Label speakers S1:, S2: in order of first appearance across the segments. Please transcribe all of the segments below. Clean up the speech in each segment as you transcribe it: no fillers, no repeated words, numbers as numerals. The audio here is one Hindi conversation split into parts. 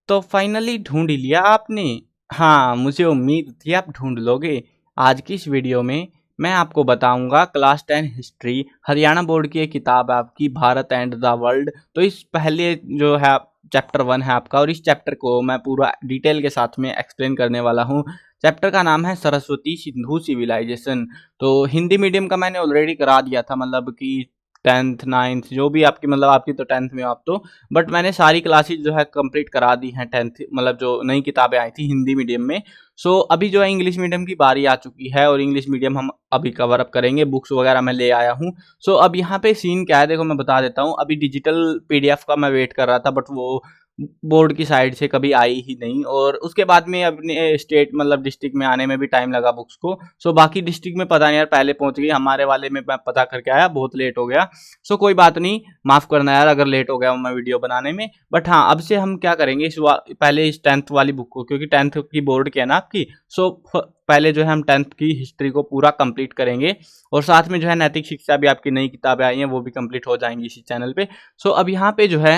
S1: तो फाइनली ढूंढ ही लिया आपने। हाँ, मुझे उम्मीद थी आप ढूंढ लोगे। आज की इस वीडियो में मैं आपको बताऊंगा क्लास 10 हिस्ट्री हरियाणा बोर्ड की एक किताब है आपकी, भारत एंड द वर्ल्ड। तो इस पहले जो है चैप्टर 1 है आपका, और इस चैप्टर को मैं पूरा डिटेल के साथ में एक्सप्लेन करने वाला हूँ। चैप्टर का नाम है सरस्वती सिंधु सिविलाइजेशन। तो हिंदी मीडियम का मैंने ऑलरेडी करा दिया था, मतलब कि 10th 9th जो भी आपकी, मतलब आपकी तो 10th में हो आप तो, बट मैंने सारी क्लासेस जो है कंप्लीट करा दी हैं 10th, मतलब जो नई किताबें आई थी हिंदी मीडियम में। सो अभी जो है इंग्लिश मीडियम की बारी आ चुकी है, और इंग्लिश मीडियम हम अभी कवर अप करेंगे। बुक्स वगैरह मैं ले आया हूँ। सो अब यहाँ पे सीन क्या है, देखो मैं बता देता हूँ। अभी डिजिटल पीडीएफ का मैं वेट कर रहा था, बट वो बोर्ड की साइड से कभी आई ही नहीं, और उसके बाद में अपने स्टेट मतलब डिस्ट्रिक्ट में आने में भी टाइम लगा बुक्स को। सो बाकी डिस्ट्रिक्ट में पता नहीं यार, पहले पहुंच गई, हमारे वाले में मैं पता करके आया, बहुत लेट हो गया। सो कोई बात नहीं, माफ करना यार अगर लेट हो गया मैं वीडियो बनाने में। बट हाँ, अब से हम क्या करेंगे, पहले इस 10th वाली बुक को, क्योंकि 10th की बोर्ड की है ना आपकी। सो पहले जो है हम 10th की हिस्ट्री को पूरा कंप्लीट करेंगे, और साथ में जो है नैतिक शिक्षा भी आपकी नई किताबें आई हैं, वो भी कंप्लीट हो जाएंगी इसी चैनल पे। सो अब यहाँ पे जो है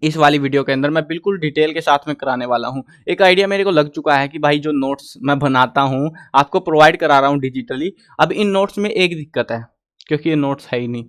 S1: इस वाली वीडियो के अंदर मैं बिल्कुल डिटेल के साथ में कराने वाला हूँ। एक आइडिया मेरे को लग चुका है कि भाई जो नोट्स मैं बनाता हूँ, आपको प्रोवाइड करा रहा हूँ डिजिटली, अब इन नोट्स में एक दिक्कत है, क्योंकि ये नोट्स है ही नहीं।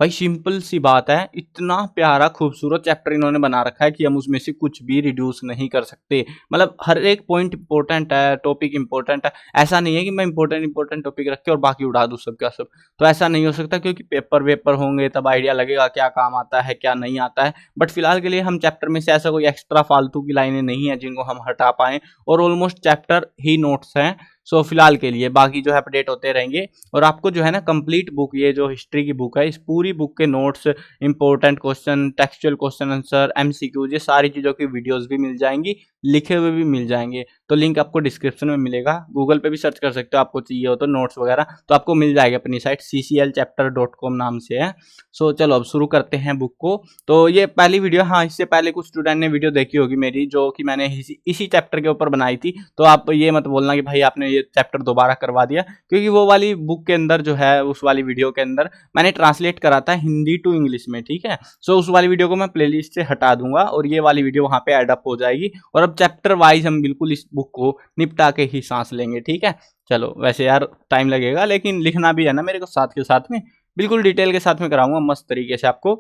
S1: भाई सिंपल सी बात है, इतना प्यारा खूबसूरत चैप्टर इन्होंने बना रखा है कि हम उसमें से कुछ भी रिड्यूस नहीं कर सकते। मतलब हर एक पॉइंट इंपॉर्टेंट है, टॉपिक इंपॉर्टेंट है। ऐसा नहीं है कि मैं इंपॉर्टेंट टॉपिक रख के और बाकी उड़ा दूं सब का सब। तो ऐसा नहीं हो सकता, क्योंकि पेपर वेपर होंगे तब आइडिया लगेगा क्या काम आता है क्या नहीं आता है। बट फिलहाल के लिए हम चैप्टर में से ऐसा कोई एक्स्ट्रा फालतू की लाइनें नहीं है जिनको हम हटा पाएं, और ऑलमोस्ट चैप्टर ही नोट्स हैं। सो फिलहाल के लिए बाकी जो है अपडेट होते रहेंगे, और आपको जो है ना कंप्लीट बुक, ये जो हिस्ट्री की बुक है, इस पूरी बुक के notes, important question, textual question answer, MCQs, ये सारी चीज़ों की वीडियोस भी मिल जाएंगी, लिखे हुए भी मिल जाएंगे। तो लिंक आपको डिस्क्रिप्शन में मिलेगा, गूगल पे भी सर्च कर सकते हो आपको चाहिए हो तो नोट्स वगैरह, तो आपको मिल जाएगा अपनी साइट cclchapter.com नाम से है। सो चलो अब शुरू करते हैं बुक को। तो ये पहली वीडियो, हाँ इससे पहले कुछ स्टूडेंट ने वीडियो देखी होगी मेरी, जो कि मैंने इसी चैप्टर के ऊपर बनाई थी। तो आप ये मत बोलना कि भाई आपने ये चैप्टर दोबारा करवा दिया, क्योंकि वो वाली बुक के अंदर जो है, उस वाली वीडियो के अंदर मैंने ट्रांसलेट करा था हिंदी टू इंग्लिश में, ठीक है। सो उस वाली वीडियो को मैं प्लेलिस्ट से हटा दूंगा, और ये वाली वीडियो वहां पे ऐड अप हो जाएगी, और अब चैप्टर वाइज हम बिल्कुल इस बुक को निपटा के ही सांस लेंगे, ठीक है। चलो वैसे यार टाइम लगेगा, लेकिन लिखना भी है ना मेरे को साथ के साथ में, बिल्कुल डिटेल के साथ में कराऊंगा मस्त तरीके से आपको।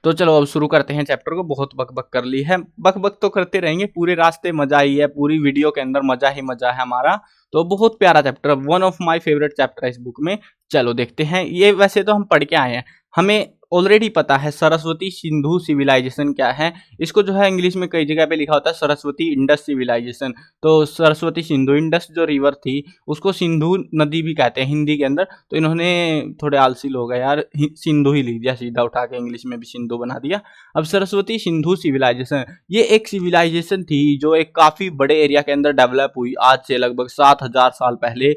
S1: तो चलो अब शुरू करते हैं चैप्टर को। बहुत बक बक कर ली है, बक बक तो करते रहेंगे पूरे रास्ते, मजा ही है, पूरी वीडियो के अंदर मजा ही मजा है हमारा। तो बहुत प्यारा chapter, one of my favourite chapter है इस बुक में। चलो देखते हैं। ये वैसे तो हम पढ़ के आए हैं, हमें ऑलरेडी पता है सरस्वती सिंधु सिविलाइजेशन क्या है। इसको जो है इंग्लिश में कई जगह पे लिखा होता है सरस्वती इंडस सिविलाइजेशन। तो सरस्वती सिंधु, इंडस जो रिवर थी उसको सिंधु नदी भी कहते हैं हिंदी के अंदर। तो इन्होंने, थोड़े आलसी लोग हैं यार, सिंधु ही लिख दिया सीधा उठा के, इंग्लिश में भी सिंधु बना दिया। अब सरस्वती सिंधु सिविलाइजेशन, ये एक सिविलाइजेशन थी जो एक काफी बड़े एरिया के अंदर डेवलप हुई, आज से लगभग 7000 साल पहले।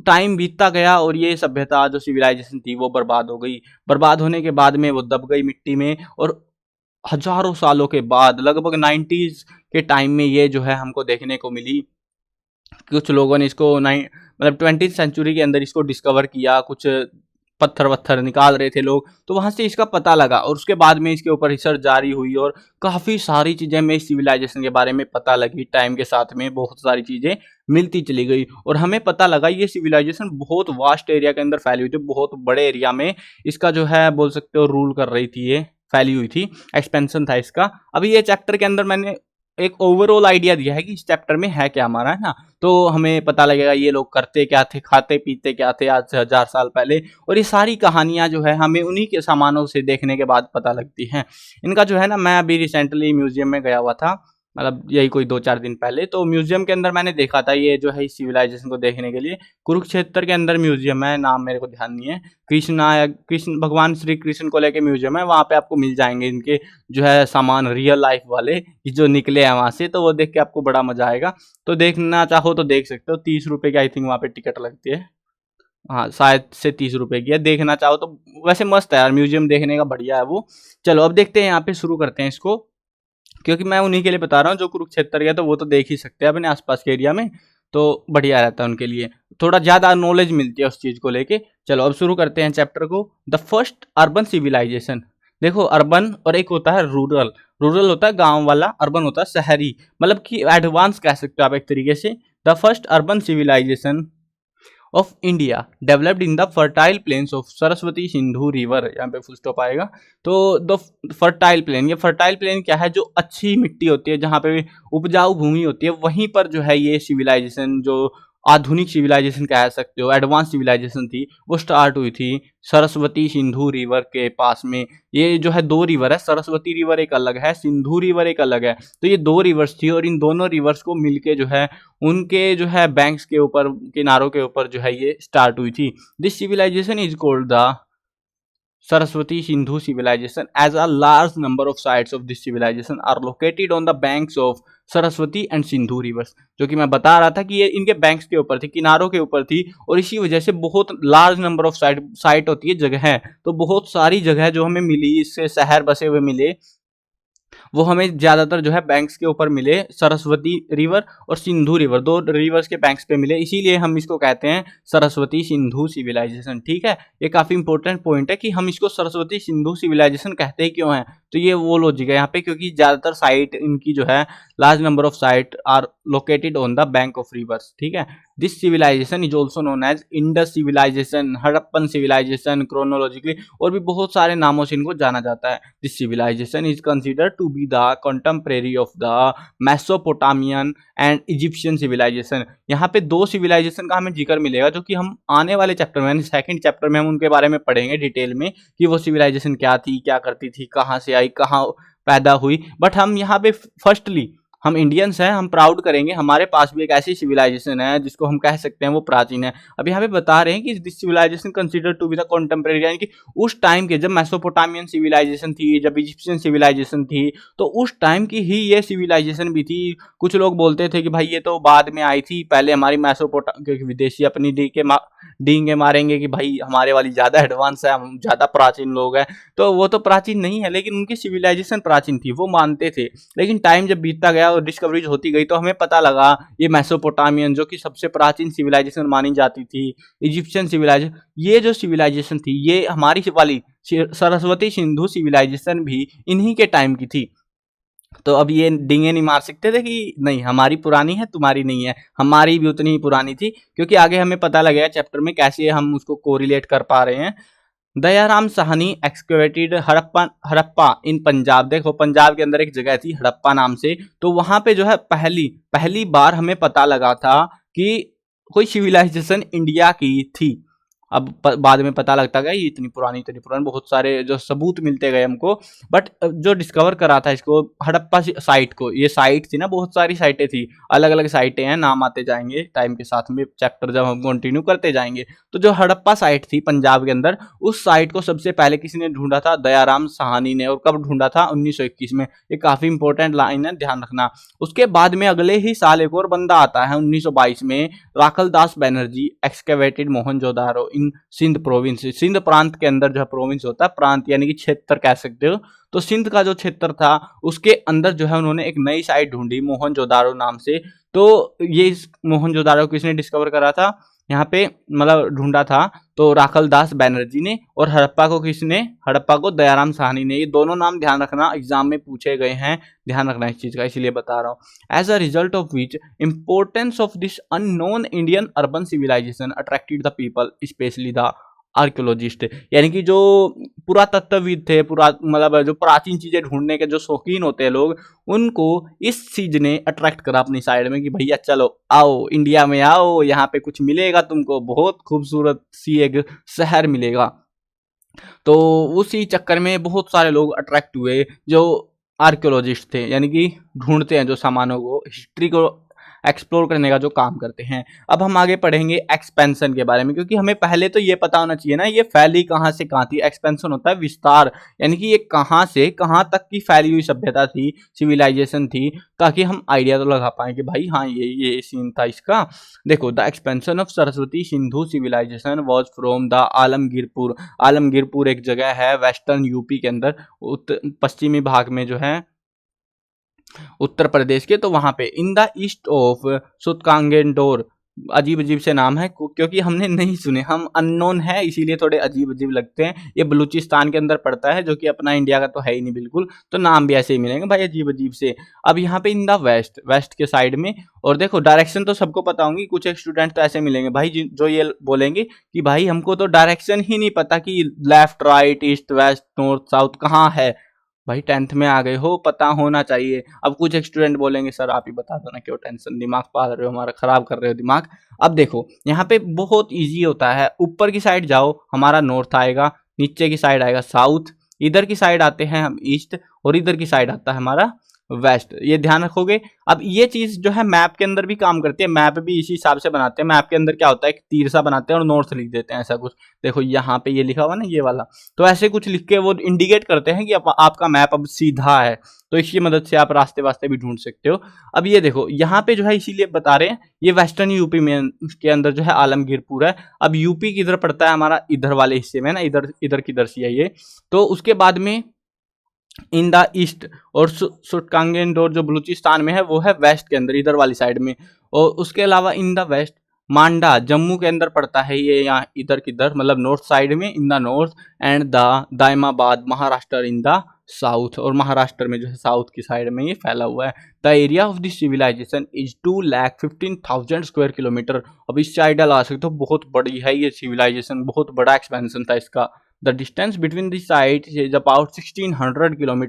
S1: टाइम बीतता गया और ये सभ्यता जो सिविलाइजेशन थी वो बर्बाद हो गई। बर्बाद होने के बाद में वो दब गई मिट्टी में, और हजारों सालों के बाद लगभग 90s के टाइम में ये जो है हमको देखने को मिली। कुछ लोगों ने इसको मतलब 20th सेंचुरी के अंदर इसको डिस्कवर किया, कुछ पत्थर वत्थर निकाल रहे थे लोग, तो वहां से इसका पता लगा, और उसके बाद में इसके ऊपर रिसर्च जारी हुई, और काफी सारी चीजें हमें इस सिविलाइजेशन के बारे में पता लगी। टाइम के साथ में बहुत सारी चीजें मिलती चली गई, और हमें पता लगा ये सिविलाइजेशन बहुत वास्ट एरिया के अंदर फैली हुई थी, बहुत बड़े एरिया में इसका जो है बोल सकते हो रूल कर रही थी, ये फैली हुई थी, एक्सपेंशन था इसका। अभी ये चैप्टर के अंदर मैंने एक ओवरऑल आइडिया दिया है कि इस चैप्टर में है क्या हमारा, है ना। तो हमें पता लगेगा ये लोग करते क्या थे, खाते पीते क्या थे आज से 1000 साल पहले, और ये सारी कहानियां जो है हमें उन्हीं के सामानों से देखने के बाद पता लगती हैं। इनका जो है ना, मैं अभी रिसेंटली म्यूजियम में गया हुआ था, मतलब यही कोई 2-4 दिन पहले। तो म्यूजियम के अंदर मैंने देखा था ये जो है इस सिविलाइजेशन को देखने के लिए, कुरुक्षेत्र के अंदर म्यूजियम है, नाम मेरे को ध्यान नहीं है, कृष्ण भगवान श्री कृष्ण को लेके म्यूजियम है। वहाँ पे आपको मिल जाएंगे इनके जो है सामान, रियल लाइफ वाले जो निकले हैं वहाँ से, तो वो देख के आपको बड़ा मजा आएगा। तो देखना चाहो तो देख सकते हो, 30 रुपए की आई थिंक वहाँ पे टिकट लगती है, हाँ शायद से 30 रुपए की है। देखना चाहो तो वैसे मस्त है यार, म्यूजियम देखने का बढ़िया है वो। चलो अब देखते हैं, यहाँ पे शुरू करते हैं इसको, क्योंकि मैं उन्हीं के लिए बता रहा हूँ जो कुरुक्षेत्र गया तो वो तो देख ही सकते हैं अपने आसपास के एरिया में, तो बढ़िया रहता है उनके लिए, थोड़ा ज्यादा नॉलेज मिलती है उस चीज को लेके। चलो अब शुरू करते हैं चैप्टर को। The first urban civilisation. देखो अर्बन और एक होता है रूरल। रूरल होता है गांव वाला, अर्बन होता है शहरी, मतलब कि एडवांस कह सकते हो आप एक तरीके से। The first urban civilisation of India developed in the fertile plains of Saraswati Sindhu river, यहाँ पे फुल स्टॉप आएगा। तो द फर्टाइल प्लेन, ये फर्टाइल प्लेन क्या है, जो अच्छी मिट्टी होती है, जहाँ पे उपजाऊ भूमि होती है, वहीं पर जो है ये सिविलाइजेशन, जो आधुनिक सिविलाइजेशन कह सकते हो, एडवांस सिविलाइजेशन थी, वो स्टार्ट हुई थी सरस्वती सिंधु रिवर के पास में। ये जो है दो रिवर है, सरस्वती रिवर एक अलग है, सिंधु रिवर एक अलग है। तो ये दो रिवर्स थी और इन दोनों रिवर्स को मिलके जो है उनके जो है बैंक्स के ऊपर, किनारों के ऊपर जो है ये स्टार्ट हुई थी। This civilisation is called the Saraswati Sindhu civilization, as a large number of sites of this civilization are located on the banks of Saraswati and Sindhu reverse. जो कि मैं बता रहा था कि ये इनके बैंक्स के ऊपर थी, किनारों के ऊपर थी, और इसी वजह से बहुत लार्ज नंबर ऑफ साइट होती है, जगह है, तो बहुत सारी जगह जो हमें मिली, इससे शहर बसे हुए मिले, वो हमें ज्यादातर जो है बैंक्स के ऊपर मिले, सरस्वती रिवर और सिंधु रिवर, दो रिवर्स के बैंक्स पे मिले, इसीलिए हम इसको कहते हैं सरस्वती सिंधु सिविलाइजेशन। ठीक है, ये काफी इंपॉर्टेंट पॉइंट है कि हम इसको सरस्वती सिंधु सिविलाइजेशन कहते हैं क्यों है, तो ये वो लॉजिक है यहाँ पे, क्योंकि ज्यादातर साइट इनकी जो है, large number of site are located on the bank of rivers. ठीक है, this civilisation is also known as Indus civilisation, Harappan civilisation, chronologically और भी बहुत सारे नामों से इनको जाना जाता है। This civilisation is considered to be the contemporary of the Mesopotamian and Egyptian civilisation. यहाँ पे दो सिविलाइजेशन का हमें जिक्र मिलेगा, जो कि हम आने वाले चैप्टर में, सेकंड चैप्टर में हम उनके बारे में पढ़ेंगे डिटेल में, कि वो सिविलाइजेशन क्या थी, क्या करती थी, कहाँ से आई, कहाँ पैदा हुई। बट हम यहाँ पे फर्स्टली, हम इंडियंस हैं, हम प्राउड करेंगे हमारे पास भी एक ऐसी सिविलाइजेशन है जिसको हम कह सकते हैं वो प्राचीन है। अब यहाँ पे बता रहे हैं कि this civilisation consider to be the contemporary, यानी कि उस टाइम के, जब मेसोपोटामियन सिविलाइजेशन थी, जब इजिप्शियन सिविलाइजेशन थी, तो उस टाइम की ही ये सिविलाइजेशन भी थी। कुछ लोग बोलते थे कि भाई ये तो बाद में आई थी, पहले हमारी विदेशी अपनी डींगे मारेंगे कि भाई हमारे वाली ज्यादा एडवांस है, हम ज्यादा प्राचीन लोग हैं, तो वो तो प्राचीन नहीं है, लेकिन उनकी सिविलाइजेशन प्राचीन थी, वो मानते थे। लेकिन टाइम जब बीतता गया और डिस्कवरीज होती गई, तो हमें पता लगा ये मेसोपोटामियन, जो कि सबसे प्राचीन सिविलाइजेशन मानी जाती थी, इजिप्शियन सिविलाइजेशन, ये जो सिविलाइजेशन थी, ये हमारी वाली सरस्वती सिंधु सिविलाइजेशन भी इन्हीं के टाइम की थी। तो अब ये डींगे नहीं मार सकते थे कि नहीं हमारी पुरानी है तुम्हारी नहीं है, हमारी भी उतनी ही पुरानी थी, क्योंकि आगे हमें पता लगेगा चैप्टर में कैसे हम उसको कोरिलेट कर पा रहे हैं। दयाराम साहनी एक्सकेवेटेड हड़प्पा इन पंजाब। देखो पंजाब के अंदर एक जगह थी हड़प्पा नाम से, तो वहां पे जो है पहली बार हमें पता लगा था कि कोई सिविलाइजेशन इंडिया की थी। अब बाद में पता लगता गया ये इतनी पुरानी बहुत सारे जो सबूत मिलते गए हमको। बट जो डिस्कवर करा था इसको, हड़प्पा साइट को, ये साइट थी ना, बहुत सारी साइटें थी, अलग अलग साइटें हैं, नाम आते जाएंगे टाइम के साथ में, चैप्टर जब हम कंटिन्यू करते जाएंगे। तो जो हड़प्पा साइट थी पंजाब के अंदर, उस साइट को सबसे पहले किसी ने ढूंढा था, दयाराम साहनी ने। और कब ढूंढा था? 1921 में। ये काफी इंपॉर्टेंट लाइन है, ध्यान रखना। उसके बाद में अगले ही साल एक और बंदा आता है 1922 में, राखल दास बनर्जी एक्सकेवेटेड मोहनजोदारो इन सिंध प्रोविंस। सिंध प्रांत के अंदर जो है, प्रोविंस होता है, प्रांत यानी कि क्षेत्र कह सकते हो, तो सिंध का जो क्षेत्र था उसके अंदर जो है उन्होंने एक नई साइट ढूंढी मोहनजोदारो नाम से। तो ये मोहनजोदारो किसने डिस्कवर करा था यहाँ पे, मतलब ढूंढा था? तो राखल दास बनर्जी ने। और हड़प्पा को किसने? हड़प्पा को दयाराम साहनी ने। ये दोनों नाम ध्यान रखना, एग्जाम में पूछे गए हैं, ध्यान रखना इस चीज का, इसलिए बता रहा हूँ। As a result of which importance of this unknown Indian urban civilisation attracted the people, specially the archaeologist, यानी कि जो पुरातत्वविद थे, मतलब जो प्राचीन चीजें ढूंढने के जो शौकीन होते हैं लोग, उनको इस चीज ने अट्रैक्ट करा अपनी साइड में कि भैया चलो आओ इंडिया में आओ, यहाँ पे कुछ मिलेगा तुमको, बहुत खूबसूरत सी एक शहर मिलेगा। तो उसी चक्कर में बहुत सारे लोग अट्रैक्ट हुए, जो आर्कियोलॉजिस्ट थे, यानी कि ढूंढते हैं जो सामानों को, हिस्ट्री को एक्सप्लोर करने का जो काम करते हैं। अब हम आगे पढ़ेंगे एक्सपेंशन के बारे में, क्योंकि हमें पहले तो ये पता होना चाहिए ना ये फैली कहाँ से कहाँ थी। एक्सपेंशन होता है विस्तार, यानी कि ये कहाँ से कहाँ तक की फैली हुई सभ्यता थी, सिविलाइजेशन थी, ताकि हम आइडिया तो लगा पाए कि भाई हाँ ये सीन था इसका। देखो, the expansion of Saraswati Sindhu civilisation was from the Alamgirpur. Alamgirpur एक जगह है वेस्टर्न यूपी के अंदर, पश्चिमी भाग में जो है उत्तर प्रदेश के, तो वहां पे इन द ईस्ट ऑफ सुतकांगेंडोर अजीब अजीब से नाम है क्योंकि हमने नहीं सुने, हम अननोन है इसीलिए थोड़े अजीब अजीब लगते हैं। ये बलूचिस्तान के अंदर पड़ता है जो कि अपना इंडिया का तो है ही नहीं बिल्कुल, तो नाम भी ऐसे ही मिलेंगे भाई अजीब अजीब से। अब यहाँ पे इन द वेस्ट, वेस्ट के साइड में, और देखो डायरेक्शन तो सबको पता होंगी, कुछ एक स्टूडेंट तो ऐसे मिलेंगे भाई जो ये बोलेंगे कि भाई हमको तो डायरेक्शन ही नहीं पता कि left right east west north south कहाँ है। भाई 10th में आ गए हो, पता होना चाहिए। अब कुछ एक स्टूडेंट बोलेंगे सर आप ही बता दो ना, क्यों टेंशन दिमाग पाल रहे हो हमारा, खराब कर रहे हो दिमाग। अब देखो यहाँ पे बहुत इजी होता है, ऊपर की साइड जाओ हमारा नॉर्थ आएगा, नीचे की साइड आएगा साउथ, इधर की साइड आते हैं हम ईस्ट, और इधर की साइड आता है हमारा वेस्ट, ये ध्यान रखोगे। अब ये चीज जो है मैप के अंदर भी काम करती है, मैप भी इसी हिसाब से बनाते हैं। मैप के अंदर क्या होता है, एक तीर सा बनाते हैं और नॉर्थ लिख देते हैं ऐसा कुछ, देखो यहाँ पे ये लिखा हुआ ना ये वाला, तो ऐसे कुछ लिख के वो इंडिकेट करते हैं कि आपका मैप अब सीधा है, तो इसकी मदद से आप रास्ते वास्ते भी ढूंढ सकते हो। अब ये देखो यहाँ पे जो है इसीलिए बता रहे हैं, ये वेस्टर्न यूपी में के अंदर जो है आलमगीरपुर है। अब यूपी किधर पड़ता है हमारा, इधर वाले हिस्से में ना, इधर इधर किधर से है ये। तो उसके बाद में इन द ईस्ट, और सुटकांगेंडोर जो बलूचिस्तान में है वो है वेस्ट के अंदर इधर वाली साइड में। और उसके अलावा इन द वेस्ट मांडा जम्मू के अंदर पड़ता है ये, यहाँ इधर किधर मतलब नॉर्थ साइड में in the north, and the Daimabad Maharashtra in the south, और महाराष्ट्र में जो है साउथ की साइड में ये फैला हुआ है। The area of this civilisation is 2,15,000 square kilometre. अब इससे आइडिया लगा सकते हो बहुत बड़ी है ये सिविलाइजेशन, बहुत बड़ा एक्सपेंशन था इसका। The distance between the sites is about 1600 km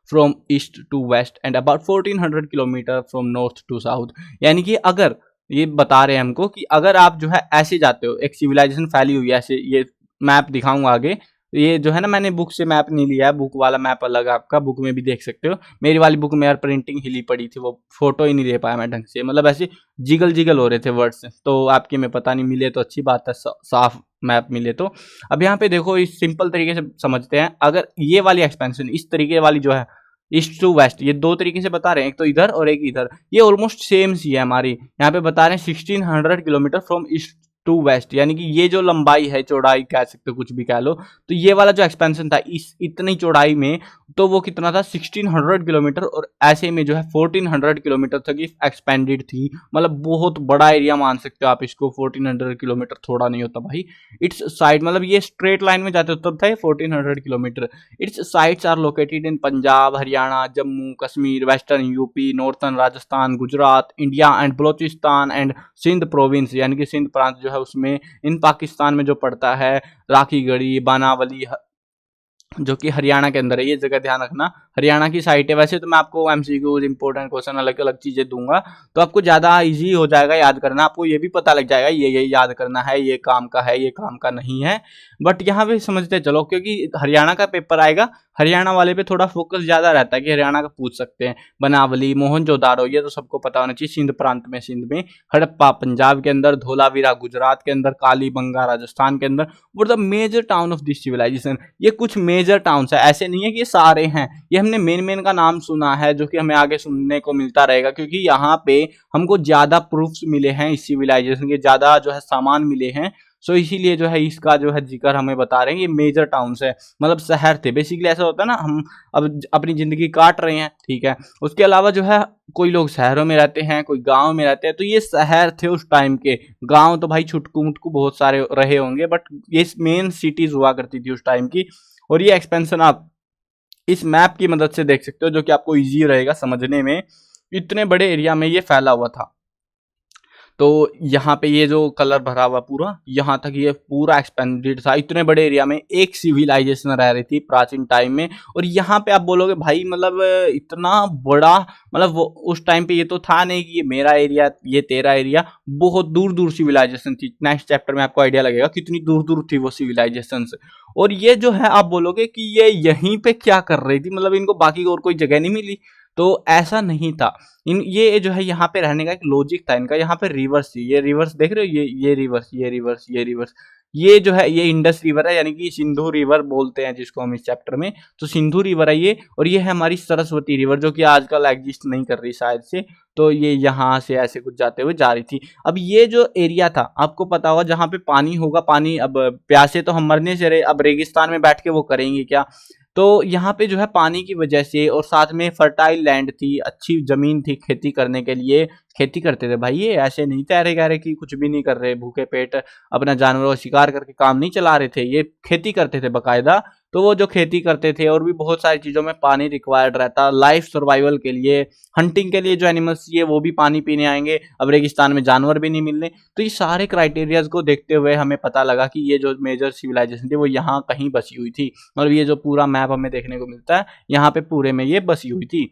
S1: from east to west and about 1400 km from north to south। यानी कि अगर ये बता रहे हैं हमको कि अगर आप जो है ऐसे जाते हो, एक सिविलाइजेशन फैली हुई है ऐसे, ये मैप दिखाऊंगा आगे, ये जो है ना मैंने बुक से मैप नहीं लिया है, बुक वाला मैप अलग है आपका, बुक में भी देख सकते हो। मेरी वाली बुक में यार प्रिंटिंग हिली पड़ी थी, वो फोटो ही नहीं ले पाया मैं ढंग से, मतलब ऐसे जिगल जिगल हो रहे थे वर्ड्स, तो आपके में पता नहीं मिले तो अच्छी बात है, साफ मैप मिले तो। अब यहाँ पे देखो इस सिंपल तरीके से समझते हैं, अगर ये वाली एक्सपेंशन इस तरीके वाली जो है ईस्ट टू वेस्ट, ये दो तरीके से बता रहे हैं, एक तो इधर और एक इधर, ये ऑलमोस्ट सेम सी है हमारी। यहाँ पे बता रहे हैं 1600 kilometre from east to west, यानी कि ये जो लंबाई है, चौड़ाई कह सकते हो कुछ भी कह लो, तो ये वाला जो एक्सपेंशन था इस इतनी चौड़ाई में, तो वो कितना था 1600 किलोमीटर, और ऐसे में जो है 1400 किलोमीटर तक एक्सपेंडेड थी। मतलब बहुत बड़ा एरिया मान सकते हो आप इसको, 1400 किलोमीटर थोड़ा नहीं होता भाई। इट्स साइड मतलब ये स्ट्रेट लाइन में जाते तब था 1400 kilometre. Its sites are located in Punjab, Haryana, Jammu Kashmir, western UP, northern Rajasthan, Gujarat, India and Balochistan and Sindh province, यानी कि सिंध प्रांत जो है उसमें, इन पाकिस्तान में जो पड़ता है, राखीगढ़ी, बानावली जो कि हरियाणा के अंदर है, ये जगह ध्यान रखना हरियाणा की साइट है। वैसे तो मैं आपको एमसीक्यूज इंपॉर्टेंट क्वेश्चन अलग अलग चीजें दूंगा, तो आपको ज्यादा इजी हो जाएगा याद करना, आपको ये भी पता लग जाएगा ये याद करना है, ये काम का है ये काम का नहीं है। बट यहाँ पे समझते चलो, क्योंकि हरियाणा का पेपर आएगा, हरियाणा वाले पे थोड़ा फोकस ज्यादा रहता है कि हरियाणा का पूछ सकते हैं। बनावली, मोहनजोदारो, ये तो सबको पता होना चाहिए, सिंध प्रांत में, सिंध में, हड़प्पा पंजाब के अंदर, धोलावीरा गुजरात के अंदर, कालीबंगा राजस्थान के अंदर, वो the major town of this civilisation. ये कुछ मेजर टाउन्स है, ऐसे नहीं है कि ये सारे हैं, ये हमने मेन मेन का नाम सुना है जो कि हमें आगे सुनने को मिलता रहेगा, क्योंकि यहाँ पे हमको ज्यादा प्रूफ्स मिले हैं इस सिविलाइजेशन के, ज्यादा जो है सामान मिले हैं, सो इसीलिए जो है इसका जो है जिक्र हमें बता रहे हैं। ये मेजर टाउन्स है, मतलब शहर थे बेसिकली, ऐसा होता है ना, हम अब अपनी जिंदगी काट रहे हैं, ठीक है, उसके अलावा जो है कोई लोग शहरों में रहते हैं, कोई गांव में रहते हैं, तो ये शहर थे उस टाइम के। गांव तो भाई छुटकू मुटकू बहुत सारे रहे होंगे, बट ये मेन सिटीज हुआ करती थी उस टाइम की। और ये एक्सपेंशन आप इस मैप की मदद से देख सकते हो, जो कि आपको इजी रहेगा समझने में। इतने बड़े एरिया में ये फैला हुआ था, तो यहाँ पे ये जो कलर भरा हुआ पूरा, यहाँ तक ये पूरा एक्सपेंडेड था। इतने बड़े एरिया में एक सिविलाइजेशन रह रही थी प्राचीन टाइम में। और यहाँ पे आप बोलोगे भाई मतलब इतना बड़ा, मतलब वो उस टाइम पे ये तो था नहीं कि ये मेरा एरिया ये तेरा एरिया, बहुत दूर दूर सिविलाइजेशन थी। नेक्स्ट चैप्टर में आपको आइडिया लगेगा कितनी दूर दूर थी वो सिविलाइजेशन। और ये जो है आप बोलोगे कि ये यहीं पे क्या कर रही थी, मतलब इनको बाकी और कोई जगह नहीं मिली, तो ऐसा नहीं था। इन ये जो है यहाँ पे रहने का एक लॉजिक था इनका। यहाँ पे रिवर्स थी, ये रिवर्स देख रहे हो, ये रिवर्स, ये रिवर्स, ये रिवर्स, ये जो है ये इंडस रिवर है, यानी कि सिंधु रिवर बोलते हैं जिसको हम इस चैप्टर में, तो सिंधु रिवर है ये। और ये है हमारी सरस्वती रिवर, जो कि आजकल एग्जिस्ट नहीं कर रही शायद से, तो ये यहाँ से ऐसे कुछ जाते हुए जा रही थी। अब ये जो एरिया था आपको पता होगा, जहाँ पे पानी होगा, पानी अब प्यासे तो हम मरने से रहे, अब रेगिस्तान में बैठ के वो करेंगे क्या, तो यहाँ पे जो है पानी की वजह से और साथ में फर्टाइल लैंड थी, अच्छी जमीन थी खेती करने के लिए, खेती करते थे भाई। ये ऐसे नहीं ठहरे कह रहे कि कुछ भी नहीं कर रहे, भूखे पेट अपना जानवरों का शिकार करके काम नहीं चला रहे थे, ये खेती करते थे बकायदा। तो वो जो खेती करते थे और भी बहुत सारी चीज़ों में पानी रिक्वायर्ड रहता, लाइफ सर्वाइवल के लिए, हंटिंग के लिए जो एनिमल्स चाहिए वो भी पानी पीने आएंगे, अब रेगिस्तान में जानवर भी नहीं मिलने। तो ये सारे क्राइटेरियाज को देखते हुए हमें पता लगा कि ये जो मेजर सिविलाइजेशन थी वो यहाँ कहीं बसी हुई थी। मतलब ये जो पूरा मैप हमें देखने को मिलता है यहाँ पे पूरे में ये बसी हुई थी।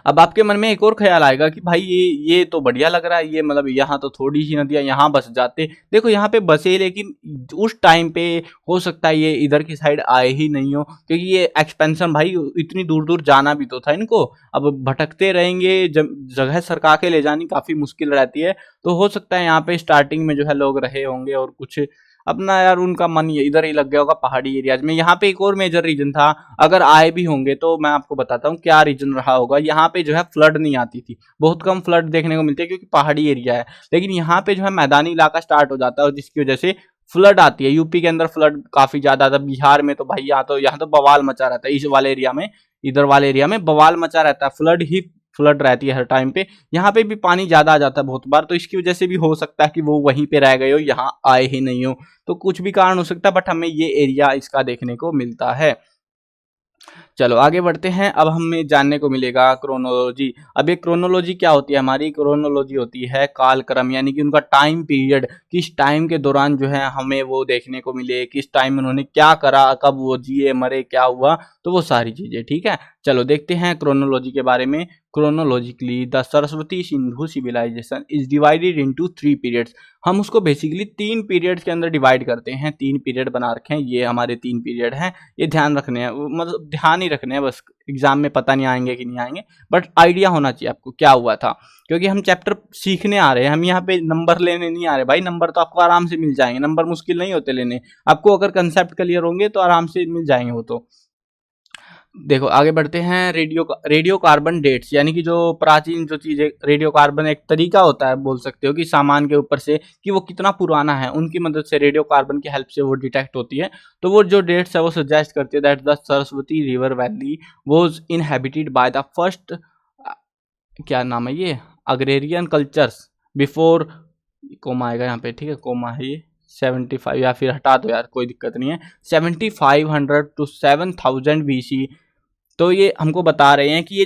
S1: अब आपके मन में एक और ख्याल आएगा कि भाई ये तो बढ़िया लग रहा है, ये मतलब यहाँ तो थोड़ी सी नदियाँ यहाँ बस जाते। देखो यहाँ पे बसे, लेकिन उस टाइम पे हो सकता है ये इधर की साइड आए ही नहीं हो, क्योंकि ये एक्सपेंशन भाई इतनी दूर दूर जाना भी तो था इनको। अब भटकते रहेंगे, जगह सरका के ले जानी काफी मुश्किल रहती है। तो हो सकता है यहाँ पे स्टार्टिंग में जो है लोग रहे होंगे और कुछ अपना यार उनका मन इधर ही लग गया होगा पहाड़ी एरियाज में। यहाँ पे एक और मेजर रीजन था, अगर आए भी होंगे तो मैं आपको बताता हूँ क्या रीजन रहा होगा। यहाँ पे जो है फ्लड नहीं आती थी, बहुत कम फ्लड देखने को मिलती है क्योंकि पहाड़ी एरिया है। लेकिन यहाँ पे जो है मैदानी इलाका स्टार्ट हो जाता है और जिसकी वजह से फ्लड आती है। यूपी के अंदर फ्लड काफी ज्यादा आता है, बिहार में तो भाई यहाँ तो बवाल मचा रहता है। इस वाले एरिया में, इधर वाले एरिया में बवाल मचा रहता है, फ्लड ही फ्लड रहती है हर टाइम पे। यहाँ पे भी पानी ज्यादा आ जाता है बहुत बार, तो इसकी वजह से भी हो सकता है कि वो वहीं पे रह गए हो, यहाँ आए ही नहीं हो। तो कुछ भी कारण हो सकता है, बट हमें ये एरिया इसका देखने को मिलता है। चलो आगे बढ़ते हैं। अब हमें जानने को मिलेगा क्रोनोलॉजी। अब ये क्रोनोलॉजी क्या होती है? हमारी क्रोनोलॉजी होती है कालक्रम, यानी कि उनका टाइम पीरियड, किस टाइम के दौरान जो है हमें वो देखने को मिले, किस टाइम में उन्होंने क्या करा, कब वो जिए मरे क्या हुआ, तो वो सारी चीजें। ठीक है, चलो देखते हैं क्रोनोलॉजी के बारे में। Chronologically the Saraswati Sindhu civilisation is divided into 3 periods. हम उसको बेसिकली 3 पीरियड्स के अंदर डिवाइड करते हैं। 3 पीरियड बना रखे हैं, ये हमारे 3 पीरियड हैं। ये ध्यान रखने हैं, मतलब ध्यान ही रखने हैं, बस एग्जाम में पता नहीं आएंगे कि नहीं आएंगे, बट आइडिया होना चाहिए आपको क्या हुआ था। क्योंकि हम चैप्टर सीखने आ रहे हैं, हम यहाँ पे नंबर लेने नहीं आ रहे भाई। नंबर तो आपको आराम से मिल जाएंगे, नंबर मुश्किल नहीं होते लेने। आपको अगर कंसेप्ट क्लियर होंगे तो आराम से मिल जाएंगे वो तो। देखो आगे बढ़ते हैं। रेडियो कार्बन डेट्स, यानी कि जो प्राचीन जो चीजें, रेडियो कार्बन एक तरीका होता है बोल सकते हो कि सामान के ऊपर से कि वो कितना पुराना है, उनकी मदद से रेडियो कार्बन की हेल्प से वो डिटेक्ट होती है। तो वो जो डेट्स है वो सजेस्ट करती है that the Saraswati river valley was inhabited by the first, क्या नाम है ये, अग्रेरियन कल्चर्स बिफोर, कोमा आएगा यहाँ पे, ठीक है, कोमा है ये 75, या फिर हटा दो यार कोई दिक्कत नहीं है, 7500 टू 7000 BC। तो ये हमको बता रहे हैं कि ये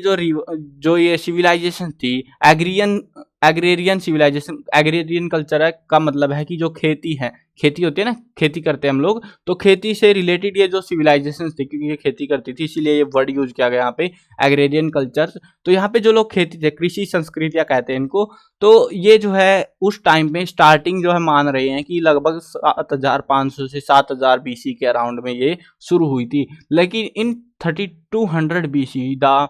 S1: जो ये सिविलाइजेशन थी, एग्रेरियन सिविलाइजेशन, एग्रेरियन कल्चर है का मतलब है कि जो खेती है, खेती होती है ना, खेती करते हैं हम लोग, तो खेती से रिलेटेड ये जो सिविलाइजेशन थी, क्योंकि ये खेती करती थी इसीलिए ये वर्ड यूज किया गया यहाँ पे, एग्रेरियन कल्चर। तो यहाँ पे जो लोग खेती थे, कृषि संस्कृतियां कहते हैं इनको। तो ये जो है उस टाइम पे स्टार्टिंग जो है मान रहे हैं कि लगभग 7500 से 7000 BC के अराउंड में ये शुरू हुई थी। लेकिन इन 3200 BC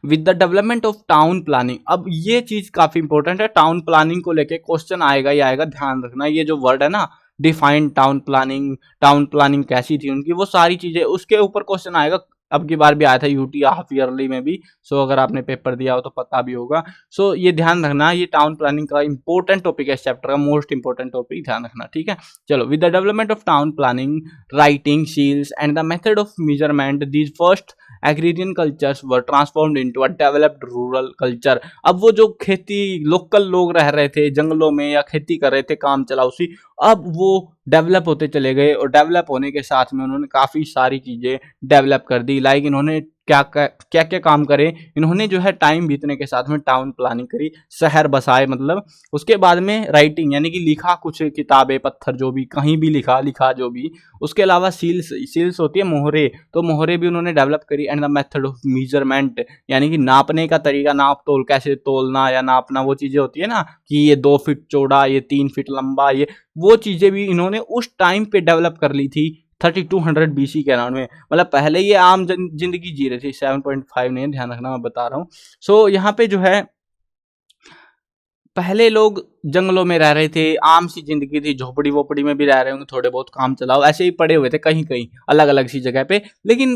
S1: with the development of town planning, अब ये चीज काफी इंपॉर्टेंट है, टाउन प्लानिंग को लेके क्वेश्चन आएगा ही आएगा, ध्यान रखना। ये जो वर्ड है ना, डिफाइन टाउन प्लानिंग कैसी थी उनकी, वो सारी चीजें उसके ऊपर क्वेश्चन आएगा। अब की बार भी आया था यूटी हाफ ईयरली में भी, सो अगर आपने पेपर दिया हो तो पता भी होगा। सो ये ध्यान रखना, ये टाउन प्लानिंग का इंपॉर्टेंट टॉपिक है, इस चैप्टर का मोस्ट इंपॉर्टेंट टॉपिक, ध्यान रखना। ठीक है, चलो with the development of town planning, writing, seals and the method of measurement, these first agrarian cultures were transformed into a developed rural culture. अब वो जो खेती लोकल लोग रह रहे थे जंगलों में या खेती कर रहे थे काम चलाऊ सी, अब वो डेवलप होते चले गए और डेवलप होने के साथ में उन्होंने काफी सारी चीजें डेवलप कर दी। लाइक इन्होंने क्या क्या काम करे, इन्होंने जो है टाइम बीतने के साथ में टाउन प्लानिंग करी, शहर बसाए, मतलब उसके बाद में राइटिंग यानी कि लिखा, कुछ किताबें पत्थर जो भी कहीं भी लिखा जो भी। उसके अलावा सील्स होती है मोहरे, तो मोहरे भी उन्होंने डेवलप करी। And the method of measurement, यानी कि नापने का तरीका, नाप तोल कैसे तोलना या नापना, वो चीजें होती है ना कि ये 2 फीट चौड़ा, ये 3 फीट लंबा, ये वो चीजें भी इन्होंने उस टाइम पे डेवलप कर ली थी 3200 BC के अराउंड में। मतलब पहले ये आम जिंदगी जी रहे थे, 7.5 नहीं, ध्यान रखना मैं बता रहा हूँ। सो यहाँ पे जो है पहले लोग जंगलों में रह रहे थे, आम सी जिंदगी थी, झोपड़ी वोपड़ी में भी रह रहे होंगे, थोड़े बहुत काम चलाओ ऐसे ही पड़े हुए थे कहीं कहीं अलग अलग सी जगह पे। लेकिन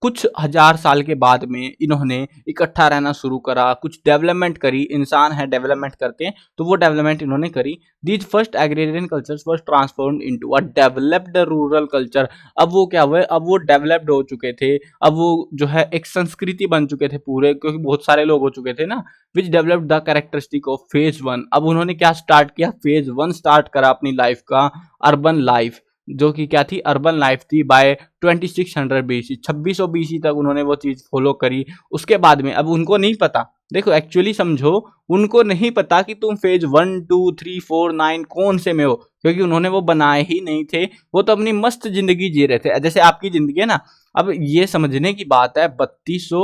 S1: कुछ हजार साल के बाद में इन्होंने इकट्ठा रहना शुरू करा, कुछ डेवलपमेंट करी, इंसान है डेवलपमेंट करते हैं, तो वो डेवलपमेंट इन्होंने करी। These first agrarian cultures was transformed into a developed rural culture. अब वो क्या हुए, अब वो डेवलप्ड हो चुके थे, अब वो जो है एक संस्कृति बन चुके थे पूरे, क्योंकि बहुत सारे लोग हो चुके थे ना, which developed the characteristic of phase one. अब उन्होंने क्या स्टार्ट किया, फेज वन स्टार्ट करा अपनी लाइफ का, अर्बन लाइफ, जो कि क्या थी, अर्बन लाइफ थी। बाय 2600 बीसी, 2600 बीसी तक उन्होंने वो चीज फॉलो करी। उसके बाद में अब उनको नहीं पता, देखो एक्चुअली समझो, उनको नहीं पता कि तुम फेज 1 2 3 4 9 कौन से में हो, क्योंकि उन्होंने वो बनाए ही नहीं थे। वो तो अपनी मस्त जिंदगी जी रहे थे, जैसे आपकी जिंदगी है ना। अब ये समझने की बात है, 3200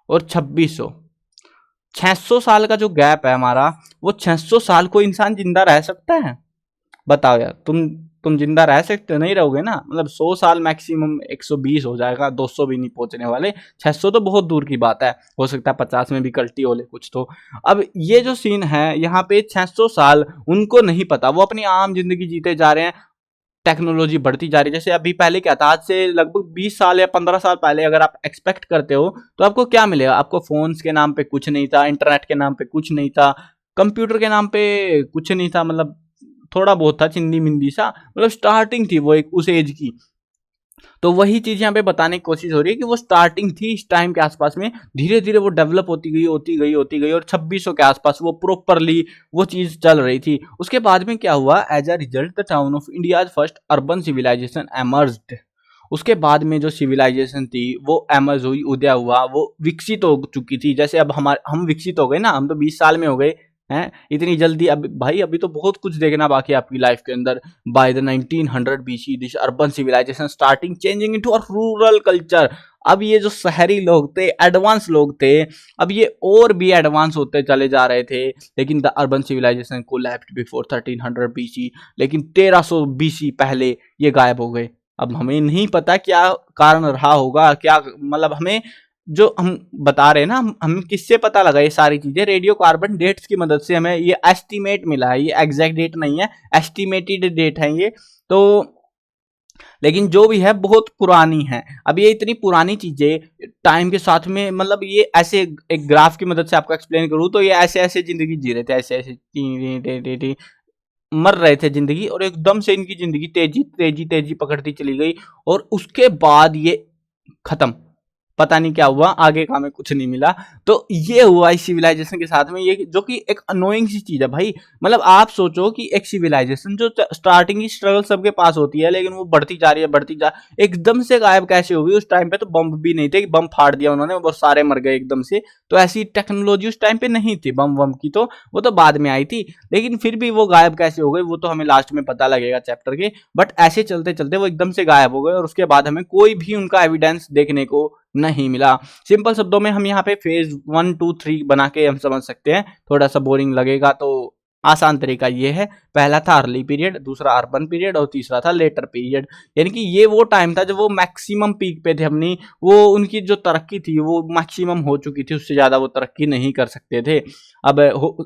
S1: और 2600, 600 साल का जो गैप है हमारा, वो 600 साल को इंसान जिंदा रह सकता है? बताओ यार, तुम जिंदा रह सकते हो? नहीं रहोगे ना। मतलब 100 साल मैक्सिमम 120 हो जाएगा, 200 भी नहीं पहुंचने वाले, 600 तो बहुत दूर की बात है। हो सकता है 50 में भी कल्टी हो ले कुछ तो। अब ये जो सीन है यहाँ पे, 600 साल उनको नहीं पता, वो अपनी आम जिंदगी जीते जा रहे हैं, टेक्नोलॉजी बढ़ती जा रही है। जैसे अभी पहले क्या था, आज से लगभग 20 साल या 15 साल पहले अगर आप एक्सपेक्ट करते हो तो आपको क्या मिलेगा? आपको फोन्स के नाम पे कुछ नहीं था, इंटरनेट के नाम पे कुछ नहीं था, कंप्यूटर के नाम पे कुछ नहीं था, मतलब थोड़ा बहुत था, चिंदी मिंदी सा, मतलब स्टार्टिंग थी वो एक उस एज की। तो वही चीज यहाँ पे बताने की कोशिश हो रही है कि वो स्टार्टिंग थी इस टाइम के आसपास में, धीरे धीरे वो डेवलप होती गई और 2600 के आसपास वो प्रॉपरली वो चीज चल रही थी। उसके बाद में क्या हुआ, as a result the town of India first urban civilisation emerged. उसके बाद में जो सिविलाइजेशन थी वो एमर्ज हुई, उदय हुआ, वो विकसित हो चुकी थी। जैसे अब हम विकसित हो गए ना, हम तो 20 साल में हो गए हैं इतनी जल्दी। अब भाई अभी तो बहुत कुछ देखना बाकी है आपकी लाइफ के अंदर। By the 1900 BC this urban civilisation starting changing into a rural culture. अब ये जो शहरी लोग थे, एडवांस लोग थे, अब ये और भी एडवांस होते चले जा रहे थे। लेकिन the urban civilisation collapsed before 1300 BC, लेकिन 1300 बीसी पहले ये गायब हो गए। अब हमें नहीं पता क्या कारण रहा होगा, क्या मतलब हमें जो हम बता रहे हैं ना, हम किससे पता लगा ये सारी चीजें? रेडियो कार्बन डेट्स की मदद से हमें ये एस्टीमेट मिला है। ये एग्जैक्ट डेट नहीं है, एस्टीमेटेड डेट है ये तो। लेकिन जो भी है बहुत पुरानी है। अब ये इतनी पुरानी चीजें टाइम के साथ में, मतलब ये ऐसे एक ग्राफ की मदद से आपको एक्सप्लेन करूँ तो ये ऐसे ऐसे जिंदगी जी रहे थे, ऐसे ऐसे मर रहे थे जिंदगी, और एकदम से इनकी जिंदगी तेजी तेजी तेजी पकड़ती चली गई, और उसके बाद ये खत्म। पता नहीं क्या हुआ, आगे का हमें कुछ नहीं मिला। तो ये हुआ इस सिविलाइजेशन के साथ में, ये जो कि एक अनोइंग सी चीज है भाई। मतलब आप सोचो कि एक सिविलाइजेशन जो स्टार्टिंग की स्ट्रगल सबके पास होती है, लेकिन वो बढ़ती जा रही है, बढ़ती जा, एकदम से गायब कैसे हो गई? उस टाइम पे तो बम भी नहीं थे कि बम फाड़ दिया उन्होंने, वो सारे मर गए एकदम से। तो ऐसी टेक्नोलॉजी उस टाइम पे नहीं थी बम वम की, तो वो तो बाद में आई थी। लेकिन फिर भी वो गायब कैसे हो गई, वो तो हमें लास्ट में पता लगेगा चैप्टर के। बट ऐसे चलते चलते वो एकदम से गायब हो गए, और उसके बाद हमें कोई भी उनका एविडेंस देखने को नहीं मिला। सिंपल शब्दों में हम यहाँ पे फेज 1 2 3 बना के हम समझ सकते हैं। थोड़ा सा बोरिंग लगेगा तो आसान तरीका ये है, पहला था अर्ली पीरियड, दूसरा अर्बन पीरियड, और तीसरा था लेटर पीरियड। यानी कि ये वो टाइम था जब वो मैक्सिमम पीक पे थे अपनी, वो उनकी जो तरक्की थी वो मैक्सिमम हो चुकी थी, उससे ज्यादा वो तरक्की नहीं कर सकते थे। अब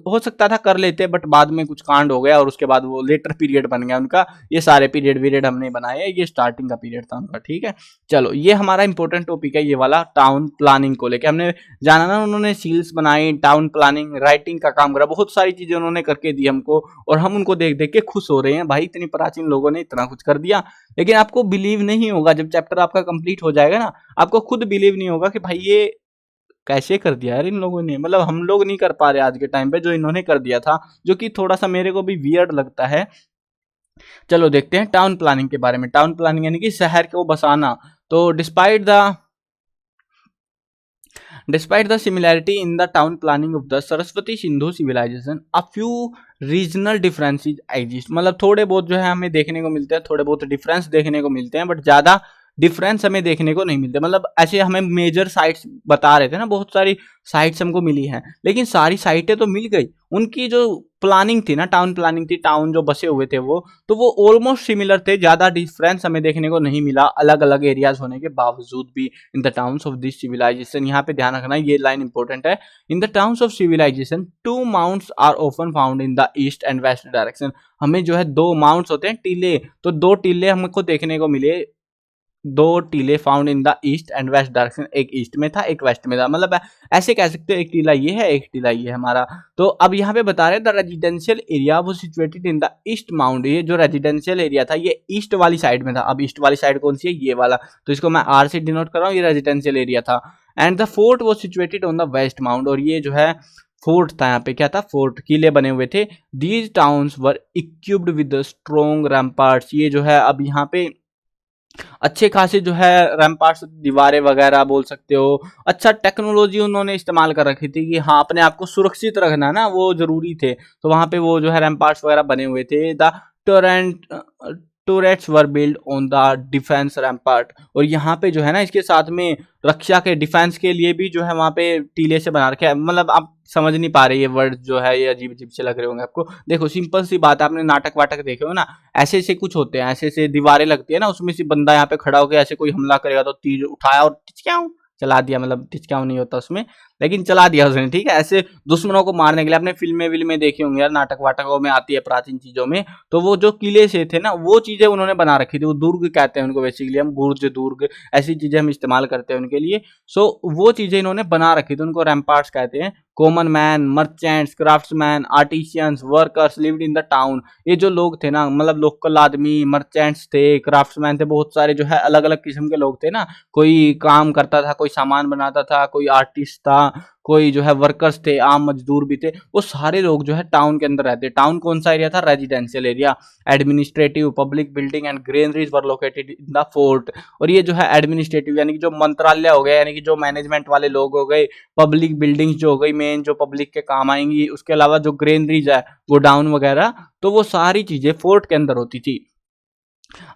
S1: हो सकता था कर लेते, बट बाद में कुछ कांड हो गया और उसके बाद वो लेटर पीरियड बन गया उनका। ये सारे पीरियड वीरियड हमने बनाए, ये स्टार्टिंग का पीरियड था उनका, ठीक है। चलो, ये हमारा इंपॉर्टेंट टॉपिक है, ये वाला टाउन प्लानिंग को लेकर हमने जाना ना। उन्होंने सील्स बनाई, टाउन प्लानिंग, राइटिंग का काम करा, बहुत सारी चीजें उन्होंने करके दी हमको, और हम उनको देख देख के खुश हो रहे हैं भाई, इतनी प्राचीन लोगों ने इतना कुछ कर दिया। लेकिन आपको बिलीव नहीं होगा, जब चैप्टर आपका कंप्लीट हो जाएगा ना, आपको खुद बिलीव नहीं होगा कि भाई ये कैसे कर दिया यार इन लोगों ने। मतलब हम लोग नहीं कर पा रहे आज के टाइम पे जो इन्होंने कर दिया था, जो कि थोड़ा सा मेरे को भी वियर्ड लगता है। चलो देखते हैं टाउन प्लानिंग के बारे में। टाउन प्लानिंग यानी कि शहर को बसाना। तो Despite the similarity in the town planning of the Saraswati Sindhu civilization, a few regional differences exist. मतलब थोड़े बहुत जो है हमें देखने को मिलते हैं, थोड़े बहुत डिफरेंस देखने को मिलते हैं, बट ज्यादा डिफरेंस हमें देखने को नहीं मिलते। मतलब ऐसे हमें मेजर साइट्स बता रहे थे ना, बहुत सारी साइट्स हमको मिली हैं, लेकिन सारी साइटें तो मिल गई। उनकी जो प्लानिंग थी ना, टाउन प्लानिंग थी, टाउन जो बसे हुए थे वो, तो वो ऑलमोस्ट सिमिलर थे, ज्यादा डिफरेंस हमें देखने को नहीं मिला, अलग अलग एरियाज होने के बावजूद भी। In the towns of this civilisation, यहाँ पे ध्यान रखना, ये लाइन इंपॉर्टेंट है। In the towns of civilisation 2 mounts are often found in the east and west direction. हमें जो है 2 माउंट्स होते हैं, टीले, तो 2 टीले हमको देखने को मिले दो टीले found in the east and west direction, एक ईस्ट में था एक वेस्ट में था, मतलब ऐसे कह सकते हो एक टीला ये है एक टीला ये है हमारा। तो अब यहाँ पे बता रहे द रेजिडेंशियल एरिया वो situated in the east mount, ये जो रेजिडेंशियल एरिया था ये ईस्ट वाली साइड में था। अब ईस्ट वाली साइड कौन सी है, ये वाला, तो इसको मैं आर से डिनोट कर रहा हूँ, ये रेजिडेंशियल एरिया था। एंड द फोर्ट वो situated on the west mount, और ये जो है फोर्ट था, यहाँ पे क्या था, फोर्ट, किले बने हुए थे। These towns were equipped with strong ramparts, ये जो है अब यहाँ पे अच्छे खासे जो है रैम्पार्ट्स, दीवारें वगैरह बोल सकते हो, अच्छा टेक्नोलॉजी उन्होंने इस्तेमाल कर रखी थी कि हाँ अपने आप को सुरक्षित रखना ना वो जरूरी थे, तो वहां पे वो जो है रैम्पार्ट्स वगैरह बने हुए थे। The torrent turrets were build on the defence rampart, और यहाँ पे जो है ना इसके साथ में रक्षा के डिफेंस के लिए भी जो है वहां पे टीले से बना रखे हैं। मतलब आप समझ नहीं पा रहे ये वर्ड जो है ये अजीब अजीब से लग रहे होंगे आपको। देखो सिंपल सी बात है, आपने नाटक वाटक देखे हो ना, ऐसे ऐसे कुछ होते हैं, ऐसे ऐसे दीवारें लगती है ना, उसमें से बंदा यहाँ पे खड़ा होकर ऐसे कोई हमला करेगा तो तीर उठाया और टिचक्याऊं चला दिया, मतलब टिचक्याऊं नहीं होता उसमें, लेकिन चला दिया उसने, ठीक है। ऐसे दुश्मनों को मारने के लिए आपने फिल्में विल्में देखी होंगी यार, नाटक वाटकों में आती है प्राचीन चीजों में, तो वो जो किले से थे ना वो चीजें उन्होंने बना रखी थी, वो दुर्ग कहते हैं उनको, बेसिकली हम बुर्ज दुर्ग ऐसी चीजें हम इस्तेमाल करते हैं उनके लिए। सो वो चीजें इन्होंने बना रखी थी, उनको रैम्पार्ट्स कहते हैं। Common man, merchants, craftsman, artisans, workers lived in the town, ये जो लोग थे ना, मतलब लोकल आदमी, मर्चेंट्स थे, क्राफ्ट्समैन थे, बहुत सारे जो है अलग अलग किस्म के लोग थे ना, कोई काम करता था, कोई सामान बनाता था, कोई आर्टिस्ट था, कोई जो है वर्कर्स थे, आम मजदूर भी थे, वो सारे लोग जो है टाउन के अंदर रहते। टाउन कौन सा एरिया था, residential area. Administrative, public building and granaries were located in the fort, और ये जो है एडमिनिस्ट्रेटिव यानी कि जो मंत्रालय हो गए, यानी कि जो मैनेजमेंट वाले लोग हो गए, पब्लिक बिल्डिंग्स जो हो गई मेन जो पब्लिक के काम आएंगी, उसके अलावा जो ग्रेनरीज है गोडाउन वगैरह, तो वो सारी चीजें फोर्ट के अंदर होती थी।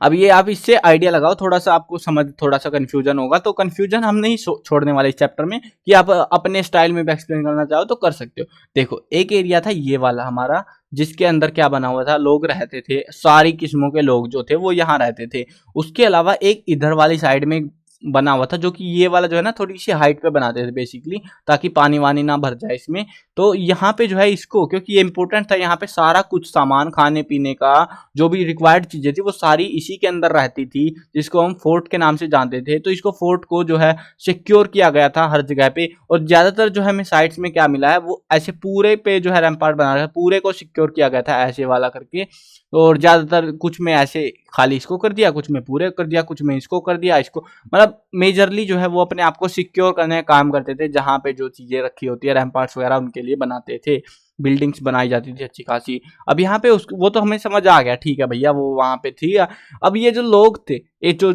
S1: अब ये आप इससे आइडिया लगाओ, थोड़ा सा आपको समझ, थोड़ा सा कंफ्यूजन होगा, तो कंफ्यूजन हम नहीं छोड़ने वाले इस चैप्टर में, कि आप अपने स्टाइल में भी एक्सप्लेन करना चाहो तो कर सकते हो। देखो एक एरिया था ये वाला हमारा, जिसके अंदर क्या बना हुआ था, लोग रहते थे, सारी किस्मों के लोग जो थे वो यहाँ रहते थे। उसके अलावा एक इधर वाली साइड में बना हुआ था, जो कि ये वाला जो है ना थोड़ी सी हाइट पे बनाते थे बेसिकली, ताकि पानी वानी ना भर जाए इसमें। तो यहाँ पे जो है इसको, क्योंकि ये इंपॉर्टेंट था, यहाँ पे सारा कुछ सामान खाने पीने का जो भी रिक्वायर्ड चीजें थी वो सारी इसी के अंदर रहती थी, जिसको हम फोर्ट के नाम से जानते थे। तो इसको फोर्ट को जो है सिक्योर किया गया था हर जगह पे, और ज्यादातर जो हमें साइट्स में क्या मिला है वो ऐसे पूरे पे जो है रैम्पार्ट बना रखा है, पूरे को सिक्योर किया गया था ऐसे वाला करके। और ज्यादातर कुछ में ऐसे खाली इसको कर दिया, कुछ में पूरे कर दिया, कुछ में इसको कर दिया, इसको मतलब मेजरली जो है वो अपने आप को सिक्योर करने का काम करते थे। जहां पे जो चीजें रखी होती है रैम्पार्ट्स वगैरह उनके लिए बनाते थे, बिल्डिंग्स बनाई जाती थी अच्छी खासी। अब यहाँ पे वो तो हमें समझ आ गया, ठीक है भैया वो वहां पे थी। अब ये जो लोग थे, ये जो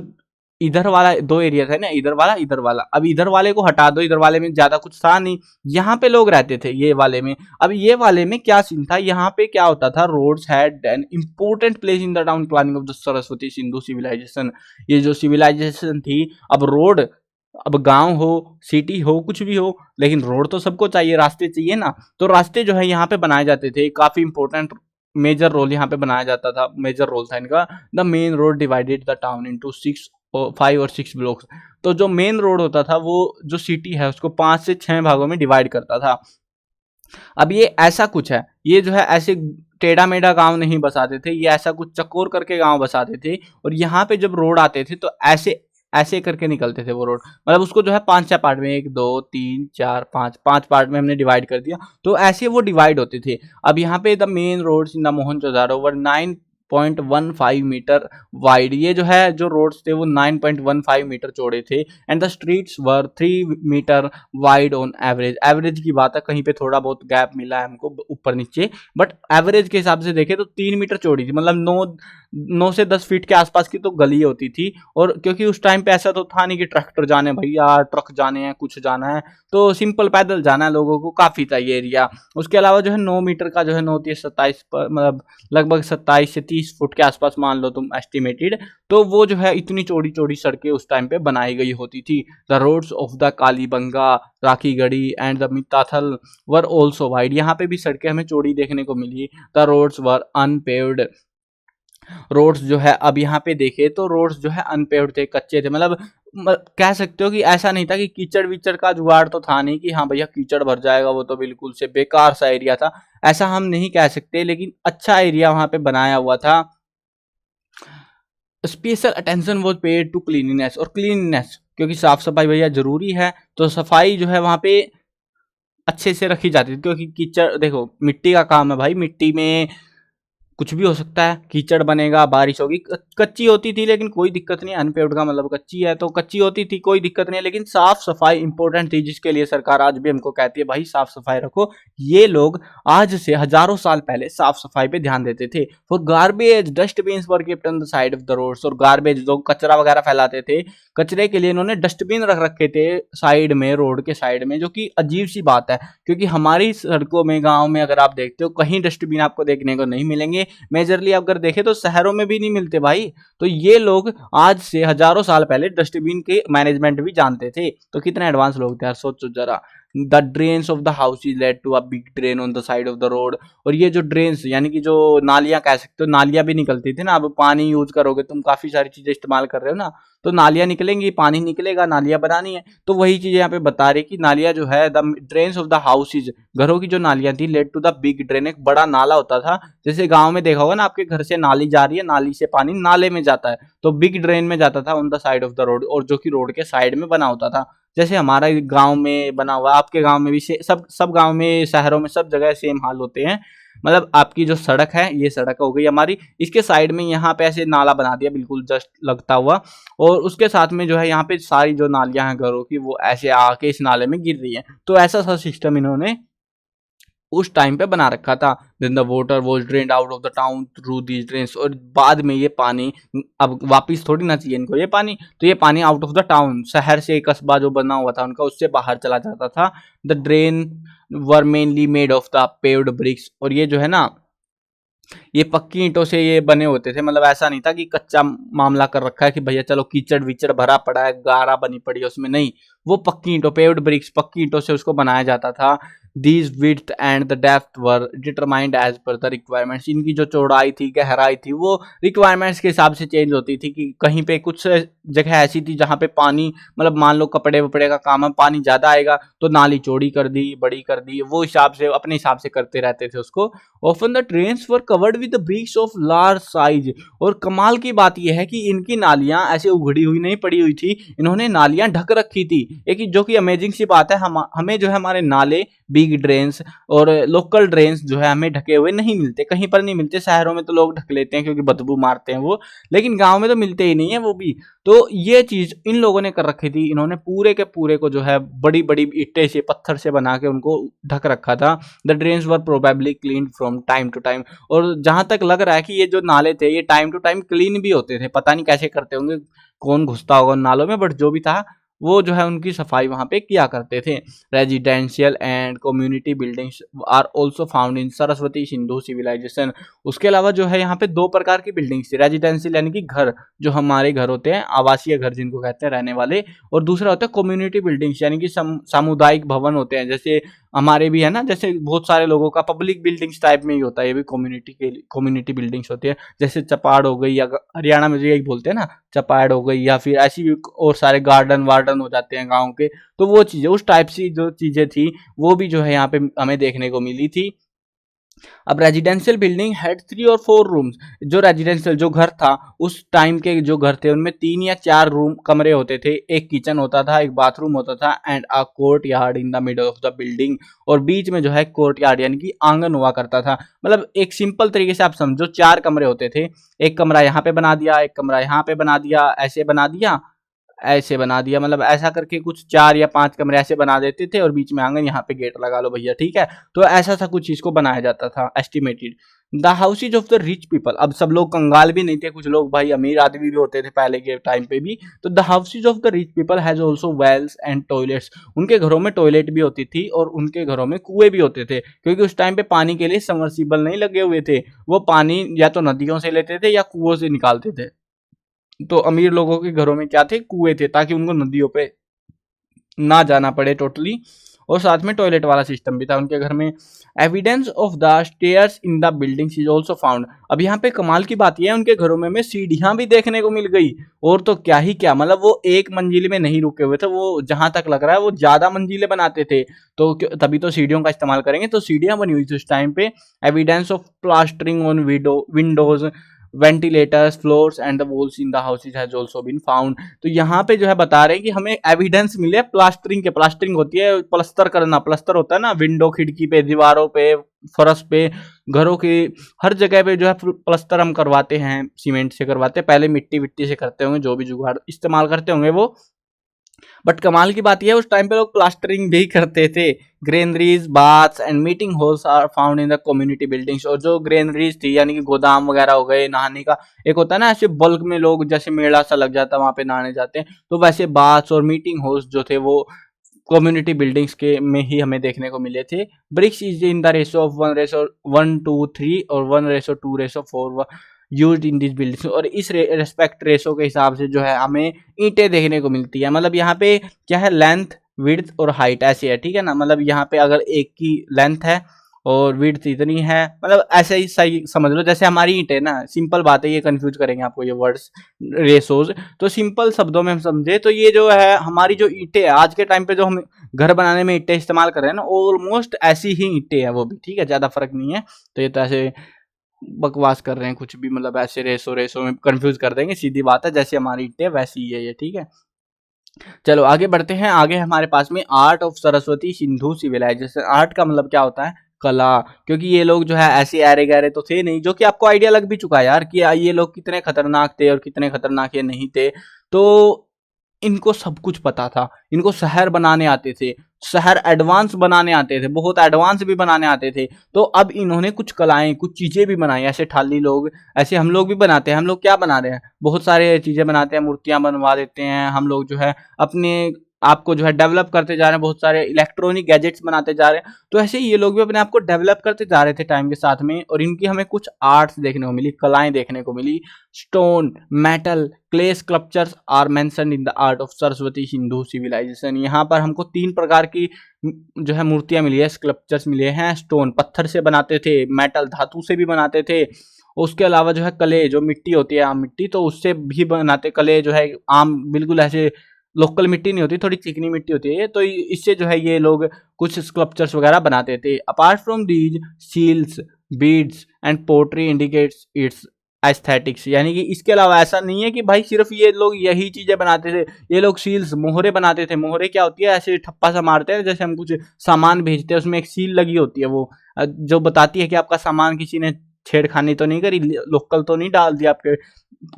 S1: इधर वाला दो एरिया था ना, इधर वाला इधर वाला, अब इधर वाले को हटा दो, इधर वाले में ज्यादा कुछ था नहीं, यहाँ पे लोग रहते थे ये वाले में। अब ये वाले में क्या सीन था, यहाँ पे क्या होता था, roads had an important place in the town planning of the Saraswati Sindhu civilisation. ये जो सिविलाइजेशन थी, अब रोड, अब गांव हो सिटी हो कुछ भी हो, लेकिन रोड तो सबको चाहिए, रास्ते चाहिए ना, तो रास्ते जो है यहाँ पे बनाए जाते थे, काफी इंपॉर्टेंट मेजर रोल यहाँ पे बनाया जाता था, मेजर रोल था इनका। The main road divided the town into 5 और 6 ब्लॉक्स। तो जो मेन रोड होता था वो जो सिटी है उसको 5 से 6 भागों में डिवाइड करता था। अब ये ऐसा कुछ है, ये जो है ऐसे टेढ़ा मेढ़ा गांव नहीं बसाते थे, ये ऐसा कुछ चक्कोर करके गांव बसाते थे। और यहाँ पे जब रोड आते थे तो ऐसे ऐसे करके निकलते थे वो रोड, मतलब उसको जो है 5-6 पार्ट में, 1 2 3 4 5 पार्ट में हमने डिवाइड कर दिया, तो ऐसे वो डिवाइड होते थे। अब यहाँ पे the main roads in the Mohenjodaro were 9.15 metre wide, ये जो है जो रोड्स थे वो 9.15 मीटर चौड़े थे। And the streets were 3 metre wide on average, average की बात है, कहीं पे थोड़ा बहुत गैप मिला है हमको ऊपर नीचे, बट एवरेज के हिसाब से देखें तो 3 मीटर चौड़ी थी, मतलब 9 से 10 फीट के आसपास की तो गली होती थी। और क्योंकि उस टाइम पे ऐसा तो था नहीं कि ट्रैक्टर जाने भैया, ट्रक जाने हैं, कुछ जाना है, तो सिंपल पैदल जाना है लोगों को, काफी था ये एरिया। उसके अलावा जो है 9 मीटर का जो है 9 30 27 मतलब लगभग 27 से 30 फुट के आसपास मान लो तुम एस्टिमेटेड, तो वो जो है इतनी चौड़ी चौड़ी सड़कें उस टाइम पे बनाई गई होती थी। The roads of the Kalibanga, Rakhigarhi and the Mitathal were also wide, यहाँ पे भी सड़कें हमें चौड़ी देखने को मिली। The roads were unpaved, roads जो है अब यहाँ पे देखे तो रोड्स जो है अनपेव्ड थे, कच्चे थे, मतलब कह सकते हो कि ऐसा नहीं था कि कीचड़ विचड़ का जुगाड़ तो था नहीं कि हाँ भैया कीचड़ भर जाएगा, वो तो बिल्कुल से बेकार सा एरिया था, ऐसा हम नहीं कह सकते, लेकिन अच्छा एरिया वहां पे बनाया हुआ था। Special attention was paid to cleanliness, और क्लीनिनेस क्योंकि साफ सफाई भैया जरूरी है, तो सफाई जो है वहां पे अच्छे से रखी जाती थी, क्योंकि कीचड़ देखो मिट्टी का काम है भाई, मिट्टी में कुछ भी हो सकता है, कीचड़ बनेगा, बारिश होगी, कच्ची होती थी लेकिन कोई दिक्कत नहीं, अनपेव्ड का मतलब कच्ची है तो कच्ची होती थी कोई दिक्कत नहीं है, लेकिन साफ सफाई इंपॉर्टेंट थी, जिसके लिए सरकार आज भी हमको कहती है भाई साफ सफाई रखो। ये लोग आज से हजारों साल पहले साफ सफाई पे ध्यान देते थे। For garbage dustbin were kept on the side of the roads, और गार्बेज जो कचरा वगैरह फैलाते थे, कचरे के लिए इन्होंने डस्टबिन रख रखे थे साइड में, रोड के साइड में, जो कि अजीब सी बात है क्योंकि हमारी सड़कों में गांव में अगर आप देखते हो कहीं डस्टबिन आपको देखने को नहीं मिलेंगे, मेजरली अगर देखें तो शहरों में भी नहीं मिलते भाई। तो ये लोग आज से हजारों साल पहले डस्टबिन के मैनेजमेंट भी जानते थे, तो कितने एडवांस लोग थे यार, सोचो जरा। The drains of the house is led to a big drain on the side of the road, और ये जो ड्रेन्स यानी कि जो नालियां कह सकते हो, नालियां भी निकलती थी ना, अब पानी यूज करोगे तुम, काफी सारी चीजें इस्तेमाल कर रहे हो ना, तो नालियां निकलेंगी, पानी निकलेगा, नालियां बनानी है, तो वही चीजें यहाँ पे बता रही कि नालियां जो है, the drains of the houses, घरों की जो नालियां थी, led to the big drain, एक बड़ा नाला होता था, जैसे गांव में देखा होगा ना, आपके घर से नाली जा रही है, नाली से पानी नाले में जाता है, तो बिग ड्रेन में जाता था on the side of the road, और जो कि रोड के साइड में बना होता था, जैसे हमारा गांव में बना हुआ, आपके गांव में भी सब गांव में, शहरों में, सब जगह सेम हाल होते हैं। मतलब आपकी जो सड़क है, ये सड़क हो गई हमारी, इसके साइड में यहाँ पे ऐसे नाला बना दिया बिल्कुल जस्ट लगता हुआ, और उसके साथ में जो है यहाँ पे सारी जो नालियां हैं घरों की, वो ऐसे आके इस नाले में गिर रही है, तो ऐसा सा सिस्टम इन्होंने उस टाइम पे बना रखा था। Then the water was drained out of the town through these drains, और बाद में ये पानी अब वापस थोड़ी ना चाहिए इनको ये पानी, तो ये पानी आउट ऑफ द टाउन, शहर से कस्बा जो बना हुआ था उनका, उससे बाहर चला जाता था। The drain were mainly made of the paved bricks, और ये जो है ना, ये पक्की ईंटों से ये बने होते थे, मतलब ऐसा नहीं था कि कच्चा मामला कर रखा है कि भैया चलो कीचड़ विचड़ भरा पड़ा है, गारा बनी पड़ी है उसमें, नहीं, वो पक्की ईंटों, पेव्ड ब्रिक्स, पक्की ईंटों से उसको बनाया जाता था। These width and the depth were determined as per the requirements, इनकी जो चौड़ाई थी, गहराई थी, वो रिक्वायरमेंट्स के हिसाब से चेंज होती थी, कि कहीं पे कुछ जगह ऐसी थी जहाँ पे पानी, मतलब मान लो कपड़े वपड़े का काम है, पानी ज्यादा आएगा तो नाली चौड़ी कर दी, बड़ी कर दी, वो हिसाब से अपने हिसाब से करते रहते थे उसको। Often the trains were covered with bricks of large size, और कमाल की बात यह है कि इनकी नालियां ऐसे उघड़ी हुई नहीं पड़ी हुई थी, इन्होंने नालियां ढक रखी थी, एक जो कि अमेजिंग सी बात है, हमें जो है हमारे नाले, बिग ड्रेन्स और लोकल ड्रेन्स जो है हमें ढके हुए नहीं मिलते, कहीं पर नहीं मिलते, शहरों में तो लोग ढक लेते हैं क्योंकि बदबू मारते हैं वो, लेकिन गांव में तो मिलते ही नहीं है वो भी। तो ये चीज इन लोगों ने कर रखी थी, इन्होंने पूरे के पूरे को जो है बड़ी बड़ी ईंटें से, पत्थर से बना के उनको ढक रखा था। The drains were probably clean from time to time, और जहां तक लग रहा है कि ये जो नाले थे ये टाइम टू टाइम क्लीन भी होते थे, पता नहीं कैसे करते होंगे, कौन घुसता होगा नालों में, बट जो भी था वो जो है उनकी सफाई वहां पे किया करते थे। Residential and community buildings are also found in Saraswati Sindhu civilisation, उसके अलावा जो है यहाँ पे दो प्रकार की बिल्डिंग्स थी, रेजिडेंशियल यानी कि घर, जो हमारे घर होते हैं, आवासीय घर जिनको कहते हैं रहने वाले, और दूसरा होता है कम्युनिटी बिल्डिंग्स यानी कि सामुदायिक भवन होते हैं, जैसे हमारे भी है ना, जैसे बहुत सारे लोगों का पब्लिक बिल्डिंग्स टाइप में ही होता है, ये भी कम्युनिटी बिल्डिंग्स होती है, जैसे चपाड़ हो गई, या हरियाणा में जो यही बोलते हैं ना, चपाड़ हो गई, या फिर ऐसी भी और सारे गार्डन वार्डन हो जाते हैं गाँव के, तो वो चीजें, उस टाइप की जो चीजें थी वो भी जो है यहाँ पे हमें देखने को मिली थी। अब रेजिडेंशियल बिल्डिंग हैड 3 और 4 रूम्स, जो रेजिडेंशियल जो घर था उस टाइम के जो घर थे उनमें 3 या 4 रूम कमरे होते थे, एक किचन होता था, एक बाथरूम होता था, and a court yard in the middle of the building, और बीच में जो है कोर्ट यार्ड यानी कि आंगन हुआ करता था। मतलब एक सिंपल तरीके से आप समझो 4 कमरे होते थे, एक कमरा यहाँ पे बना दिया, एक कमरा यहाँ पे बना दिया, ऐसे बना दिया, ऐसे बना दिया, मतलब ऐसा करके कुछ 4 या 5 कमरे ऐसे बना देते थे, और बीच में आंगन, यहाँ पे गेट लगा लो भैया, ठीक है, तो ऐसा सा कुछ चीज को बनाया जाता था estimated. The houses of the rich people, अब सब लोग कंगाल भी नहीं थे, कुछ लोग भाई अमीर आदमी भी होते थे पहले के टाइम पे भी, तो the houses of the rich people has also wells and toilets, उनके घरों में टॉयलेट भी होती थी और उनके घरों में कुएं भी होते थे, क्योंकि उस टाइम पे पानी के लिए सबमर्सिबल नहीं लगे हुए थे, वो पानी या तो नदियों से लेते थे या कुओं से निकालते थे, तो अमीर लोगों के घरों में क्या थे, कुएं थे, ताकि उनको नदियों पे ना जाना पड़े टोटली, और साथ में टॉयलेट वाला सिस्टम भी था उनके घर में। Evidence of the stairs in the buildings is also found, अब यहाँ पे कमाल की बात यह है उनके घरों में सीढ़ियां भी देखने को मिल गई, और तो क्या ही क्या, मतलब वो एक मंजिले में नहीं रुके हुए थे, वो जहां तक लग रहा है वो ज्यादा मंजिले बनाते थे, तो तभी तो सीढ़ियों का इस्तेमाल करेंगे, तो सीढ़ियां बनी हुई थी उस टाइम पे। Evidence of plastering on windows, ventilators, floors and the walls in the houses has also been found. तो यहाँ पे जो है बता रहे हैं कि हमें एविडेंस मिले प्लास्टरिंग के। प्लास्टरिंग होती है प्लस्तर करना, प्लस्तर होता है ना विंडो खिड़की पे, दीवारों पे, फर्श पे, घरों की हर जगह पे जो है प्लस्तर हम करवाते हैं, सीमेंट से करवाते हैं। पहले मिट्टी विट्टी से करते होंगे, जो भी जुगाड़ इस्तेमाल करते होंगे वो। बट कमाल की बात यह है उस टाइम पे लोग प्लास्टरिंग भी करते थे। Granaries, baths and meeting halls are found in the community buildings. और जो ग्रेनरीज थी यानी कि गोदाम वगैरह हो गए, नहाने का एक होता है ना ऐसे बल्क में लोग जैसे मेला सा लग जाता है वहां पे नहाने जाते हैं, तो वैसे बाथ्स और मीटिंग हॉल्स जो थे वो कम्युनिटी बिल्डिंग्स के में ही हमें देखने को मिले थे। Bricks is in the ratio of 1:1 to 3 और 1:2:4 यूज्ड इन दिस बिल्डिंग्स। और इस रेस्पेक्ट रेशो के हिसाब से जो है हमें ईंटें देखने को मिलती है। मतलब यहाँ पे क्या है, लेंथ, विड्थ और हाइट ऐसे है, ठीक है ना। मतलब यहाँ पे अगर एक की लेंथ है और विड्थ इतनी है, मतलब ऐसे ही सही समझ लो जैसे हमारी ईंट है ना। सिंपल बात है, ये कंफ्यूज करेंगे आपको ये वर्ड्स रेशोज। तो सिंपल शब्दों में हम समझे तो ये जो है हमारी जो ईंटें है आज के टाइम पे जो हम घर बनाने में ईंटें इस्तेमाल कर रहे हैं ना, ऑलमोस्ट ऐसी ही ईंटें हैं वो भी, ठीक है, ज्यादा फर्क नहीं है। तो ये तो ऐसे बकवास कर रहे हैं कुछ भी, मतलब ऐसे रेशो रेशो में कंफ्यूज कर देंगे, सीधी बात है, जैसी हमारी ईंटें वैसी ही है ये, ठीक है। चलो आगे बढ़ते हैं। आगे हमारे पास में art of Saraswati Sindhu civilisation. Art का मतलब क्या होता है, कला। क्योंकि ये लोग जो है ऐसे ऐरे गहरे तो थे नहीं, जो कि आपको आइडिया लग भी चुका है यार कि ये लोग कितने खतरनाक थे और कितने खतरनाक ये नहीं थे। तो इनको सब कुछ पता था, इनको शहर बनाने आते थे, शहर एडवांस बनाने आते थे, बहुत एडवांस भी बनाने आते थे। तो अब इन्होंने कुछ कलाएं, कुछ चीजें भी बनाई। ऐसे ठाली लोग, ऐसे हम लोग भी बनाते हैं। हम लोग क्या बना रहे हैं, बहुत सारे चीजें बनाते हैं, मूर्तियां बनवा देते हैं हम लोग जो है अपने आपको जो है डेवलप करते जा रहे हैं, बहुत सारे इलेक्ट्रॉनिक गैजेट्स बनाते जा रहे हैं। तो ऐसे ही ये लोग भी अपने आप को डेवलप करते जा रहे थे टाइम के साथ में, और इनकी हमें कुछ आर्ट्स देखने को मिली, कलाएं देखने को मिली। Stone, metal, clay sculptures are mentioned in the art of Saraswati Sindhu civilisation. यहाँ पर हमको 3 प्रकार की जो है मूर्तियां मिली है, स्कल्पचर्स मिले हैं। स्टोन पत्थर से बनाते थे, मेटल धातु से भी बनाते थे, उसके अलावा जो है क्ले, जो मिट्टी होती है आम मिट्टी, तो उससे भी बनाते। क्ले जो है आम बिल्कुल ऐसे लोकल मिट्टी नहीं होती, थोड़ी चिकनी मिट्टी होती है, तो इससे जो है ये लोग कुछ स्कल्पचर्स वगैरह बनाते थे। Apart from these, seals, beads and pottery indicates its aesthetics. यानी कि इसके अलावा ऐसा नहीं है कि भाई सिर्फ ये लोग यही चीजें बनाते थे। ये लोग सील्स, मोहरे बनाते थे। मोहरे क्या होती है, ऐसे ठप्पा सा मारते हैं, जैसे हम कुछ सामान भेजते हैं उसमें एक सील लगी होती है, वो जो बताती है कि आपका सामान किसी ने छेड़खानी तो नहीं करी, लोकल तो नहीं डाल दिया आपके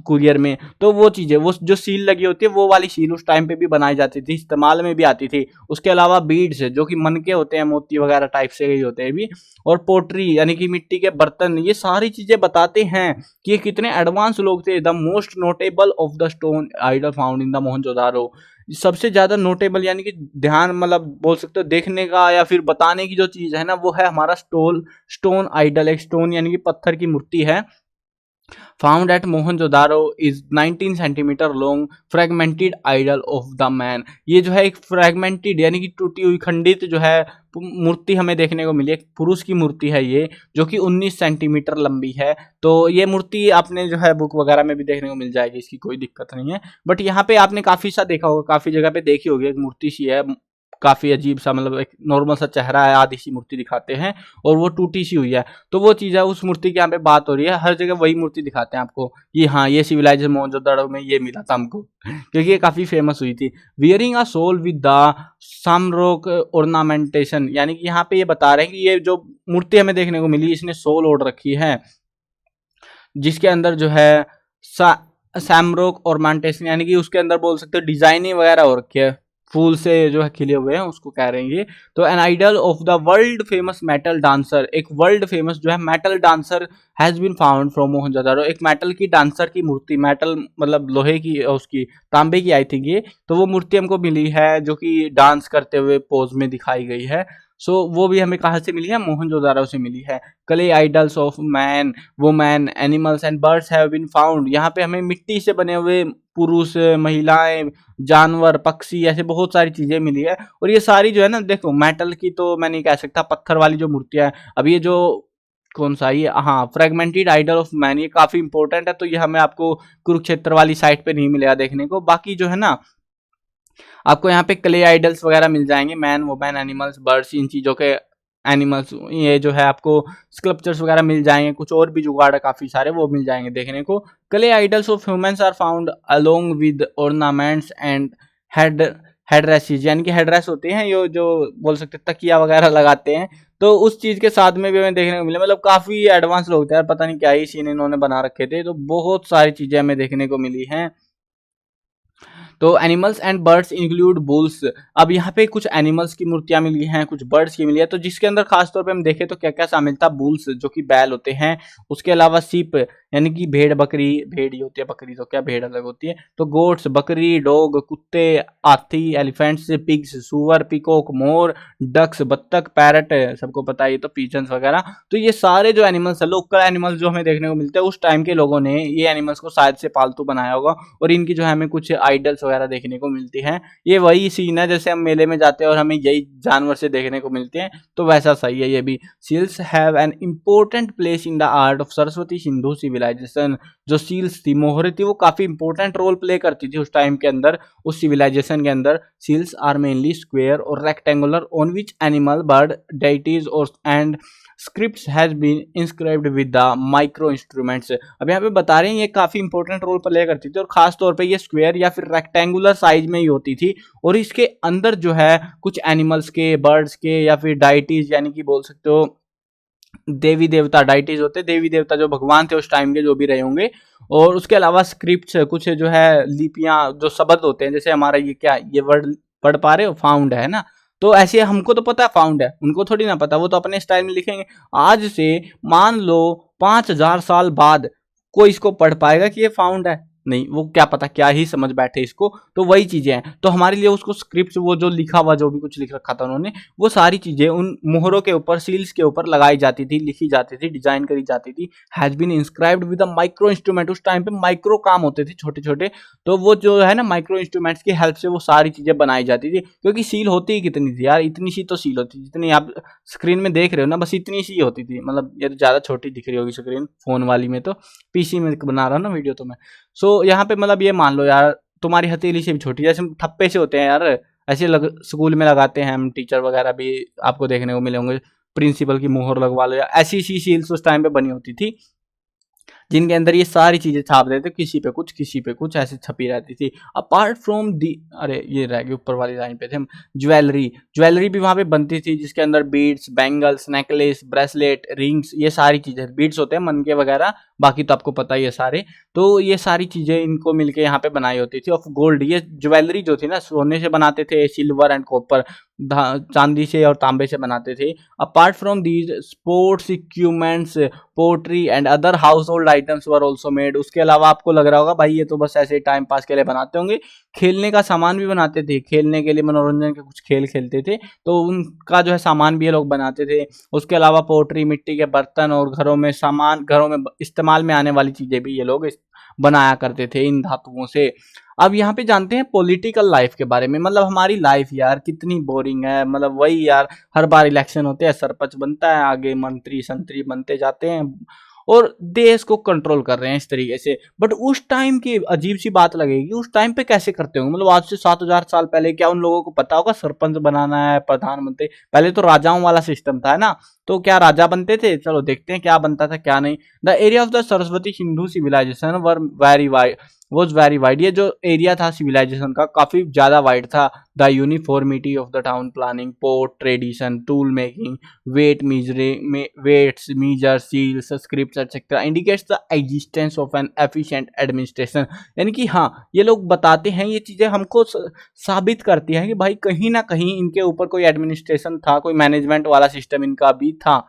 S1: कुरियर में। तो वो चीजें, वो जो सील लगी होती है, वो वाली सील उस टाइम पे भी बनाई जाती थी, इस्तेमाल में भी आती थी। उसके अलावा बीड्स, जो कि मन के होते हैं, मोती वगैरह टाइप से ही होते हैं भी। और पोट्री यानी कि मिट्टी के बर्तन, ये सारी चीजें बताते हैं कि ये कितने एडवांस लोग थे। The most notable of the stone idol found in the Mohenjodaro. सबसे ज्यादा नोटेबल यानी कि ध्यान, मतलब बोल सकते हो देखने का या फिर बताने की जो चीज है ना, वो है हमारा स्टोन आइडल। एक स्टोन यानी कि पत्थर की मूर्ति है, found at Mohenjo-daro is 19 centimetre long fragmented idol of the man. ये जो है एक फ्रेगमेंटेड यानी कि टूटी हुई खंडित जो है मूर्ति हमें देखने को मिली। एक पुरुष की मूर्ति है ये, जो कि 19 सेंटीमीटर लंबी है। तो ये मूर्ति आपने जो है बुक वगैरह में भी देखने को मिल जाएगी, इसकी कोई दिक्कत नहीं है। बट यहाँ पे आपने काफी सा देखा होगा, काफी जगह पे देखी होगी, एक मूर्ति सी है, काफी अजीब सा, मतलब एक नॉर्मल सा चेहरा है, आधी सी मूर्ति दिखाते हैं और वो टूटी सी हुई है। तो वो चीज है, उस मूर्ति की यहाँ पे बात हो रही है। हर जगह वही मूर्ति दिखाते हैं आपको, ये हाँ ये सिविलाइजेशन मोहनजोदड़ो में ये मिला था हमको, क्योंकि ये काफी फेमस हुई थी। Wearing a shawl with the shamrock ornamentation, यानी कि यहाँ पे ये बता रहे हैं कि ये जो मूर्ति हमें देखने को मिली, इसने सोल ओढ़ रखी है, जिसके अंदर जो है सैमरोक ऑर्नामेंटेशन यानी कि उसके अंदर बोल सकते हो डिजाइनिंग वगैरह हो रखी है, फूल से जो है खिले हुए हैं, उसको कह रहे हैं ये। तो an idol of the world famous metal dancer, एक वर्ल्ड फेमस जो है metal dancer has been found from Mohenjodaro. एक मेटल की डांसर की मूर्ति, मेटल मतलब लोहे की, उसकी तांबे की आई थिंक ये, तो वो मूर्ति हमको मिली है जो कि डांस करते हुए पोज में दिखाई गई है। सो वो भी हमें कहाँ से मिली है, मोहनजोदारो से मिली है। Clay idols of man, women, animals and birds have been found. यहाँ पे हमें मिट्टी से बने हुए पुरुष, महिलाएं, जानवर, पक्षी, ऐसे बहुत सारी चीजें मिली है। और ये सारी जो है ना, देखो मेटल की तो मैं नहीं कह सकता, पत्थर वाली जो मूर्तियां है, अब ये जो कौन सा ये, हाँ फ्रेगमेंटेड आइडल ऑफ मैन, ये काफी इंपॉर्टेंट है। तो ये हमें आपको कुरुक्षेत्र वाली साइट पे नहीं मिलेगा देखने को। बाकी जो है ना, आपको यहाँ पे क्ले आइडल्स वगैरह मिल जाएंगे, मैन, वुमेन, एनिमल्स, बर्ड्स, इन चीजों के एनिमल्स, ये जो है आपको स्कल्पचर्स वगैरह मिल जाएंगे, कुछ और भी जुगाड़ है काफ़ी सारे वो मिल जाएंगे देखने को। Clay idols of humans are found along with ornaments and head headdresses, यानी कि हेडरेस होते हैं ये जो बोल सकते हैं तकिया वगैरह लगाते हैं, तो उस चीज़ के साथ में भी हमें देखने को मिले। मतलब काफ़ी एडवांस लोग थे यार, पता नहीं क्या ही सीन इन्होंने बना रखे थे, तो बहुत सारी चीज़ें हमें देखने को मिली हैं। तो animals and birds include bulls. अब यहाँ पे कुछ एनिमल्स की मूर्तियां मिली हैं, कुछ बर्ड्स की मिली है, तो जिसके अंदर खासतौर पे हम देखें तो क्या क्या शामिल था। बुल्स जो कि बैल होते हैं, उसके अलावा सीप यानी कि भेड़ बकरी, भेड़ ही होती है, बकरी तो क्या भेड़ अलग होती है। तो गोट्स बकरी, डॉग कुत्ते, हाथी, एलिफेंट्स, पिग्स सुअर, पिकॉक मोर, डक्स बत्तख, पैरट सबको पता है ये तो, पीजन्स वगैरह। तो ये सारे जो एनिमल्स है, लोकल एनिमल्स जो हमें देखने को मिलते हैं, उस टाइम के लोगों ने ये एनिमल्स को शायद से पालतू बनाया होगा, और इनकी जो है हमें कुछ आइडल्स वगैरह देखने को मिलती हैं। ये वही सीन है जैसे हम मेले में जाते हैं और हमें यही जानवर से देखने को मिलते हैं, तो वैसा सही है ये भी। Seals have an important place in the art of Saraswati Sindhu civilisation. जो सील्स थी, मोहरे थी, वो काफी इंपॉर्टेंट रोल प्ले करती थी उस टाइम के अंदर, उस सिविलाइजेशन के अंदर। सील्स आर मेनली स्क्वेयर और rectangular on which animal bird deities और and scripts has been inscribed with the micro instruments. अब यहाँ पे बता रहे हैं ये काफी इंपॉर्टेंट रोल प्ले करती थी, और खास तौर पे ये स्क्वायर या फिर रेक्टेंगुलर साइज में ही होती थी, और इसके अंदर जो है कुछ एनिमल्स के, बर्ड्स के, या फिर डाइटीज यानी कि बोल सकते हो देवी देवता, डाइटीज होते देवी देवता जो भगवान थे उस टाइम के, जो भी रहे होंगे। और उसके अलावा स्क्रिप्ट्स कुछ जो है लिपियां, जो शब्द होते हैं, जैसे हमारा ये क्या, ये वर्ड पढ़ पा रहे हो, फाउंड है ना, तो ऐसे हमको तो पता है फाउंड है, उनको थोड़ी ना पता, वो तो अपने स्टाइल में लिखेंगे। आज से मान लो 5000 साल बाद कोई इसको पढ़ पाएगा कि ये फाउंड है? नहीं, वो क्या पता क्या ही समझ बैठे इसको। तो वही चीजें हैं, तो हमारे लिए उसको स्क्रिप्ट, वो जो लिखा हुआ जो भी कुछ लिख रखा था उन्होंने, वो सारी चीजें उन मोहरों के ऊपर, सील्स के ऊपर लगाई जाती थी, लिखी जाती थी, डिजाइन करी जाती थी। Has been inscribed with a micro instrument. उस टाइम पे माइक्रो काम होते थे, छोटे छोटे, तो वो जो है ना माइक्रो इंस्ट्रूमेंट्स की हेल्प से वो सारी चीजें बनाई जाती थी। क्योंकि सील होती ही कितनी थी यार, इतनी सी तो सील होती, जितनी आप स्क्रीन में देख रहे हो ना, बस इतनी सी होती थी। मतलब ये तो ज्यादा छोटी दिख रही होगी स्क्रीन फोन वाली में, तो पीसी में बना रहा हूँ ना वीडियो तो मैं। सो यहाँ पे मतलब ये मान लो यार, तुम्हारी हथेली से भी छोटी, जैसे ठप्पे से होते हैं यार, ऐसे स्कूल में लगाते हैं हम, टीचर वगैरह भी आपको देखने को मिले होंगे, प्रिंसिपल की मोहर लगवा लो, या ऐसी सी सील्स उस टाइम पे बनी होती थी, जिनके अंदर ये सारी चीजें छाप देते, किसी पे कुछ किसी पे कुछ, ऐसे छपी रहती थी। अपार्ट फ्रॉम दी, अरे ये रह गए ऊपर वाली लाइन पे थे हम। ज्वेलरी, ज्वेलरी भी वहां पे बनती थी, जिसके अंदर beads, bangles, necklace, bracelet, rings, ये सारी चीजें, बीड्स होते हैं मन के वगैरह, बाकी तो आपको पता ही है सारे। तो ये सारी चीजें इनको मिलके यहाँ पे बनाई होती थी ऑफ गोल्ड। ये ज्वेलरी जो थी ना, सोने से बनाते थे, सिल्वर एंड कॉपर, चांदी से और तांबे से बनाते थे। Apart from these sports equipments, pottery and other household items were also made. उसके अलावा आपको लग रहा होगा भाई ये तो बस ऐसे टाइम पास के लिए बनाते होंगे, खेलने का सामान भी बनाते थे, खेलने के लिए, मनोरंजन के कुछ खेल खेलते थे, तो उनका जो है सामान भी ये लोग बनाते थे। उसके अलावा पोट्री, मिट्टी के बर्तन, और घरों में सामान, घरों में इस्तेमाल में आने वाली चीजें भी ये लोग बनाया करते थे इन धातुओं से। अब यहाँ पे जानते हैं पॉलिटिकल लाइफ के बारे में। मतलब हमारी लाइफ यार कितनी बोरिंग है, मतलब वही यार, हर बार इलेक्शन होते हैं, सरपंच बनता है, आगे मंत्री संतरी बनते जाते हैं, और देश को कंट्रोल कर रहे हैं इस तरीके से। बट उस टाइम की अजीब सी बात लगेगी, उस टाइम पे कैसे करते होंगे? मतलब आज से 7000 साल पहले क्या उन लोगों को पता होगा सरपंच बनाना है, प्रधानमंत्री? पहले तो राजाओं वाला सिस्टम था, है ना, तो क्या राजा बनते थे? चलो देखते हैं क्या बनता था क्या नहीं। The area of the Saraswati Sindhu civilisation were very wide, was very wide. ये जो एरिया था सिविलाइजेशन का, काफी ज्यादा वाइड था। The uniformity of the town planning, port tradition, tool making, weight measuring, weights measure, seals, scripts etcetera indicates the existence of an efficient administration. यानी कि हाँ, ये लोग बताते हैं, ये चीजें हमको साबित करती हैं कि भाई कहीं ना कहीं इनके ऊपर कोई एडमिनिस्ट्रेशन था, कोई मैनेजमेंट वाला सिस्टम इनका भी था।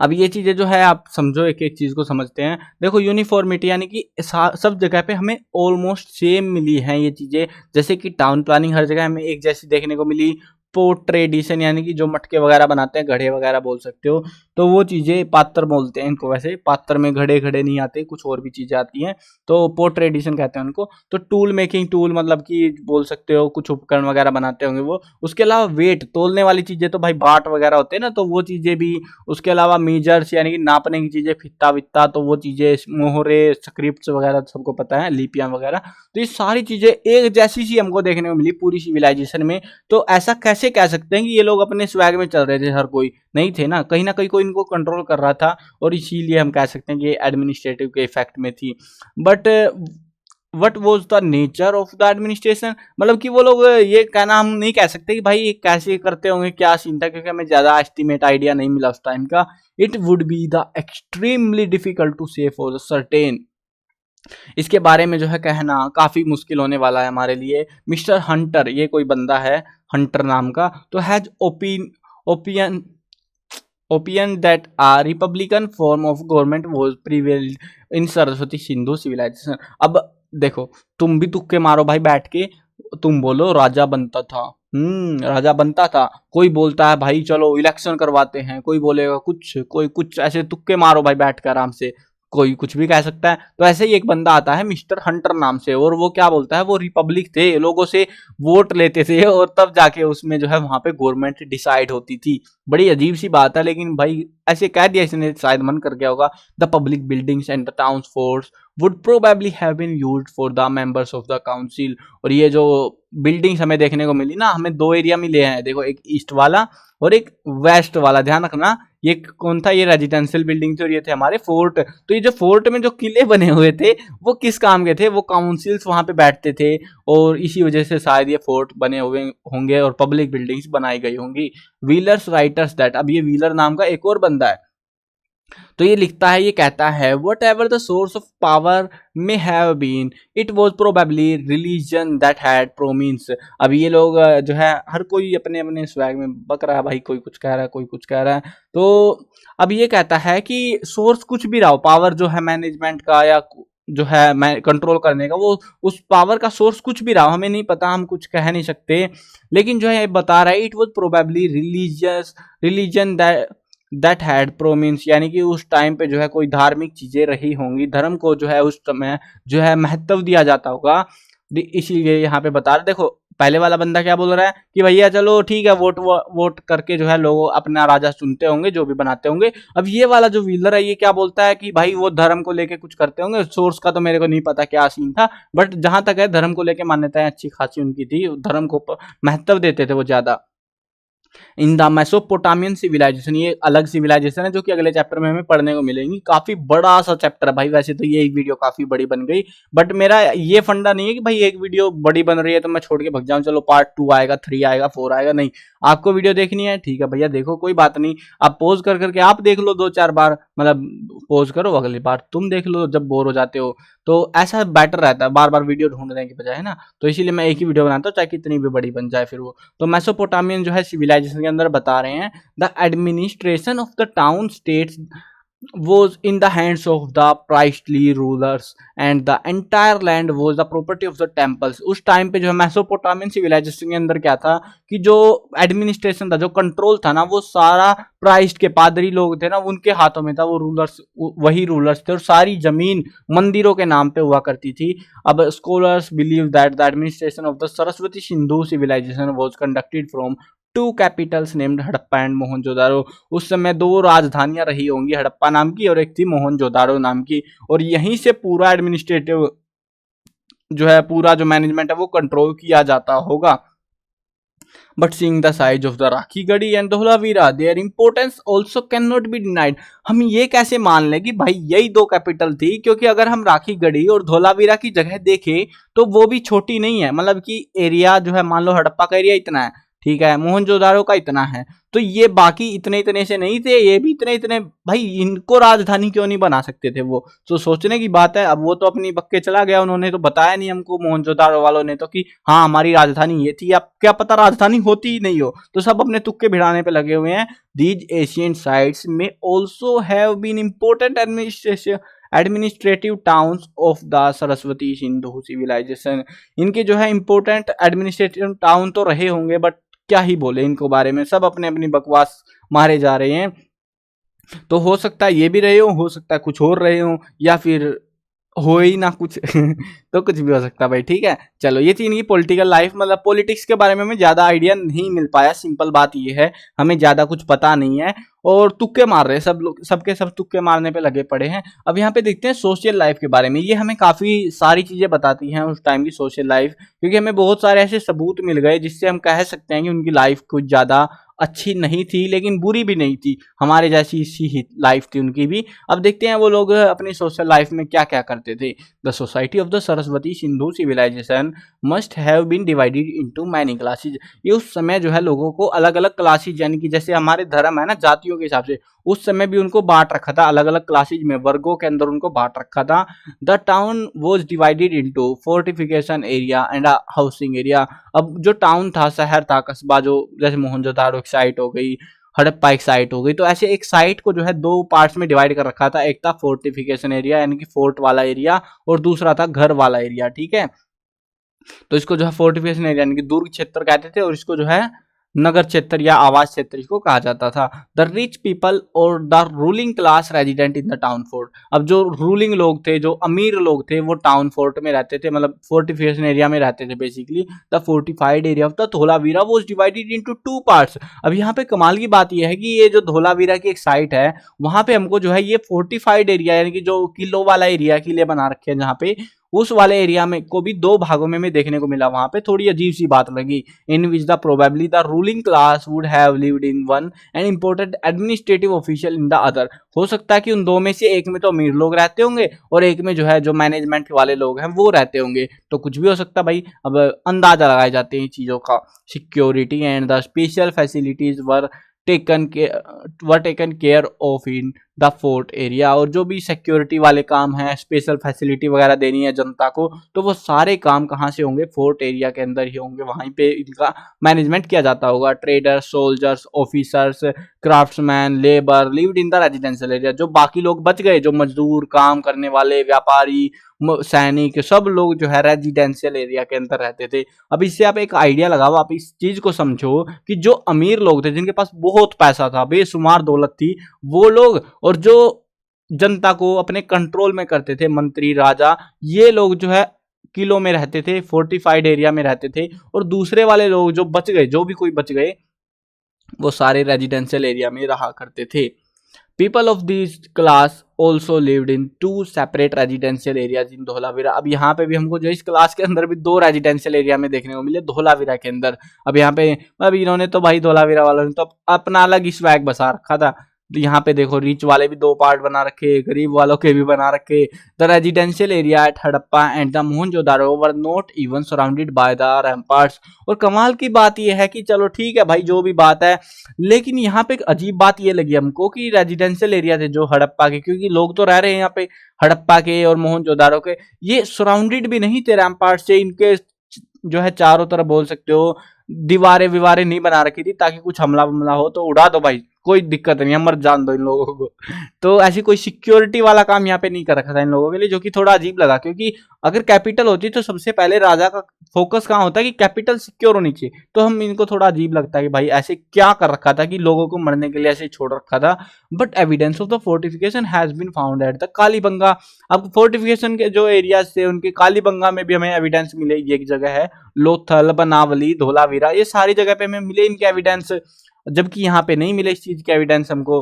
S1: अब ये चीजें जो है आप समझो, एक एक चीज को समझते हैं। देखो यूनिफॉर्मिटी यानी कि सब जगह पे हमें ऑलमोस्ट सेम मिली हैं ये चीजें, जैसे कि टाउन प्लानिंग हर जगह हमें एक जैसी देखने को मिली। पोर्ट ट्रेडिशन यानी कि जो मटके वगैरह बनाते हैं, घड़े वगैरह बोल सकते हो, तो वो चीज़ें पात्र बोलते हैं इनको। वैसे पात्र में घड़े घड़े नहीं आते, कुछ और भी चीज़ें आती हैं, तो पोट्री एडिशन कहते हैं उनको। तो टूल मेकिंग, टूल मतलब कि बोल सकते हो कुछ उपकरण वगैरह बनाते होंगे वो। उसके अलावा वेट तोलने वाली चीज़ें तो भाई बाट वगैरह होते हैं ना, तो वो चीज़ें भी। उसके अलावा मीजर्स यानी कि नापने की चीज़ें, फित्ता वित्ता, तो वो चीज़ें, मोहरे, स्क्रिप्ट्स वगैरह सबको पता है, लिपियाँ वगैरह। तो ये सारी चीज़ें एक जैसी सी हमको देखने को मिली पूरी सिविलाइजेशन में। तो ऐसा कैसे कह सकते हैं कि ये लोग अपने स्वैग में चल रहे थे? हर कोई नहीं थे ना कहीं कोई इनको कंट्रोल कर रहा था, और इसीलिए हम कह सकते हैं कि एडमिनिस्ट्रेटिव के इफेक्ट में थी। But what was the nature of the administration, मतलब कि वो लोग, ये कहना हम नहीं कह सकते कि भाई ये कैसे करते होंगे, क्या सीन था, क्योंकि हमें ज्यादा एस्टिमेट आइडिया नहीं मिला उस टाइम का। It would be the extremely difficult to say for certain. इसके बारे में जो है कहना काफी मुश्किल होने वाला है हमारे लिए। मिस्टर हंटर, ये कोई बंदा है हंटर नाम का, तो has opinion opinion that a republican form of government was prevailed in Saraswati Sindhu civilisation. अब देखो, तुम भी तुक्के मारो भाई बैठ के, तुम बोलो राजा बनता था। राजा बनता था। कोई बोलता है भाई चलो इलेक्शन करवाते हैं, कोई बोलेगा कुछ, कोई कुछ, ऐसे तुक्के मारो भाई बैठ के आराम से, कोई कुछ भी कह सकता है। तो ऐसे ही एक बंदा आता है मिस्टर हंटर नाम से, और वो क्या बोलता है, वो रिपब्लिक थे, लोगों से वोट लेते थे, और तब जाके उसमें जो है वहां पे गवर्नमेंट डिसाइड होती थी। बड़ी अजीब सी बात है, लेकिन भाई ऐसे कह दिया इसने, शायद मन कर गया होगा। The public buildings and the town forts would probably have been used for the members of the council. और ये जो बिल्डिंग्स हमें देखने को मिली ना, हमें दो एरिया मिले हैं, देखो, एक ईस्ट वाला और एक वेस्ट वाला, ध्यान रखना। ये कौन था? ये रेजिडेंशियल बिल्डिंग थी, और ये थे हमारे फोर्ट। तो ये जो फोर्ट में जो किले बने हुए थे, वो किस काम के थे? वो काउंसिल्स वहां पे बैठते थे, और इसी वजह से शायद ये फोर्ट बने हुए होंगे और पब्लिक बिल्डिंग्स बनाई गई होंगी। व्हीलर्स राइटर्स दैट, अब ये व्हीलर नाम का एक और बंदा है, तो ये लिखता है, ये कहता है, whatever the source of power may have been, it was probably religion that had prominence. अब ये लोग जो है हर कोई अपने अपने स्वैग में बक रहा है भाई, कोई कुछ कह रहा है, कोई कुछ कह रहा है। तो अब ये कहता है कि सोर्स कुछ भी रहा हो, पावर जो है मैनेजमेंट का या जो है मैं कंट्रोल करने का, वो उस पावर का सोर्स कुछ भी रहा हो, हमें नहीं पता, हम कुछ कह नहीं सकते। लेकिन जो है बता रहा है, it was probably religion that had prominence, यानी कि उस टाइम पे जो है कोई धार्मिक चीजें रही होंगी, धर्म को जो है उस समय जो है महत्व दिया जाता होगा। इसीलिए यहाँ पे बता रहे, देखो पहले वाला बंदा क्या बोल रहा है कि भैया चलो ठीक है, वोट करके जो है लोग अपना राजा चुनते होंगे, जो भी बनाते होंगे। अब ये वाला जो व्हीलर है, ये क्या बोलता है कि भाई वो धर्म को लेके कुछ करते होंगे। सोर्स का तो मेरे को नहीं पता क्या सीन था, बट जहां तक है धर्म को लेके मान्यताएं अच्छी खासी उनकी थी, धर्म को महत्व देते थे वो ज्यादा। इन द मेसोपोटामियन सिविलाइजेशन, ये अलग सिविलाइजेशन है जो कि अगले चैप्टर में हमें पढ़ने को मिलेंगी। काफी बड़ा सा चैप्टर है भाई, वैसे तो ये एक वीडियो काफी बड़ी बन गई, बट मेरा ये फंडा नहीं है कि भाई एक वीडियो बड़ी बन रही है तो मैं छोड़ के भग जाऊं, चलो पार्ट 2 आएगा, 3 आएगा, 4 आएगा। नहीं, आपको वीडियो देखनी है, ठीक है भैया देखो, कोई बात नहीं। आप पोज कर करके आप देख लो 2-4 बार, मतलब पोज करो, अगली बार तुम देख लो जब बोर हो जाते हो। तो ऐसा बेटर रहता है बार बार वीडियो ढूंढने की बजाय, है ना। तो इसीलिए मैं एक ही वीडियो बनाता हूँ, चाहे कितनी भी बड़ी बन जाए फिर वो। तो मेसोपोटामियन जो है सिविलाइजेशन के अंदर बता रहे हैं, the administration of the town states was in the hands of the priestly rulers and the entire land was the property of the temples। उस टाइम पे जो है मेसोपोटामियन सिविलाइजेशन के अंदर क्या था कि जो एडमिनिस्ट्रेशन था, जो कंट्रोल था ना, वो सारा प्राइस्ट के पादरी लोग थे ना, उनके हाथों में था। वो रूलर्स, वही रूलर्स थे, और सारी जमीन मंदिरों के नाम पे हुआ करती थी। अब scholars believe that the administration of the Saraswati Sindhu civilisation was conducted from two capitals named Harappa and Mohenjodaro. उस समय दो राजधानियां रही होंगी, हड़प्पा नाम की और एक थी मोहनजोदारो नाम की, और यहीं से पूरा एडमिनिस्ट्रेटिव जो है, पूरा जो मैनेजमेंट है वो कंट्रोल किया जाता होगा। But seeing the size of the Rakhigarhi and Dholavira, their importance also can not be denied. हम ये कैसे मान लें कि भाई यही दो कैपिटल थी, क्योंकि अगर हम राखीगढ़ी और धोलावीरा की जगह देखें तो वो भी छोटी नहीं है। मतलब कि एरिया जो है, मान लो हड़प्पा का एरिया इतना है, ठीक है, मोहनजोदारो का इतना है, तो ये बाकी इतने इतने से नहीं थे, ये भी इतने इतने। भाई इनको राजधानी क्यों नहीं बना सकते थे वो? तो सोचने की बात है। अब वो तो अपनी बक्के चला गया, उन्होंने तो बताया नहीं हमको, मोहनजोदारो वालों ने तो, कि हाँ हमारी राजधानी ये थी। अब क्या पता राजधानी होती ही नहीं हो, तो सब अपने तुक्के भिड़ाने पे लगे हुए हैं। These ancient sites may also have been important administrative towns of the Saraswati Sindhu civilisation. इनके जो है इंपोर्टेंट एडमिनिस्ट्रेटिव टाउन तो रहे होंगे, बट क्या ही बोले इनको बारे में, सब अपने अपनी बकवास मारे जा रहे हैं। तो हो सकता है ये भी रहे हो सकता है कुछ और रहे हो, या फिर हो ही ना कुछ तो कुछ भी हो सकता है भाई, ठीक है। चलो ये थी इनकी पॉलिटिकल लाइफ, मतलब पॉलिटिक्स के बारे में हमें ज़्यादा आइडिया नहीं मिल पाया, सिंपल बात ये है, हमें ज़्यादा कुछ पता नहीं है और तुक्के मार रहे हैं सब लोग, सबके सब तुक्के मारने पे लगे पड़े हैं। अब यहाँ पे देखते हैं सोशल लाइफ के बारे में, ये हमें काफ़ी सारी चीज़ें बताती हैं उस टाइम की सोशल लाइफ, क्योंकि हमें बहुत सारे ऐसे सबूत मिल गए जिससे हम कह सकते हैं कि उनकी लाइफ कुछ ज़्यादा अच्छी नहीं थी लेकिन बुरी भी नहीं थी, हमारे जैसी सी लाइफ थी उनकी भी। अब देखते हैं वो लोग अपनी सोशल लाइफ में क्या क्या करते थे। The society of the Saraswati Sindhu civilisation must have been divided into many classes. ये उस समय जो है लोगों को अलग अलग क्लासेज, यानी कि जैसे हमारे धर्म है ना जातियों के हिसाब से, उस समय भी उनको बांट रखा था अलग अलग क्लासेज में, वर्गों के अंदर उनको बांट रखा था। The town was divided into fortification area and housing area. अब जो टाउन था, शहर था, कस्बा, जो जैसे मोहनजोदाड़ो एक साइट हो गई, हड़प्पा एक साइट हो गई, तो ऐसे एक साइट को जो है दो पार्ट्स में डिवाइड कर रखा था। एक था फोर्टिफिकेशन एरिया यानी कि फोर्ट वाला एरिया, और दूसरा था घर वाला एरिया, ठीक है। तो इसको जो है फोर्टिफिकेशन एरिया यानी कि दुर्ग क्षेत्र कहते थे, और इसको जो है नगर क्षेत्र या आवास क्षेत्र इसको कहा जाता था। द रिच पीपल और the ruling class resident in the town fort. अब जो रूलिंग लोग थे, जो अमीर लोग थे, वो टाउन फोर्ट में रहते थे, मतलब फोर्टिफिकेशन एरिया में रहते थे basically. The fortified area of the Dholavira was divided into two parts. अब यहाँ पे कमाल की बात यह है कि ये जो धोलावीरा की एक साइट है, वहां पे हमको जो है ये फोर्टिफाइड एरिया यानी कि जो किलो वाला एरिया, किले बना रखे हैं जहाँ पे, उस वाले एरिया में को भी दो भागों में देखने को मिला। वहां पे थोड़ी अजीब सी बात लगी। In which the probably the ruling class would have lived in one and important administrative official in the other. हो सकता है कि उन दो में से एक में तो अमीर लोग रहते होंगे और एक में जो है जो मैनेजमेंट वाले लोग हैं वो रहते होंगे, तो कुछ भी हो सकता है भाई। अब अंदाजा लगाए जाते हैं चीजों का। Security and the special facilities taken care of in the fort area. और जो भी सिक्योरिटी वाले काम हैं, स्पेशल फैसिलिटी वगैरह देनी है जनता को, तो वो सारे काम कहाँ से होंगे, फोर्ट एरिया के अंदर ही होंगे, वहीं पे इनका मैनेजमेंट किया जाता होगा। Traders, soldiers, officers, craftsman, labour lived in the residential area. जो बाकी लोग बच गए, जो मजदूर, काम करने वाले, व्यापारी, सैनिक, सब लोग जो है रेजिडेंशियल एरिया के अंदर रहते थे। अब इससे आप एक आइडिया लगाओ, आप इस चीज को समझो कि जो अमीर लोग थे, जिनके पास बहुत पैसा था, बेशुमार दौलत थी, वो लोग, और जो जनता को अपने कंट्रोल में करते थे, मंत्री, राजा, ये लोग जो है किलों में रहते थे, फोर्टिफाइड एरिया में रहते थे, और दूसरे वाले लोग जो बच गए, जो भी कोई बच गए, वो सारे रेजिडेंशियल एरिया में रहा करते थे। People of this class also lived in two separate residential areas in Dholavira. अब यहाँ पे भी हमको जो इस क्लास के अंदर भी दो रेजिडेंशियल एरिया में देखने को मिले धोलावीरा के अंदर। अब यहाँ पे अब इन्होंने तो भाई धोलावीरा वालों ने तो अपना अलग ही स्वैग बसा रखा था। यहाँ पे देखो रिच वाले भी दो पार्ट बना रखे, गरीब वालों के भी बना रखे। The residential area at Harappa and the Mohenjodaro were not even surrounded by the ramparts. और कमाल की बात यह है कि चलो ठीक है भाई, जो भी बात है, लेकिन यहाँ पे एक अजीब बात ये लगी हमको कि रेजिडेंशियल एरिया थे जो हड़प्पा के, क्योंकि लोग तो रह रहे हैं यहाँ पे हड़प्पा के और मोहनजोदारो के, ये सराउंडेड भी नहीं थे रैम्पार्ट से। इनके जो है चारों तरफ बोल सकते हो दीवारें विवारें नहीं बना रखी थी ताकि कुछ हमला वमला हो तो उड़ा दो भाई, कोई दिक्कत नहीं है, मर जान दो इन लोगों को। तो ऐसी कोई सिक्योरिटी वाला काम यहाँ पे नहीं कर रखा था इन लोगों के लिए, जो कि थोड़ा अजीब लगा, क्योंकि अगर कैपिटल होती तो सबसे पहले राजा का फोकस कहाँ होता है कि कैपिटल सिक्योर होनी चाहिए। तो हम इनको थोड़ा अजीब लगता है कि भाई ऐसे क्या कर रखा था कि लोगों को मरने के लिए ऐसे छोड़ रखा था। But evidence of the fortification has been found at the Kalibanga. अब फोर्टिफिकेशन के जो एरियाज थे उनके कालीबंगा में भी हमें एविडेंस मिले। ये एक जगह है लोथल, बनावली, धोलावीरा, ये सारी जगह पे हमें मिले इनके एविडेंस, जबकि यहाँ पे नहीं मिले इस चीज के एविडेंस हमको।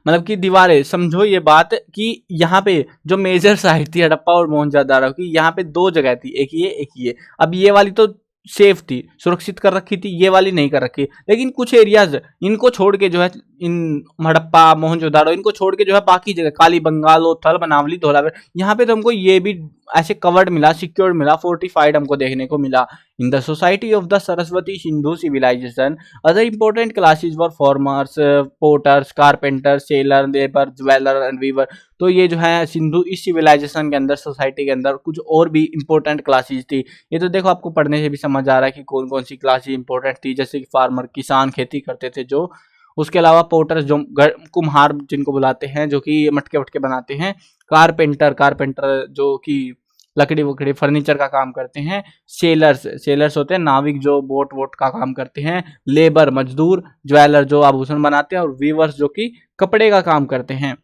S1: मतलब कि दीवारें, समझो ये बात कि यहाँ पे जो मेजर साइट थी हड़प्पा और मोहनजोदारो की, यहाँ पे दो जगह थी, एक ये एक ये। अब ये वाली तो सेफ थी, सुरक्षित कर रखी थी, ये वाली नहीं कर रखी। लेकिन कुछ एरियाज इनको छोड़ के जो है, इन हड़प्पा, मोहनजोदाड़ो, इनको छोड़ के जो है बाकी जगह कालीबंगा, लोथल, बनावली, धोलावीरा, यहाँ पे तो हमको ये भी ऐसे कवर्ड मिला, सिक्योर्ड मिला, फोर्टिफाइड हमको देखने को मिला। In the society of the Saraswati Sindhu civilisation other important classes were farmers, porters, carpenter, sailor, labour, jeweller and weaver. तो ये जो है सिंधु इस सिविलाइजेशन के अंदर, सोसाइटी के अंदर कुछ और भी इंपॉर्टेंट क्लासेस थी। ये तो देखो आपको पढ़ने से भी समझ आ रहा है कि कौन कौन सी क्लासेस इंपॉर्टेंट थी, जैसे कि फार्मर, किसान, खेती करते थे जो। उसके अलावा पोर्टर्स, जो कुम्हार जिनको बुलाते हैं, जो कि मटके वटके बनाते हैं। कारपेंटर, कारपेंटर जो कि लकड़ी वकड़ी फर्नीचर का काम करते हैं। सेलर्स होते हैं नाविक जो बोट वोट का काम करते हैं। लेबर मजदूर। ज्वेलर जो आभूषण बनाते हैं। और वीवर्स जो कि कपड़े का काम करते हैं।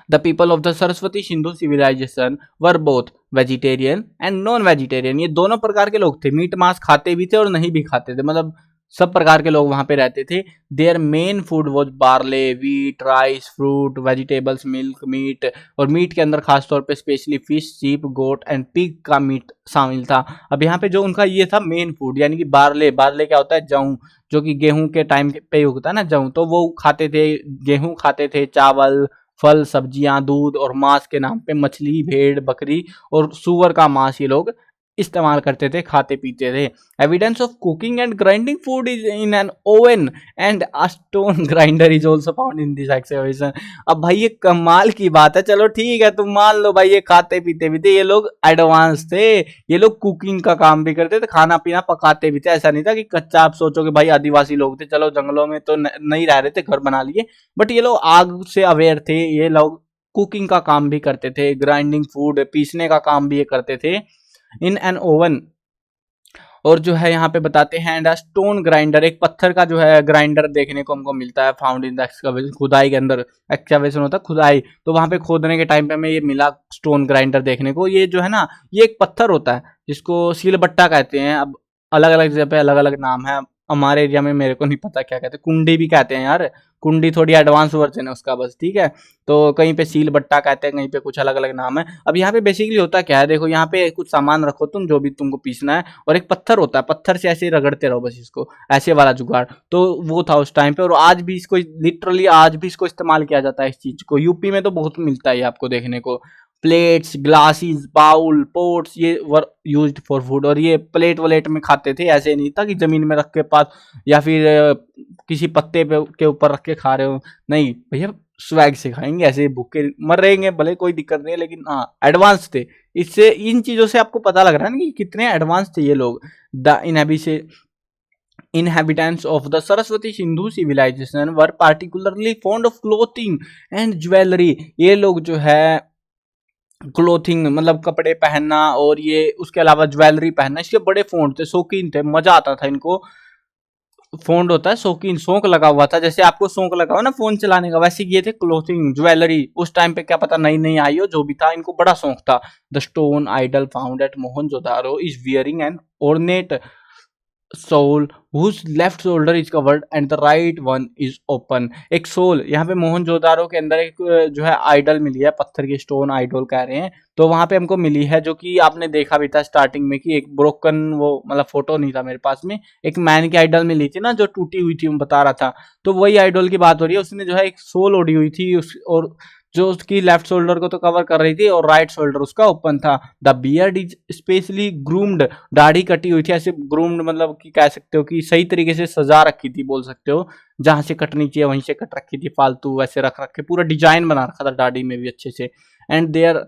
S1: The people of the Saraswati Sindhu civilization were both vegetarian and non-vegetarian। ये दोनों प्रकार के लोग थे, मीट मांस खाते भी थे और नहीं भी खाते थे, मतलब सब प्रकार के लोग वहां पे रहते थे। Their main food was barley, wheat, rice, fruit, vegetables, milk, meat. और मीट के अंदर खासतौर पे specially fish, sheep, goat and pig का मीट शामिल था। अब यहाँ पे जो उनका ये था मेन फूड, यानी कि बार्ले क्या होता है, जौ, जो कि गेहूं के टाइम पे उगता है ना जौ, तो वो खाते थे, गेहूं खाते थे, चावल, फल, सब्जियां, दूध और मांस के नाम पे मछली, भेड़, बकरी और सुअर का मांस ये लोग इस्तेमाल करते थे, खाते पीते थे। Evidence of cooking and grinding food is in an oven and a stone grinder is also found in this excavation. अब भाई ये कमाल की बात है, चलो ठीक है तुम मान लो भाई ये खाते पीते भी थे, ये लोग एडवांस थे, ये लोग कुकिंग का काम भी करते थे, खाना पीना पकाते भी थे। ऐसा नहीं था कि कच्चा आप सोचो कि भाई आदिवासी लोग थे, चलो जंगलों में तो नहीं रह रहे थे, घर बना लिए, बट ये लोग आग से अवेयर थे, ये लोग कुकिंग का काम भी करते थे, ग्राइंडिंग फूड पीसने का काम भी ये करते थे इन एन ओवन। और जो है यहाँ पे बताते हैं एंड स्टोन ग्राइंडर, एक पत्थर का जो है ग्राइंडर देखने को हमको मिलता है फाउंड इन द एक्सकवेशन, खुदाई के अंदर, एक्सकवेशन होता है खुदाई, तो वहां पे खोदने के टाइम पे हमें ये मिला स्टोन ग्राइंडर देखने को। ये जो है ना ये एक पत्थर होता है जिसको सीलबट्टा कहते हैं। अब अलग अलग जगह पे अलग अलग नाम है, हमारे एरिया में मेरे को नहीं पता क्या कहते हैं, कुंडी भी कहते हैं यार, कुंडी थोड़ी एडवांस वर्जन है उसका बस, ठीक है। तो कहीं पे सील बट्टा कहते हैं, कहीं पे कुछ अलग अलग नाम है। अब यहाँ पे बेसिकली होता क्या है, देखो यहाँ पे कुछ सामान रखो तुम जो भी तुमको पीसना है, और एक पत्थर होता है, पत्थर से ऐसे ही रगड़ते रहो बस इसको, ऐसे वाला जुगाड़। तो वो था उस टाइम पे, और आज भी इसको लिटरली आज भी इसको इस्तेमाल किया जाता है इस चीज को। यूपी में तो बहुत मिलता है आपको देखने को। प्लेट्स, ग्लासेस, बाउल, पोट्स, ये वर यूज्ड फॉर फूड। और ये प्लेट वलेट में खाते थे, ऐसे नहीं था कि जमीन में रख के पास या फिर किसी पत्ते पे के ऊपर रख के खा रहे हो, नहीं भैया स्वैग से खाएंगे, ऐसे भूखे मर रहेंगे भले कोई दिक्कत नहीं है, लेकिन हाँ एडवांस थे। इससे इन चीजों से आपको पता लग रहा है ना कि कितने एडवांस थे ये लोग। The inhabitants of the Saraswati Sindhu civilization were particularly fond of clothing and jewelry। ये लोग जो है क्लोथिंग मतलब कपड़े पहनना और ये उसके अलावा ज्वेलरी पहनना, इसके बड़े फोन्ड थे, शौकीन थे, मजा आता था इनको। फोन्ड होता है शौकीन, शौक लगा हुआ था, जैसे आपको शौक लगा हुआ ना फोन चलाने का, वैसे ये थे क्लोथिंग ज्वेलरी। उस टाइम पे क्या पता नई नई आई हो, जो भी था इनको बड़ा शौक था। The stone idol found at Mohenjodaro is wearing an ornate soul whose left shoulder is covered and the right one is open। एक सोल यहाँ पे मोहनजोदारो के अंदर एक जो है आइडल मिली है, पत्थर की स्टोन आइडल कह रहे हैं, तो वहां पे हमको मिली है, जो कि आपने देखा भी था स्टार्टिंग में कि एक ब्रोकन वो मतलब फोटो नहीं था मेरे पास में, एक मैन की आइडल मिली थी ना जो टूटी हुई थी, मैं बता रहा था, तो वही आइडल की बात हो रही है। उसने जो है एक सोल ओढ़ी हुई थी और जो उसकी लेफ्ट शोल्डर को तो कवर कर रही थी और राइट शोल्डर उसका ओपन था। The beard is specially groomed, दाढ़ी कटी हुई थी, ऐसे ग्रूम्ड मतलब कि कह सकते हो कि सही तरीके से सजा रखी थी, बोल सकते हो, जहां से कटनी चाहिए वहीं से कट रखी थी, फालतू वैसे रख रखे, पूरा डिजाइन बना रखा था दाढ़ी में भी अच्छे से। And their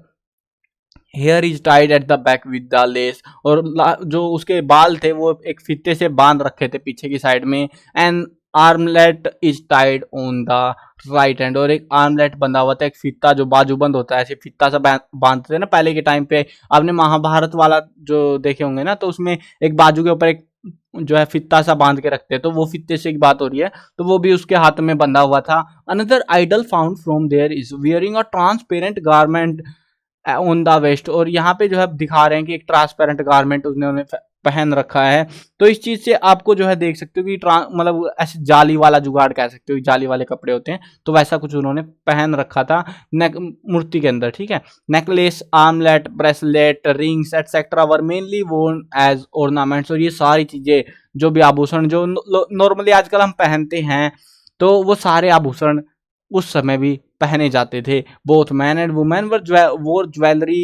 S1: hair is tied at the back with the lace, और जो उसके बाल थे वो एक फीते से बांध रखे थे पीछे की साइड में। And armlet is tied on the right hand, और एक आर्मलेट बंधा हुआ था, एक फीता जो बाजूबंद होता है, ऐसे फीता सा बांधते थे ना पहले के टाइम पे। आपने महाभारत वाला जो देखे होंगे ना, तो उसमें एक बाजू के ऊपर एक जो है फित्ता सा बांध के रखते हैं, तो वो फित्ते से एक बात हो रही है, तो वो भी उसके हाथ में बंधा हुआ था। Another idol found from there is wearing a transparent garment on the waist, और यहाँ पे जो है दिखा रहे हैं कि एक ट्रांसपेरेंट गारमेंट उन्होंने पहन रखा है। तो इस चीज से आपको जो है देख सकते हो कि मतलब ऐसे जाली वाला जुगाड़ कह सकते हो, जाली वाले कपड़े होते हैं, तो वैसा कुछ उन्होंने पहन रखा था नेक मूर्ति के अंदर, ठीक है। Necklace, armlet, bracelet, rings etcetera were mainly worn as ornaments, और ये सारी चीजें जो भी आभूषण जो नॉर्मली आजकल हम पहनते हैं, तो वो सारे आभूषण उस समय भी पहने जाते थे। बोथ मैन एंड वुमेन वोर jewellery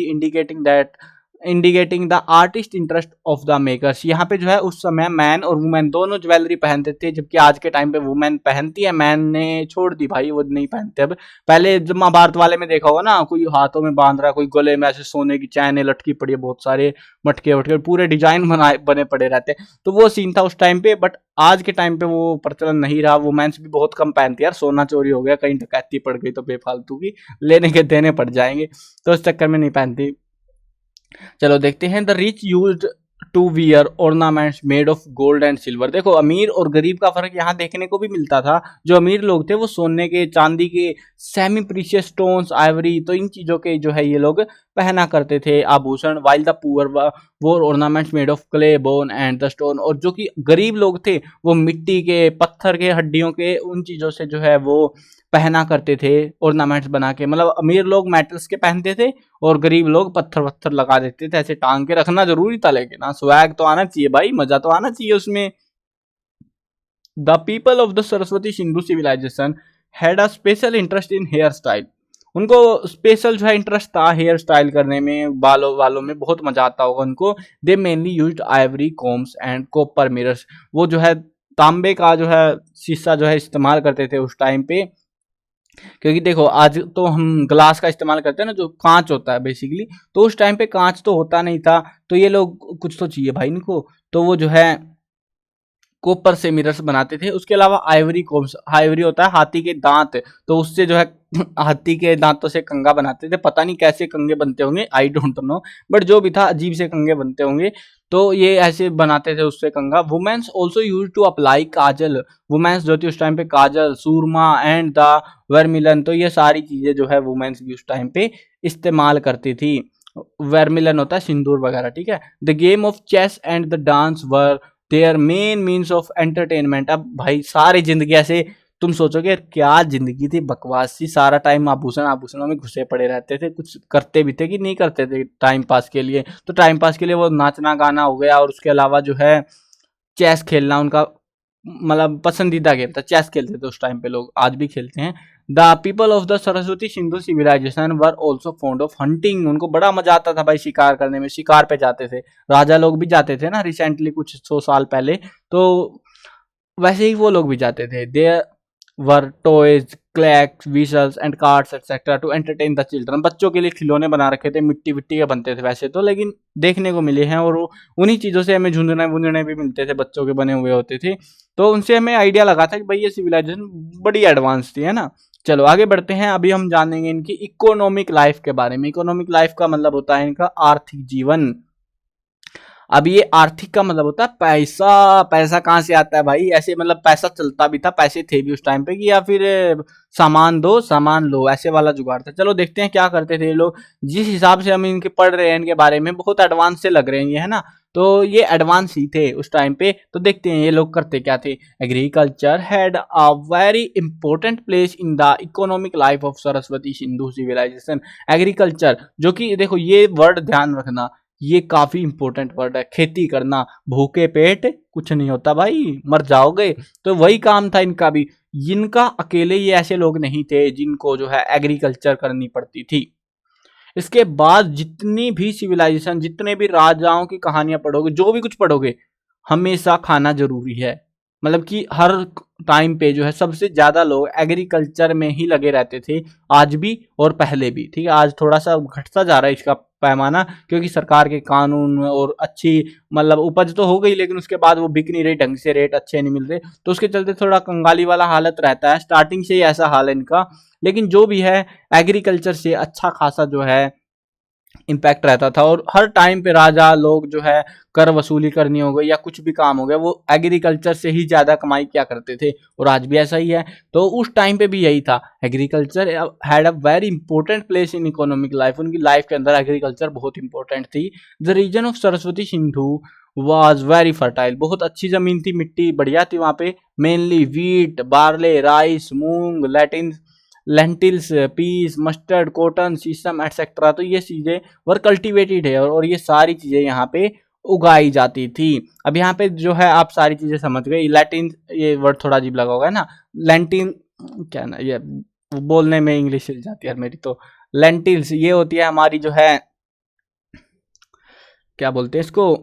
S1: indicating the artist interest of the makers. यहाँ पे जो है उस समय मैन और वुमेन दोनों ज्वेलरी पहनते थे, जबकि आज के टाइम पे वुमेन पहनती है, मैन ने छोड़ दी भाई, वो नहीं पहनते अब। पहले जब महाभारत वाले में देखा होगा ना, कोई हाथों में बांध रहा है, कोई गले में ऐसे सोने की चैने लटकी पड़ी है, बहुत सारे मटके वटके पूरे डिजाइन बने पड़े रहते हैं, तो वो सीन था उस टाइम पे। बट आज के टाइम पे वो प्रचलन नहीं रहा, वुमेन्स भी बहुत कम पहनती है यार, सोना चोरी हो गया, कहीं डकैती पड़ गई तो बेफालतू की लेने के देने पड़ जाएंगे, तो इस चक्कर में नहीं पहनती। चलो देखते हैं। The rich used to wear ornaments made of gold and silver. देखो अमीर और गरीब का फर्क यहाँ देखने को भी मिलता था। जो अमीर लोग थे वो सोने के, चांदी के, सेमी प्रीशियस स्टोन्स, आइवरी, तो इन चीजों के जो है ये लोग पहना करते थे आभूषण। वाइल द पुअर वो ornaments made of clay, bone and the stone. और जो कि गरीब लोग थे वो मिट्टी के, पत्थर के, हड्डियों के, उन चीजों से जो है वो पहना करते थे ऑर्नामेंट्स बना के। मतलब अमीर लोग मेटल्स के पहनते थे और गरीब लोग पत्थर वत्थर लगा देते थे, ऐसे टांग के रखना जरूरी था। लेकिन हाँ, स्वैग तो आना चाहिए भाई, मजा तो आना चाहिए उसमें। The people of the Saraswati Sindhu civilisation had a special interest in hair style. उनको स्पेशल जो है इंटरेस्ट था हेयर स्टाइल करने में, बालों वालों में बहुत मजा आता होगा उनको। They mainly used ivory combs and copper mirrors. वो जो है तांबे का जो है शीशा जो है इस्तेमाल करते थे उस टाइम पे। क्योंकि देखो आज तो हम ग्लास का इस्तेमाल करते हैं ना, जो कांच होता है बेसिकली, तो उस टाइम पे कांच तो होता नहीं था। तो ये लोग कुछ तो चाहिए भाई इनको, तो वो जो है कॉपर से मिरर्स बनाते थे। उसके अलावा आइवरी कोम्स, आइवरी होता है हाथी के दांत, तो उससे जो है हाथी के दांतों से कंगा बनाते थे। पता नहीं कैसे कंगे बनते होंगे, आई डोंट नो, बट जो भी था अजीब से कंगे बनते होंगे। तो ये ऐसे बनाते थे उससे कंगा। Womens also use to apply kajal. Womens जो थी उस टाइम पे काजल, सूरमा एंड द वर्मिलन, तो ये सारी चीजें जो है वुमेन्स भी उस टाइम पे इस्तेमाल करती थी। वर्मिलन होता है सिंदूर वगैरह, ठीक है। The game of chess and the dance were their main means of entertainment. अब भाई सारी जिंदगी ऐसे, तुम सोचोगे यार क्या जिंदगी थी बकवास सी, सारा टाइम आभूषण आभूषणों में घुसे पड़े रहते थे। कुछ करते भी थे कि नहीं करते थे टाइम पास के लिए? तो टाइम पास के लिए वो नाचना गाना हो गया, और उसके अलावा जो है चेस खेलना उनका मतलब पसंदीदा गेम था। चेस खेलते थे उस टाइम पे लोग, आज भी खेलते हैं। The people of the Saraswati Sindhu civilisation were also fond of hunting. उनको बड़ा मजा आता था भाई शिकार करने में, शिकार पे जाते थे। राजा लोग भी जाते थे ना रिसेंटली, कुछ 100 साल पहले, तो वैसे ही वो लोग भी जाते थे। They were toys, clacks, whistles and cards etcetera to entertain the children. बच्चों के लिए खिलौने बना रखे थे, मिट्टी विट्टी के बनते थे वैसे तो, लेकिन देखने को मिले हैं। और उन्हीं चीज़ों से हमें झुंझुने वुंझुने भी मिलते थे, बच्चों के बने हुए होते थे। तो उनसे हमें आइडिया लगा था कि भाई ये सिविलाइजेशन बड़ी एडवांस थी, है ना। चलो आगे बढ़ते हैं। अभी हम जानेंगे इनकी इकोनॉमिक लाइफ के बारे में। इकोनॉमिक लाइफ का मतलब होता है इनका आर्थिक जीवन। अब ये आर्थिक का मतलब होता है पैसा। पैसा कहाँ से आता है भाई? ऐसे मतलब पैसा चलता भी था, पैसे थे भी उस टाइम पे, कि या फिर सामान दो सामान लो, ऐसे वाला जुगाड़ था। चलो देखते हैं क्या करते थे ये लोग। जिस हिसाब से हम इनके पढ़ रहे हैं इनके बारे में, बहुत एडवांस से लग रहे हैं ये, है ना। तो ये एडवांस ही थे उस टाइम पे। तो देखते हैं ये लोग करते क्या थे। Agriculture had a very important place in the economic life of Saraswati Sindhu civilisation. Agriculture, जो कि देखो ये वर्ड ध्यान रखना, ये काफी इंपॉर्टेंट वर्ड है। खेती करना, भूखे पेट कुछ नहीं होता भाई, मर जाओगे। तो वही काम था इनका भी। इनका अकेले ये ऐसे लोग नहीं थे जिनको जो है एग्रीकल्चर करनी पड़ती थी। इसके बाद जितनी भी सिविलाइजेशन, जितने भी राजाओं की कहानियां पढ़ोगे, जो भी कुछ पढ़ोगे, हमेशा खाना जरूरी है। मतलब कि हर टाइम पे जो है सबसे ज्यादा लोग एग्रीकल्चर में ही लगे रहते थे, आज भी और पहले भी, ठीक है। आज थोड़ा सा घटता जा रहा है इसका पैमाना, क्योंकि सरकार के कानून और अच्छी मतलब उपज तो हो गई, लेकिन उसके बाद वो बिक नहीं रही ढंग से, रेट अच्छे नहीं मिल रहे, तो उसके चलते थोड़ा कंगाली वाला हालत रहता है। स्टार्टिंग से ही ऐसा हाल है इनका। लेकिन जो भी है एग्रीकल्चर से अच्छा खासा जो है इम्पैक्ट रहता था। और हर टाइम पे राजा लोग जो है कर वसूली करनी हो गई या कुछ भी काम हो गया, वो एग्रीकल्चर से ही ज्यादा कमाई क्या करते थे, और आज भी ऐसा ही है। तो उस टाइम पे भी यही था। Agriculture had a very important place in economic life. उनकी लाइफ के अंदर एग्रीकल्चर बहुत इंपॉर्टेंट थी। The region of Saraswati Sindhu was very fertile. बहुत अच्छी जमीन थी, मिट्टी बढ़िया थी वहां पे। Mainly wheat, barley, rice, moong, latin lentils, peas, mustard, cotton, sesame etcetera, तो ये चीजें वर कल्टिवेटेड है, और ये सारी चीजें यहाँ पे उगाई जाती थी। अब यहाँ पे जो है आप सारी चीजें समझ गए। लैटिन, ये वर्ड थोड़ा अजीब लगा होगा ना, लेंटिन क्या ना, ये बोलने में इंग्लिश चल जाती है यार मेरी तो। लेंटिल्स ये होती है हमारी जो है, क्या बोलते हैं इसको,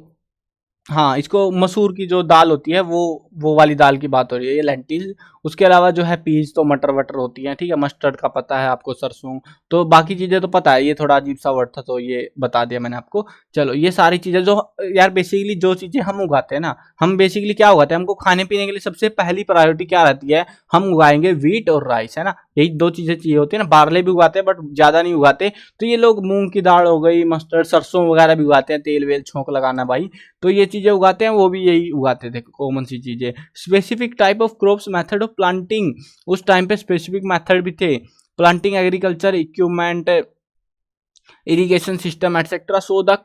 S1: हाँ, इसको मसूर की जो दाल होती है वो वाली दाल की बात हो रही है, ये लेंटिल। उसके अलावा जो है पीस तो मटर वटर होती हैं, ठीक है। मस्टर्ड का पता है आपको, सरसों, तो बाकी चीजें तो पता है। ये थोड़ा अजीब सा वर्ड था तो ये बता दिया मैंने आपको। चलो, ये सारी चीजें जो यार बेसिकली जो चीजें हम उगाते हैं ना, हम बेसिकली क्या उगाते हैं, हमको खाने पीने के लिए सबसे पहली प्रायोरिटी क्या रहती है, हम उगाएंगे व्हीट और राइस, है ना। यही दो चीजें चाहिए होती है ना। बार्ले भी उगाते हैं बट ज्यादा नहीं उगाते। तो ये लोग मूंग की दाल हो गई, मस्टर्ड, सरसों वगैरह भी उगाते हैं, तेल वेल छोंक लगाना भाई। तो ये चीजें उगाते हैं, वो भी यही उगाते थे, कॉमन सी चीजें। Specific type of crops, method of planting, उस टाइम पे स्पेसिफिक मेथड भी थे। Planting agriculture equipment, irrigation system etcetera, so the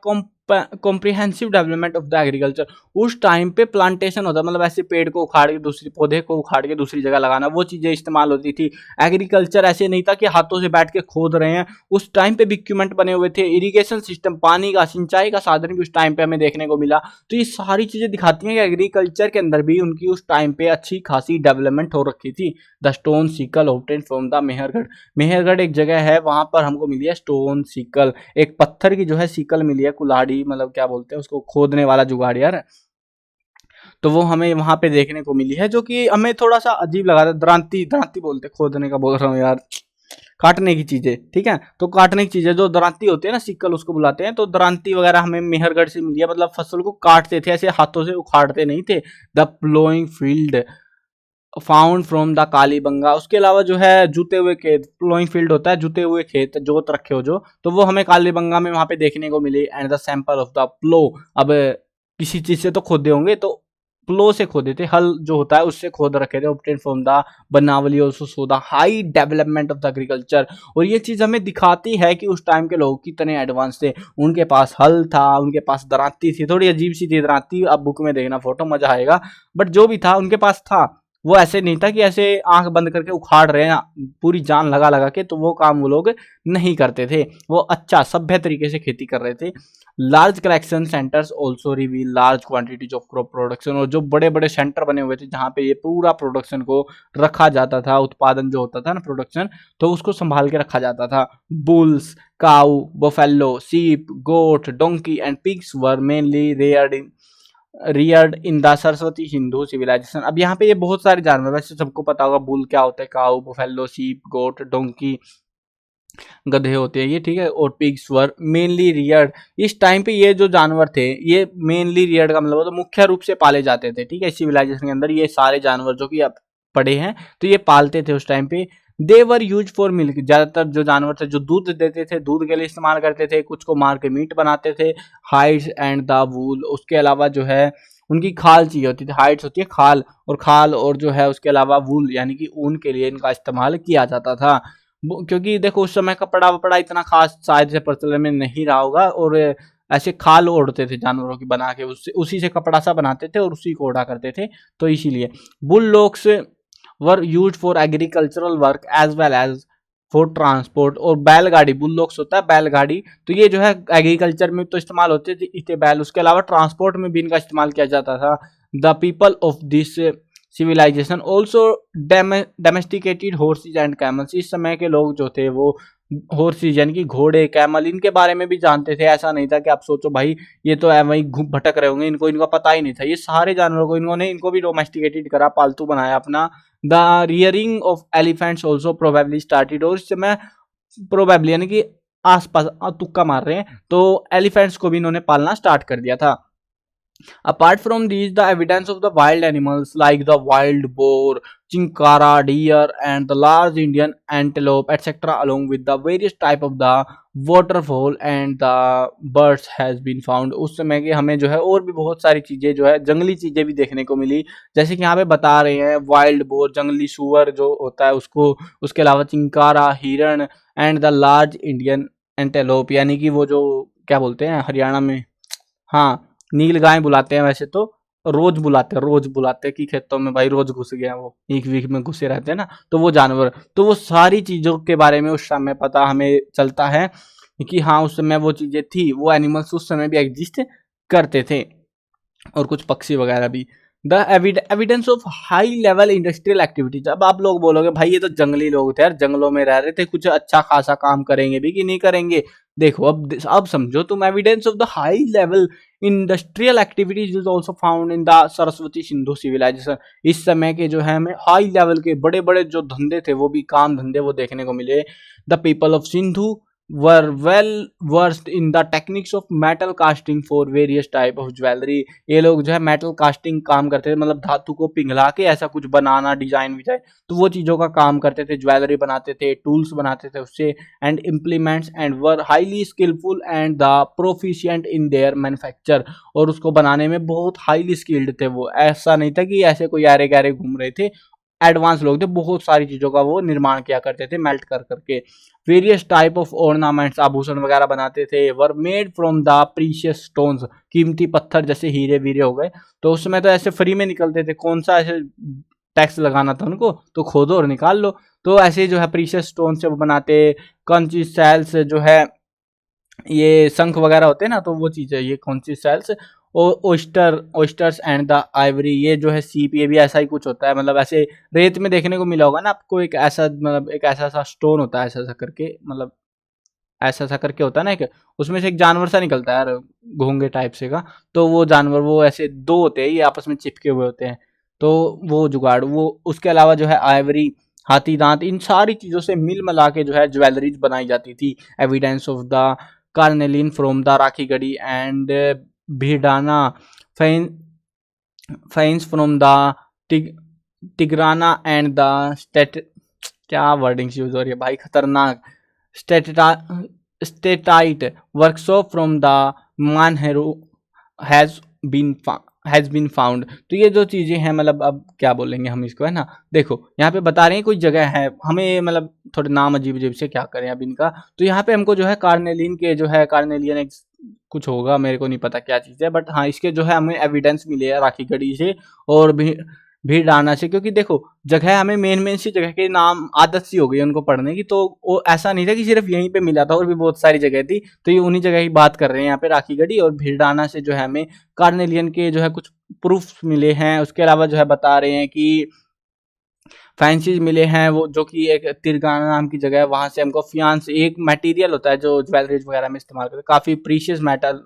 S1: comprehensive development of the agriculture. उस टाइम पे प्लांटेशन होता, मतलब ऐसे पेड़ को उखाड़ के दूसरी, पौधे को उखाड़ के दूसरी जगह लगाना, वो चीजें इस्तेमाल होती थी। एग्रीकल्चर ऐसे नहीं था कि हाथों से बैठ के खोद रहे हैं, उस टाइम पे भी इक्विपमेंट बने हुए थे। इरिगेशन सिस्टम, पानी का, सिंचाई का साधन भी उस टाइम पे हमें देखने को मिला। तो ये सारी चीजें दिखाती हैं कि एग्रीकल्चर के अंदर भी उनकी उस टाइम पे अच्छी खासी डेवलपमेंट हो रखी थी। The stone sickle obtain from the Mehrgarh. Mehrgarh एक जगह है, वहां पर हमको मिली है स्टोन सिकल, एक पत्थर की जो है सिकल मिली है, कुल्हाड़ी, मतलब क्या बोलते हैं उसको, खोदने वाला जुगाड़ यार। तो वो हमें वहां पे देखने को मिली है, जो कि हमें थोड़ा सा अजीब लगा था। दरांती, दरांती बोलते, खोदने का बोल रहा हूँ यार, काटने की चीजें, ठीक है। तो काटने की चीजें जो दरांती होती है ना, सिक्कल उसको बुलाते हैं। तो दरांती वगैरह हमें मेहरगढ़ से मिली है, मतलब फसल को काटते थे, ऐसे हाथों से उखाड़ते नहीं थे। The ploughing field found from the Kalibanga. उसके अलावा जो है जूते हुए खेत, प्लोइंग फील्ड होता है, जूते हुए खेत, जोत रखे हो जो, तो वो हमें कालीबंगा में वहां पे देखने को मिली। And the sample of the plough. अब किसी चीज से तो खोदे होंगे, तो प्लो से खोदे थे, हल जो होता है उससे खोद रखे थे। Obtain from the Banawali also so the high development of the agriculture. और ये चीज हमें दिखाती है कि उस टाइम के लोग कितने एडवांस थे। उनके पास हल था, उनके पास दराती थी, थोड़ी अजीब सी थी दराती, अब बुक में देखना फोटो, मजा आएगा। बट जो भी था उनके पास था, वो ऐसे नहीं था कि ऐसे आंख बंद करके उखाड़ रहे हैं पूरी जान लगा लगा के, तो वो काम वो लोग नहीं करते थे। वो अच्छा सभ्य तरीके से खेती कर रहे थे। Large collection centres also reveal large quantities of crop production. और जो बड़े बड़े सेंटर बने हुए थे जहाँ पे ये पूरा प्रोडक्शन को रखा जाता था, उत्पादन जो होता था ना, प्रोडक्शन, तो उसको संभाल के रखा जाता था। Bulls, cow, buffalo, sheep, goat, donkey and pigs were mainly reared in the Saraswati Hindu civilisation. अब यहाँ पे ये बहुत सारे जानवर, वैसे सबको पता होगा बुल क्या होता है, काऊ, बुफेलो, सीप, गोट, डोंकी, गधे होते हैं ये, ठीक है। और पिग्स वर मेनली रियर्ड। इस टाइम पे ये जो जानवर थे, ये मेनली रियर्ड का मतलब तो मुख्य रूप से पाले जाते थे, ठीक है। सिविलाइजेशन के अंदर ये सारे जानवर जो कि अब पड़े हैं, तो ये पालते थे उस टाइम पे। दे वर यूज फॉर मिल्क। ज्यादातर जो जानवर थे जो दूध देते थे, दूध के लिए इस्तेमाल करते थे, कुछ को मार के मीट बनाते थे। Hides and the wool. उसके अलावा जो है उनकी खाल चाहिए होती थी, हाइड्स होती है खाल, और खाल और जो है उसके अलावा वूल यानी कि ऊन के लिए इनका इस्तेमाल किया जाता था। क्योंकि देखो उस समय कपड़ा वपड़ा इतना खास शायद से प्रचलन में नहीं रहा होगा, और ऐसे खाल ओढ़ते थे जानवरों की बना के, उससे उसी से कपड़ा सा बनाते थे और उसी को ओढ़ा करते थे। तो इसीलिए bullocks were use for agricultural work as well as for transport. और बैलगाड़ी, बुल्लोक्स होता है बैलगाड़ी, तो ये जो है एग्रीकल्चर में तो इस्तेमाल होते थे बैल, उसके अलावा ट्रांसपोर्ट में भी इनका इस्तेमाल किया जाता था। The people of this civilisation also domesticated horses and camels. इस समय के लोग जो थे वो हॉर्सेज यानी कि घोड़े, कैमल, इनके बारे में भी जानते थे। ऐसा नहीं था कि आप सोचो भाई ये तो वही भटक रहे होंगे, इनको इनका पता ही नहीं था। ये सारे जानवरों को इन्होंने, इनको भी डोमेस्टिकेटेड करा, पालतू बनाया अपना। The rearing of elephants also probably started. और इस समय प्रोबेबली यानी कि आसपास तुक्का मार रहे हैं, तो एलिफेंट्स को भी इन्होंने पालना स्टार्ट कर दिया था। Apart from these, the evidence of the wild animals like the wild boar, chinkara, deer, and the large Indian antelope, etc., along with the various type of the waterfowl and the birds has been found। उस समय के हमें जो है और भी बहुत सारी चीजें जो है, जंगली चीजें भी देखने को मिली, जैसे कि यहाँ पे बता रहे हैं वाइल्ड बोर, जंगली सुअर जो होता है उसको, उसके अलावा चिंकारा, हिरण, and the large Indian antelope यानी कि वो जो क्या बोलते हैं हरियाणा में, हाँ नील गाय बुलाते हैं, वैसे तो रोज बुलाते हैं, रोज बुलाते हैं कि खेतों में भाई रोज घुस गया, वो एक वीक में घुसे रहते हैं ना, तो वो जानवर, तो वो सारी चीजों के बारे में उस समय पता हमें चलता है कि हाँ उस समय वो चीजें थी, वो एनिमल्स उस समय भी एग्जिस्ट करते थे, और कुछ पक्षी वगैरह भी। The evidence of high level industrial activities. अब आप लोग बोलोगे भाई ये तो जंगली लोग थे यार, जंगलों में रह रहे थे, कुछ अच्छा खासा काम करेंगे भी कि नहीं करेंगे, देखो अब समझो तुम, evidence of the high level industrial activities is also found in the Saraswati Sindhu civilisation. इस समय के जो है हमें हाई लेवल के बड़े बड़े जो धंधे थे, वो भी काम धंधे वो देखने को मिले। The people of Sindhu were well versed in the techniques of metal casting for various type of jewelry। ये लोग जो है मेटल कास्टिंग काम करते थे, मतलब धातु को पिघला के ऐसा कुछ बनाना, डिजाइन विजाइन, तो वो चीज़ों का काम करते थे, ज्वेलरी बनाते थे, टूल्स बनाते थे उससे, and implements, and were highly skilful and the proficient in their manufacture. और उसको बनाने में बहुत हाईली स्किल्ड थे वो, ऐसा नहीं था कि ऐसे कोई यारे गहरे घूम रहे थे, एडवांस लोग थे, बहुत सारी चीज़ों का वो निर्माण किया करते थे मेल्ट कर करके। वेरियस टाइप ऑफ ऑर्नामेंट्स, आभूषण वगैरह बनाते थे, were made from the precious stones, कीमती पत्थर जैसे हीरे वीरे हो गए। तो उस समय तो ऐसे फ्री में निकलते थे, कौन सा ऐसे टैक्स लगाना था उनको, तो खोदो और निकाल लो। तो ऐसे जो है प्रीशियस स्टोन से वो बनाते, कंची सेल्स जो है ये शंख वगैरह होते हैं ना, तो वो चीज़ है ये conch shells. Oysters and the ivory, ये जो है सीप, ये भी ऐसा ही कुछ होता है, मतलब ऐसे रेत में देखने को मिला होगा ना आपको, एक ऐसा मतलब एक ऐसा सा स्टोन होता है, ऐसा ऐसा करके, मतलब ऐसा ऐसा करके होता है ना एक, उसमें से एक जानवर सा निकलता है यार, घोंगे टाइप से का। तो वो जानवर वो ऐसे दो होते हैं, ये आपस में चिपके हुए होते हैं, तो वो जुगाड़ वो। उसके अलावा जो है आइवरी, हाथी दांत, इन सारी चीज़ों से मिल मिला के जो है ज्वेलरीज बनाई जाती थी। Evidence of the carnelian from the Rakhi Garhi and Bhirrana fine fines from the Tigrana and the state, क्या वर्डिंग्स यूज हो रही है भाई, खतरनाक, steatite workshop from the Manheru has been has been found. तो ये जो चीज़ें हैं, मतलब अब क्या बोलेंगे हम इसको, है ना। देखो यहाँ पे बता रहे हैं कोई जगह है, हमें मतलब थोड़े नाम अजीब अजीब से क्या करें अब इनका। तो यहाँ पे हमको जो है कार्नेलिन के जो है, कार्नेलियन एक कुछ होगा, मेरे को नहीं पता क्या चीज़ है, बट हाँ इसके जो है हमें एविडेंस मिले है राखी गढ़ी से और भी भीड़ आना से। क्योंकि देखो जगह हमें मेन मेन सी जगह के नाम आदत सी हो गई उनको पढ़ने की, तो वो ऐसा नहीं था कि सिर्फ यहीं पे मिला था, और भी बहुत सारी जगह थी। तो ये उन्हीं जगह की बात कर रहे हैं यहाँ पे, राखी गढ़ी और भीड़ाना से जो है हमें कार्नेलियन के जो है कुछ प्रूफ मिले हैं। उसके अलावा जो है बता रहे हैं कि फैंसीज मिले हैं, वो जो कि एक तिरगाना नाम की जगह है, वहां से हमको फियांस, एक मटेरियल होता है जो ज्वेलरीज वगैरह में इस्तेमाल करते हैं, काफी प्रीशियस मेटल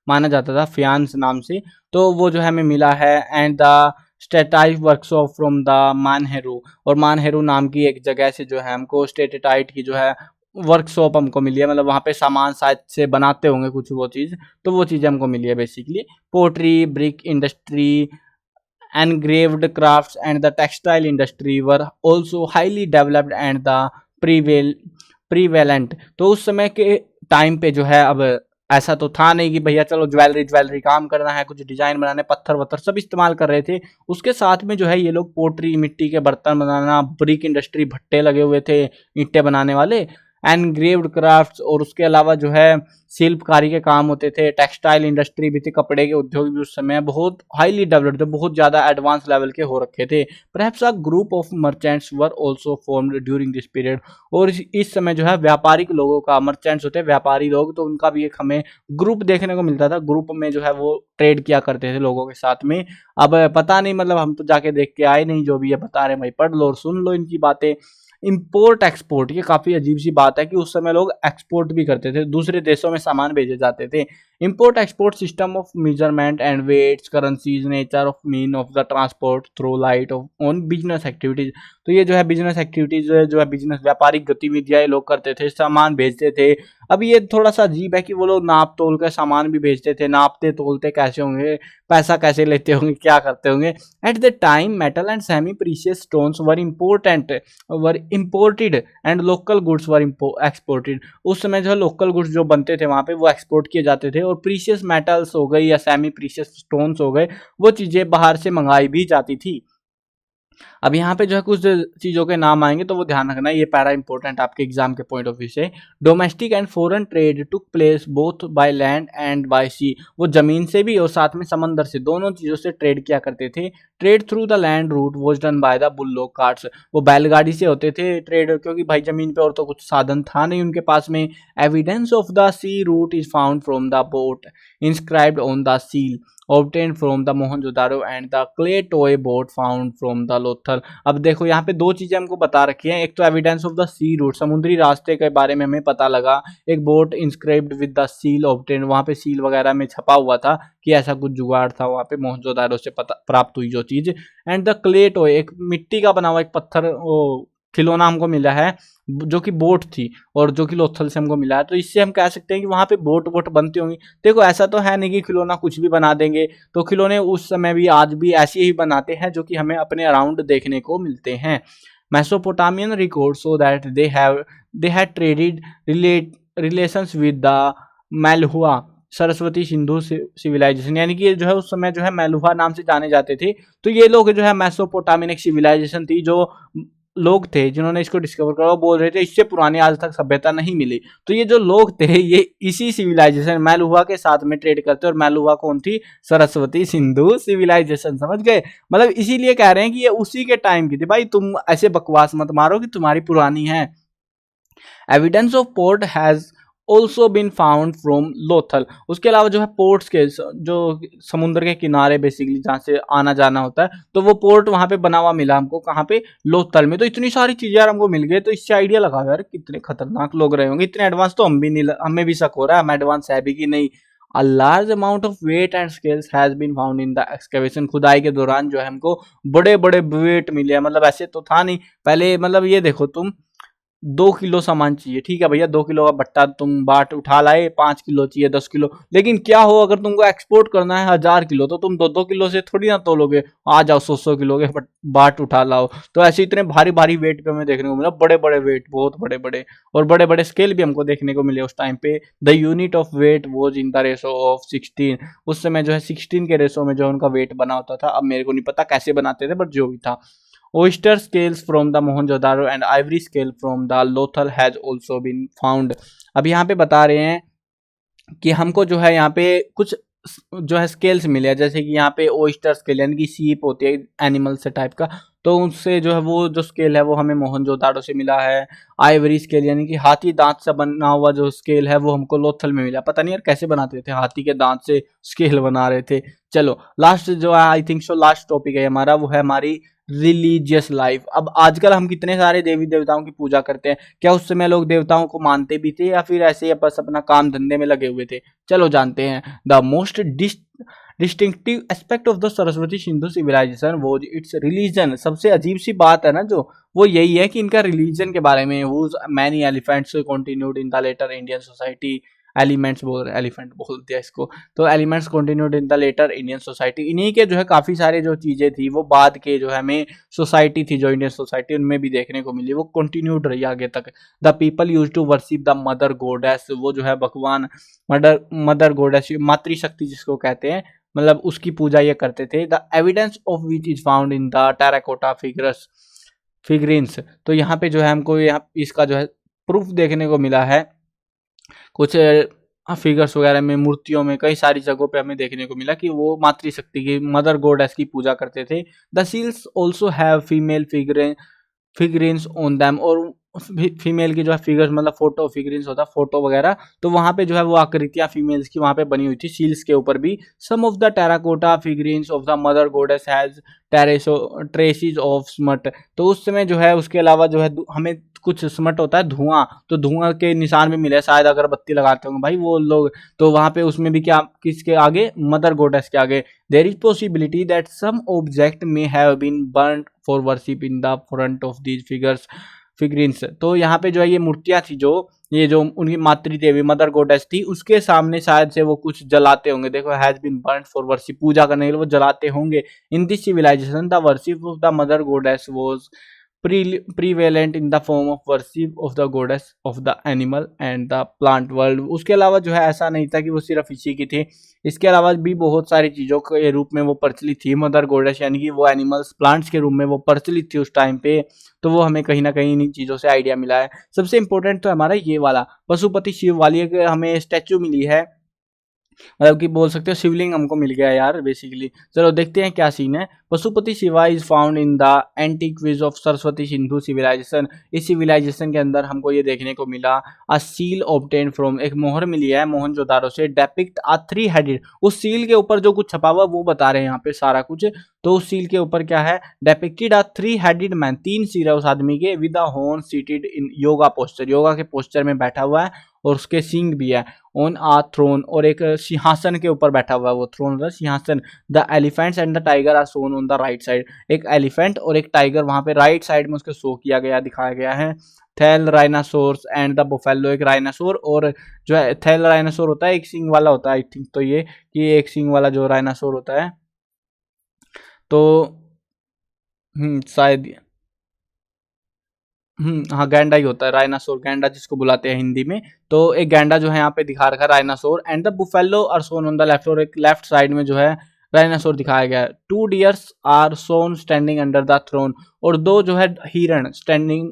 S1: माना जाता था फियांस नाम से, तो वो जो है हमें मिला है। And the steatite workshop from the Manheru, और मानहेरू नाम की एक जगह से जो है हमको स्टेटाइट की जो है वर्कशॉप हमको मिली है, मतलब वहाँ पे सामान शायद से बनाते होंगे कुछ वो चीज़, तो वो चीज़ें हमको मिली है basically. Pottery, brick industry, engraved crafts and the textile industry were also highly developed and the prevalent। तो उस समय के टाइम पे जो है, अब ऐसा तो था नहीं कि भैया चलो ज्वेलरी काम करना है, कुछ डिजाइन बनाने, पत्थर वत्थर सब इस्तेमाल कर रहे थे। उसके साथ में जो है ये लोग पोट्री, मिट्टी के बर्तन बनाना, ब्रिक इंडस्ट्री, भट्टे लगे हुए थे ईंटें बनाने वाले, एनग्रेव्ड क्राफ्ट्स, और उसके अलावा जो है शिल्पकारी के काम होते थे, टेक्सटाइल इंडस्ट्री भी थी, कपड़े के उद्योग भी उस समय बहुत हाईली डेवलप्ड थे, बहुत ज़्यादा एडवांस लेवल के हो रखे थे। Perhaps a group of merchants were also formed during this period. और इस समय जो है व्यापारिक लोगों का, मर्चेंट्स होते हैं व्यापारी लोग, तो उनका भी एक हमें ग्रुप देखने को मिलता था। ग्रुप में जो है वो ट्रेड किया करते थे लोगों के साथ में। अब पता नहीं, मतलब हम तो जाके देख के आए नहीं, जो भी ये बता रहे हैं भाई पढ़ लो और सुन लो इनकी बातें। इम्पोर्ट एक्सपोर्ट, ये काफ़ी अजीब सी बात है कि उस समय लोग एक्सपोर्ट भी करते थे, दूसरे देशों में सामान भेजे जाते थे। Import export system of measurement and weights, currencies, nature of mean of the transport through light of on business activities. तो ये जो है बिजनेस एक्टिविटीज जो है बिजनेस व्यापारिक गतिविधियाँ लोग करते थे, सामान भेजते थे। अब ये थोड़ा सा अजीब है कि वो लोग नाप तोल कर सामान भी भेजते थे, नापते तोलते कैसे होंगे, पैसा कैसे लेते होंगे, क्या करते होंगे। At the time metal and semi precious stones were imported and local goods were exported. उस समय जो है लोकल गुड्स जो बनते थे वहाँ पे वो एक्सपोर्ट किए जाते थे, और प्रीशियस मेटल्स हो गई या सेमी प्रीशियस स्टोन्स हो गए, वो चीज़ें बाहर से मंगाई भी जाती थी। अब यहाँ पे जो है कुछ चीज़ों के नाम आएंगे, तो वो ध्यान रखना, ये पैरा इंपॉर्टेंट आपके एग्जाम के पॉइंट ऑफ व्यू से। Domestic and foreign trade took place both by land and by sea. वो जमीन से भी और साथ में समंदर से, दोनों चीज़ों से ट्रेड किया करते थे। Trade through the land route was done by the bullock carts. वो बैलगाड़ी से होते थे ट्रेड, क्योंकि भाई जमीन पे और तो कुछ साधन था नहीं उनके पास में। Evidence of the sea route is found from the boat inscribed on the seal. obtained from the Mohenjo-daro and the clay toy boat found from the Lothal। अब देखो यहाँ पे दो चीजें हमको बता रखी हैं, एक तो evidence of the sea route, समुद्री रास्ते के बारे में हमें पता लगा, एक boat inscribed with the seal obtain, वहाँ पे सील वगैरह में छपा हुआ था कि ऐसा कुछ जुगाड़ था वहाँ पे मोहनजोदारो से प्राप्त हुई जो चीज। एंड द क्ले टॉय, एक मिट्टी का बना हुआ एक पत्थर वो खिलौना हमको मिला है जो कि बोट थी और जो कि लोथल से हमको मिला है। तो इससे हम कह सकते हैं कि वहाँ पे बोट वोट बनती होंगी। देखो ऐसा तो है नहीं कि खिलौना कुछ भी बना देंगे, तो खिलौने उस समय भी आज भी ऐसे ही बनाते हैं जो कि हमें अपने अराउंड देखने को मिलते हैं। Mesopotamian record so that they had traded relations with the Meluha Saraswati Sindhu civilisation, यानी कि जो है उस समय जो है मेलुहा नाम से जाने जाते थे। तो ये लोग जो है मेसोपोटामियन एक सिविलाइजेशन थी, जो लोग थे जिन्होंने इसको डिस्कवर करा, वो बोल रहे थे इससे पुरानी आज तक सभ्यता नहीं मिली। तो ये जो लोग थे ये इसी सिविलाइजेशन मेलुहा के साथ में ट्रेड करते, और मेलुहा कौन थी? सरस्वती सिंधु सिविलाइजेशन, समझ गए? मतलब इसीलिए कह रहे हैं कि ये उसी के टाइम की थी। भाई तुम ऐसे बकवास मत मारो कि तुम्हारी पुरानी है। Evidence of port has also been found from Lothal. उसके अलावा जो है पोर्ट्स के, जो समुद्र के किनारे बेसिकली जहाँ से आना जाना होता है, तो वो पोर्ट वहाँ पे बना हुआ मिला हमको, कहाँ पे? लोथल में। तो इतनी सारी चीजें यार हमको मिल गई, तो इससे आइडिया लगा यार कितने खतरनाक लोग रहे होंगे। इतने एडवांस तो हम भी नहीं, हमें भी शक हो रहा है हम एडवांस है भी कि नहीं। A large amount of weight and scales has been found in the excavation। खुदाई के दौरान जो है हमको बड़े बड़े वेट मिले हैं, मतलब ऐसे तो था नहीं पहले। मतलब ये देखो तुम 2 किलो सामान चाहिए, ठीक है भैया 2 किलो का बट्टा तुम बाट उठा लाए, 5 किलो चाहिए 10 किलो, लेकिन क्या हो अगर तुमको एक्सपोर्ट करना है 1000 किलो, तो तुम 2-2 किलो से थोड़ी ना तोलोगे, आ जाओ 100 किलो के बाट उठा लाओ। तो ऐसे इतने भारी भारी वेट पे हमें देखने को मिला, बड़े बड़े वेट, बहुत बड़े बड़े, और बड़े बड़े स्केल भी हमको देखने को मिले उस टाइम पे। The unit of weight was in the ratio of 16। उस समय जो है 16 के रेशो में जो उनका वेट बना होता था। अब मेरे को नहीं पता कैसे बनाते थे, बट जो भी था। Oyster scales from the Mohenjo-daro and ivory scale from the Lothal has also been found। अब यहाँ पे बता रहे हैं कि हमको जो है यहाँ पे कुछ जो है स्केल्स मिले हैं, जैसे कि यहाँ पे ओइस्टर स्केल यानी कि सीप होती है एनिमल से टाइप का, तो उससे जो है वो जो स्केल है वो हमें मोहनजोदाड़ो से मिला है। आइवरी स्केल यानी कि हाथी दांत से बना हुआ जो स्केल है वो हमको लोथल में मिला। पता नहीं यार कैसे बनाते थे, हाथी के दांत से स्केल बना रहे थे। चलो लास्ट जो है, I think so last topic है हमारा, वो है हमारी रिलीजियस लाइफ। अब आजकल हम कितने सारे देवी देवताओं की पूजा करते हैं, क्या उस समय लोग देवताओं को मानते भी थे या फिर ऐसे ही बस अपना काम धंधे में लगे हुए थे? चलो जानते हैं। The most distinctive aspect of the Saraswati Sindhu civilisation was its religion. सबसे अजीब सी बात है ना जो, वो यही है कि इनका रिलीजन के बारे में। whose many elephants continued in the later Indian society। Elements बोल रहे, एलिफेंट बोल दिया इसको, तो elements continued in the later Indian society. इन्हीं के जो है काफी सारे जो चीजें थी वो बाद के जो है हमें सोसाइटी थी, जो इंडियन सोसाइटी, उनमें भी देखने को मिली, वो कंटिन्यूड रही आगे तक। The people use to worship the mother goddess. वो जो है भगवान मदर गोडेस, मातृशक्ति जिसको कहते हैं, मतलब उसकी पूजा ये करते थे। The evidence of which is found in the terracotta figurines. तो यहाँ पे जो है हमको यहाँ इसका जो है प्रूफ देखने को मिला है, कुछ फिगर्स वगैरह में, मूर्तियों में, कई सारी जगहों पे हमें देखने को मिला कि वो मातृशक्ति की, मदर गॉडेस की पूजा करते थे। The seals also have female figurines on them. और फीमेल की जो है फिगर्स, मतलब फोटो फिगरिन्स होता है, फोटो वगैरह, तो वहाँ पे जो है वो आकृतियां फीमेल्स की वहाँ पे बनी हुई थी सील्स के ऊपर भी। Some of the terracotta figurines of the mother goddess has traces of smut. तो उस समय जो है उसके अलावा जो है हमें कुछ स्मट होता है धुआं, तो धुआं के निशान भी मिले, शायद अगरबत्ती लगाते होंगे भाई वो लोग, तो वहाँ पे उसमें भी क्या, किसके आगे? मदर गॉडेस के आगे। There is possibility that some object may have been burned for worship in the front of these figurines. तो यहाँ पे जो है ये मूर्तियां थी, जो ये जो उनकी मातृ देवी मदर गॉडेस थी, उसके सामने शायद से वो कुछ जलाते होंगे। देखो has been burned for worship, पूजा करने के लिए वो जलाते होंगे। In this civilisation the worship of the mother goddess was prevalent in the form of worship of the goddess of the animal and the plant world। उसके अलावा जो है ऐसा नहीं था कि वो सिर्फ इसी की थी, इसके अलावा भी बहुत सारी चीज़ों के रूप में वो प्रचलित थी मदर गॉडेस, यानी कि वो एनिमल्स, प्लांट्स के रूप में वो प्रचलित थी उस टाइम पे। तो वो हमें कहीं ना कहीं इन चीज़ों से आइडिया मिला है। सबसे इंपॉर्टेंट तो हमारा ये वाला पशुपति शिव वाली एक हमें स्टैचू मिली है, मतलब कि बोल सकते हो शिवलिंग हमको मिल गया यार बेसिकली। चलो देखते हैं क्या सीन है। Pashupati Shiva is found in the antiquities of Saraswati Sindhu civilisation. इस सिविलाइजेशन के अंदर हमको ये देखने को मिला अ सील ऑब्टेन फ्रॉम, एक मोहर मिली है मोहनजोदारो से, डेपिक्ट अ थ्री हेडेड। उस सील के ऊपर जो कुछ छपा हुआ वो बता रहे हैं यहाँ पे सारा कुछ। तो उस सील के ऊपर क्या है, डेपिक्टेड अ थ्री हेडेड मैन, तीन सिर है उस आदमी के, with a horn seated in yoga posture, yoga के पोस्चर में बैठा हुआ है, और उसके सींग भी है। ऑन आ थ्रोन, और एक सिंहासन के ऊपर बैठा हुआ है, वो थ्रोन होता है सिंहासन। The elephants and the tiger are shown on the right side, एक एलिफेंट और एक टाइगर वहां पे राइट साइड में उसके शो किया गया, दिखाया गया है। Thiel rhinoceros and the buffalo, एक राइनासोर, और जो है थेल राइनासोर होता है एक सींग वाला होता है आई थिंक, तो ये कि एक सींग वाला जो राइनासोर होता है, तो शायद हाँ गैंडा ही होता है, राइनासोर गैंडा जिसको बुलाते हैं हिंदी में। तो एक गैंडा जो है यहाँ पे दिखा रखा है rhinoceros, and the buffalo are shown on the left, और एक लेफ्ट साइड में जो है राइनासोर दिखाया गया है। Two deers are shown standing under the throne, और दो जो है हिरण स्टैंडिंग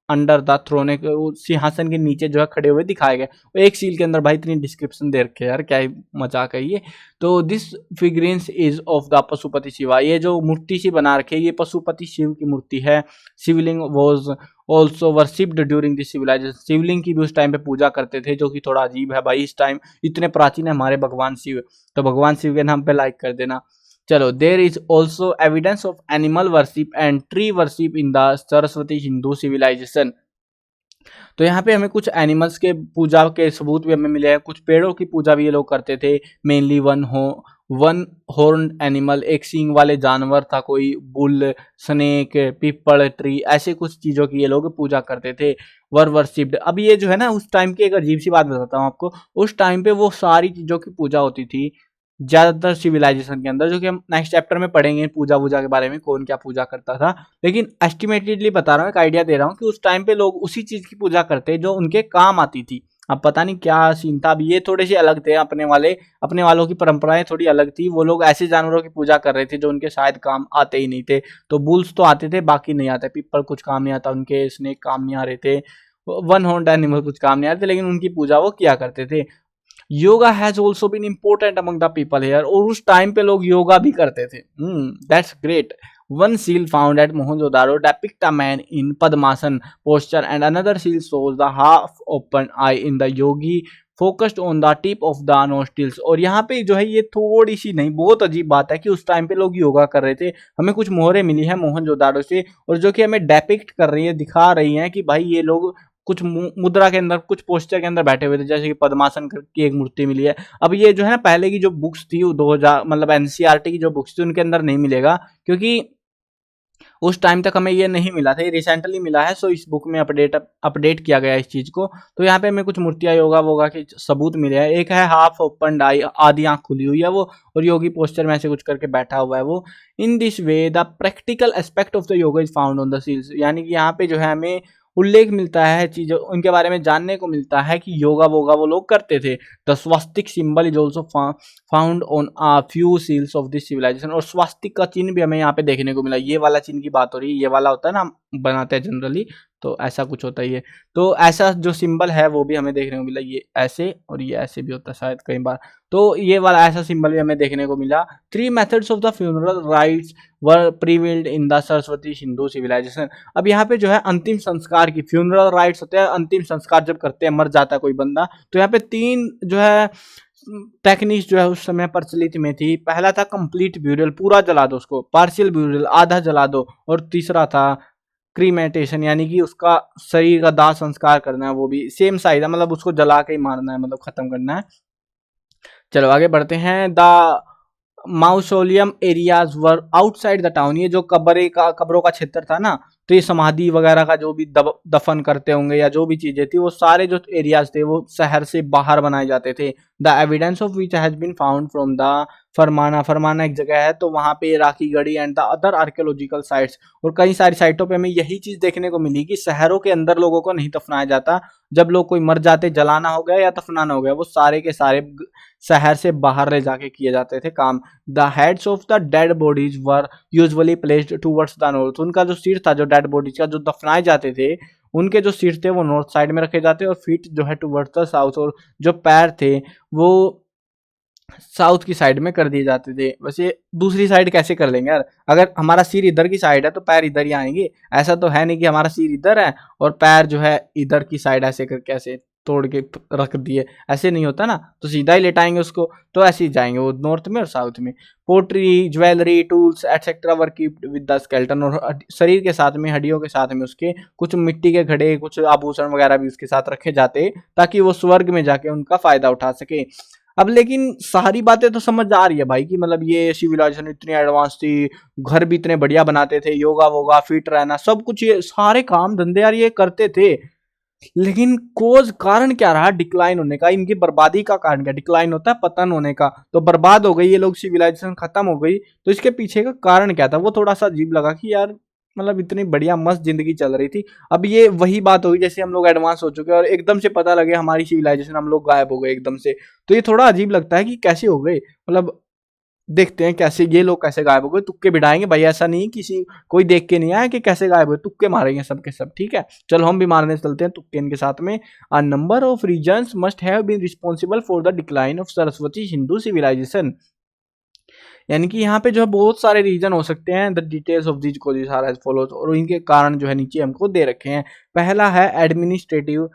S1: अंडर द थ्रोन, एक सिंहासन के नीचे जो है खड़े हुए दिखाए गए। एक सील के अंदर भाई इतनी डिस्क्रिप्शन दे रखे यार, क्या ही मजाक है ये। तो this figurines is of the Pashupati Shiva, ये जो मूर्ति सी बना रखी है ये पशुपति शिव की मूर्ति है। Shivling was also worshipped during this civilisation, shivling की भी उस टाइम पे पूजा करते थे, जो कि थोड़ा अजीब है भाई, इस टाइम इतने प्राचीन है हमारे भगवान शिव, तो भगवान शिव के नाम पे लाइक कर देना। चलो, there is also evidence of animal worship and tree worship in the Saraswati Hindu civilisation. तो यहाँ पे हमें कुछ एनिमल्स के पूजा के सबूत भी हमें मिले हैं, कुछ पेड़ों की पूजा भी ये लोग करते थे। मेनली वन हॉर्न एनिमल, एक सींग वाले जानवर था कोई, बुल, स्नेक, पीपल ट्री, ऐसे कुछ चीजों की ये लोग पूजा करते थे। वर्शिप्ड। अब ये जो है ना उस टाइम की एक अजीब सी बात बताता हूँ आपको, उस टाइम पे वो सारी चीजों की पूजा होती थी ज्यादातर सिविलाइजेशन के अंदर, जो कि हम नेक्स्ट चैप्टर में पढ़ेंगे पूजा वूजा के बारे में, कौन क्या पूजा करता था। लेकिन एस्टिमेटेडली बता रहा हूँ, एक आइडिया दे रहा हूँ कि उस टाइम पे लोग उसी चीज की पूजा करते जो उनके काम आती थी। अब पता नहीं क्या सीन था, अब ये थोड़े से अलग थे अपने वालों की परंपराएं थोड़ी अलग थी, वो लोग ऐसे जानवरों की पूजा कर रहे थे जो उनके शायद काम आते ही नहीं थे। तो बुल्स तो आते थे, बाकी नहीं आते, पीपल कुछ काम नहीं आता उनके, स्नेक काम नहीं आ रहे थे, वन हॉर्न एनिमल कुछ काम नहीं आ रहे थे, लेकिन उनकी पूजा वो किया करते थे। Yoga has also been important among the people here, और उस टाइम पे लोग योगा भी करते थे। That's great. One seal found at Mohenjo-daro depict a man in Padmasan posture, and another seal shows the half-open eye in the yogi focused on the tip of the nostrils। और यहाँ पे जो है ये थोड़ी सी नहीं, बहुत अजीब बात है कि उस टाइम पे लोग योगा कर रहे थे। हमें कुछ मोहरें मिली है मोहनजोदाड़ो से, और जो कि हमें डेपिक्ट कर रही है, दिखा रही हैं कि भाई ये लोग कुछ मुद्रा के अंदर, कुछ पोस्टर के अंदर बैठे हुए थे, जैसे कि पद्मासन की एक मूर्ति मिली है। अब ये जो है ना पहले की जो बुक्स थी 2000 मतलब एनसीईआरटी की जो बुक्स थी उनके अंदर नहीं मिलेगा, क्योंकि उस टाइम तक हमें ये नहीं मिला था, ये रिसेंटली मिला है। सो इस बुक में अपडेट किया गया इस चीज को। तो यहाँ पे हमें कुछ मूर्तियां योगा वोगा के सबूत मिले हैं। एक है हाफ ओपन आई, आधी आंख खुली हुई है वो, और योगी पोस्टर में ऐसे कुछ करके बैठा हुआ है वो। In this way the practical aspect of the yoga is found on the seals, यानी कि यहाँ पे जो है हमें उल्लेख मिलता है चीजों उनके बारे में जानने को मिलता है कि योगा वोगा वो लोग करते थे। The swastika symbol is also found on a few seals of this civilization, और स्वास्तिक का चिन्ह भी हमें यहाँ पे देखने को मिला। ये वाला चिन्ह की बात हो रही है, ये वाला होता है ना हम बनाते हैं जनरली, तो ऐसा कुछ होता ही है। तो ऐसा जो सिंबल है वो भी हमें देखने को मिला, ये ऐसे और ये ऐसे भी होता है शायद कई बार, तो ये वाला ऐसा सिंबल भी हमें देखने को मिला। Three methods of the funeral rites were prevailed in the Saraswati Hindu civilisation. अब यहाँ पे जो है अंतिम संस्कार की फ्यूनरल राइट्स होते हैं, अंतिम संस्कार जब करते हैं, मर जाता है कोई बंदा, तो यहाँ पे तीन जो है टेक्निक्स जो है उस समय प्रचलित में थी। पहला था कंप्लीट ब्यूरियल, पूरा जला दो उसको, पार्शियल ब्यूरियल, आधा जला दो, और तीसरा था क्रीमेटेशन, यानी कि उसका शरीर का दाह संस्कार करना है, वो भी सेम साइड है, मतलब उसको जला के ही मारना है, मतलब खत्म करना है। चलो आगे बढ़ते हैं। The mausoleum areas were outside the town, ये जो कब्रों का क्षेत्र था ना, तो ये समाधि वगैरह का जो भी दफन करते होंगे या जो भी चीजें थी, वो सारे जो एरियाज थे वो शहर से बाहर बनाए जाते थे। The evidence of which has been found from the Farmana एक जगह है, तो वहां पे Rakhi Garhi and the other archaeological sites, और कई सारी साइटों पे हमें यही चीज देखने को मिली कि शहरों के अंदर लोगों को नहीं दफनाया जाता। जब लोग कोई मर जाते, जलाना हो गया या दफनाना हो गया, वो सारे के सारे शहर से बाहर ले जाके किए जाते थे काम। The heads of the dead bodies were usually placed towards the north, उनका जो सिर था, जो डेड बॉडीज का जो दफनाए जाते थे, उनके जो सिर थे वो नॉर्थ साइड में रखे जाते, और फीट जो है टुवर्ड्स द साउथ, और जो पैर थे वो साउथ की साइड में कर दिए जाते थे। वैसे दूसरी साइड कैसे कर लेंगे यार, अगर हमारा सिर इधर की साइड है तो पैर इधर ही आएंगे। ऐसा तो है नहीं कि हमारा सिर इधर है और पैर जो है इधर की साइड ऐसे करके ऐसे तोड़ के रख दिए, ऐसे नहीं होता ना, तो सीधा ही लेटाएंगे उसको। तो ऐसे ही जाएंगे वो नॉर्थ में और साउथ में। Pottery, jewellery, tools etcetera were keeped with the skeleton, और शरीर के साथ में, हड्डियों के साथ में उसके कुछ मिट्टी के घड़े, कुछ आभूषण वगैरह भी उसके साथ रखे जाते, ताकि वो स्वर्ग में जाके उनका फायदा उठा सके। अब लेकिन सारी बातें तो समझ आ रही है भाई कि मतलब ये सिविलाइजेशन इतनी एडवांस थी, घर भी इतने बढ़िया बनाते थे, योगा वोगा, फिट रहना, सब कुछ, ये सारे काम धंधे यार ये करते थे। लेकिन कोज कारण क्या रहा डिक्लाइन होने का, इनकी बर्बादी का कारण क्या? डिक्लाइन होता है पतन होने का, तो बर्बाद हो गई ये लोग, सिविलाइजेशन खत्म हो गई, तो इसके पीछे का कारण क्या था? वो थोड़ा सा अजीब लगा कि यार मतलब इतनी बढ़िया मस्त जिंदगी चल रही थी, अब ये वही बात होगी जैसे हम लोग एडवांस हो चुके हैं और एकदम से पता लगे हमारी सिविलाइजेशन, हम लोग गायब हो गए एकदम से। तो ये थोड़ा अजीब लगता है कि कैसे हो गए, मतलब देखते हैं कैसे ये लोग कैसे गायब हो गए। तुक्के बिठाएंगे भाई, ऐसा नहीं किसी कोई देख के नहीं आया कि कैसे गायब हुए, तुक्के मारेंगे सबके सब, ठीक है। चलो हम भी मारने चलते हैं तुक्के इनके साथ में। A number of reasons must have been responsible for the decline of Saraswati Hindu civilization, यानी कि यहाँ पे जो है बहुत सारे रीजन हो सकते हैं। The details of this causes are as follows, और इनके कारण जो है नीचे हमको दे रखे हैं। पहला है एडमिनिस्ट्रेटिव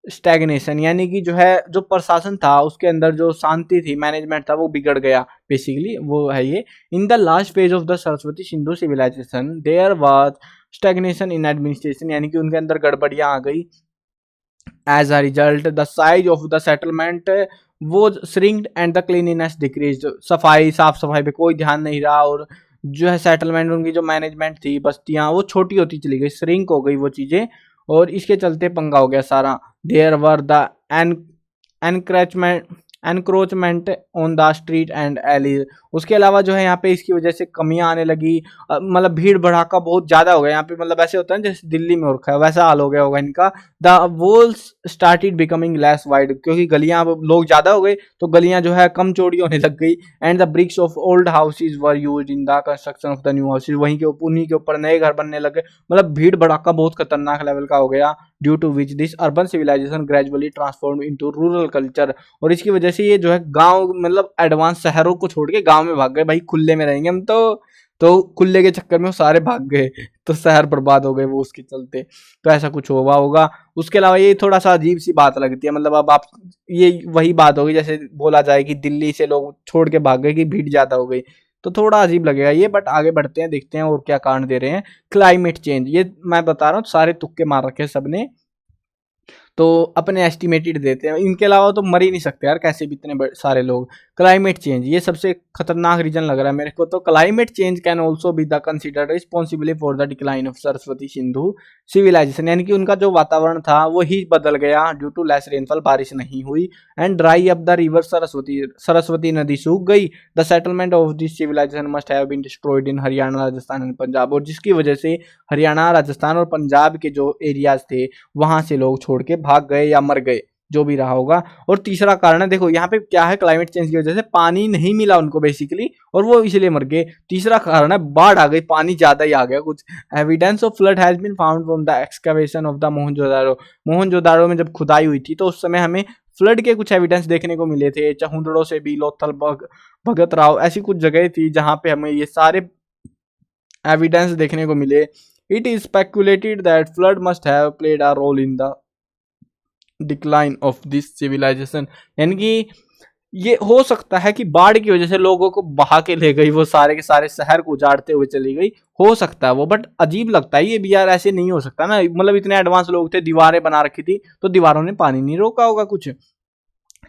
S1: स्टैग्नेशन, यानी कि जो है जो प्रशासन था उसके अंदर जो शांति थी, मैनेजमेंट था, वो बिगड़ गया बेसिकली, वो है ये। In the last phase of the Saraswati Sindhu civilisation there was stagnation in administration, यानी कि उनके अंदर गड़बड़ियां आ गई। As a result the size of the settlement वो shrinked and the cleanliness decreased, सफाई साफ सफाई पे कोई ध्यान नहीं रहा, और जो है सेटलमेंट, उनकी जो मैनेजमेंट थी, बस्तियां, वो छोटी होती चली गई, श्रिंक हो गई वो चीजें, और इसके चलते पंगा हो गया सारा। There were the encroachment encroachment on the street and alley, उसके अलावा जो है यहाँ पे इसकी वजह से कमियां आने लगी, मतलब भीड़ भड़ाका बहुत ज्यादा हो गया यहाँ पे, मतलब ऐसे होता है जैसे दिल्ली में हो रखा है वैसा हाल हो गया होगा इनका। The walls started becoming less wide, क्योंकि गलियां, अब लोग ज्यादा हो गए तो गलियां जो है कम चौड़ी होने लग गई। And the bricks of old houses were used in the construction of the new houses, वहीं के उन्हीं के ऊपर नए घर बनने लगे, मतलब भीड़ भड़ाका बहुत खतरनाक लेवल का हो गया। Due to which this urban civilization gradually transform into rural culture, और इसकी वजह से ये जो है गांव, मतलब एडवांस शहरों को छोड़ के गांव में भाग गए, भाई खुले में रहेंगे हम तो खुले के चक्कर में वो सारे भाग गए, तो शहर बर्बाद हो गए वो उसके चलते। तो ऐसा कुछ हुआ होगा। उसके अलावा ये थोड़ा सा अजीब सी बात लगती है, मतलब अब आप, ये वही बात होगी जैसे बोला जाए कि दिल्ली से लोग छोड़ के भाग गए कि भीड़ ज्यादा हो गई, तो थोड़ा अजीब लगेगा ये। बट आगे बढ़ते हैं, देखते हैं और क्या कारण दे रहे हैं। क्लाइमेट चेंज, ये मैं बता रहा हूँ सारे तुक्के मार रखे हैं सबने, तो अपने एस्टिमेटेड देते हैं, इनके अलावा तो मर ही नहीं सकते यार कैसे भी इतने सारे लोग। क्लाइमेट चेंज, ये सबसे खतरनाक रीजन लग रहा है मेरे को। तो climate change can also be the considered responsible for the decline of Saraswati Sindhu civilisation, यानी कि उनका जो वातावरण था वो ही बदल गया ड्यू टू लेस रेनफॉल, बारिश नहीं हुई। And dry up the river Saraswati, Saraswati नदी सूख गई। The settlement of this civilization must have been destroyed in Haryana, Rajasthan and Punjab, और जिसकी वजह से हरियाणा, राजस्थान और पंजाब के जो एरियाज थे वहां से लोग छोड़ के भाग गए या मर गए, जो भी रहा होगा। और तीसरा कारण है, देखो यहाँ पे क्या है, क्लाइमेट चेंज की वजह से पानी नहीं मिला उनको बेसिकली, और वो इसलिए मर गए। तीसरा कारण है बाढ़ आ गई, पानी ज्यादा ही आ गया कुछ। Evidence of flood has been found from the excavation of the Mohenjodaro, Mohenjodaro में जब खुदाई हुई थी तो उस समय हमें फ्लड के कुछ एविडेंस देखने को मिले थे। चहुंदड़ो से भी, लोथल, भगत राव, ऐसी कुछ जगह थी जहां पे हमें ये सारे एविडेंस देखने को मिले। It is speculated that flood must have played a role in the decline of this civilization, यानी कि ये हो सकता है कि बाढ़ की वजह से लोगों को बहा के ले गई, वो सारे के सारे शहर को उजाड़ते हुए चली गई, हो सकता है वो। बट अजीब लगता है ये भी यार, ऐसे नहीं हो सकता ना, मतलब इतने एडवांस लोग थे, दीवारें बना रखी थी, तो दीवारों ने पानी नहीं रोका होगा कुछ।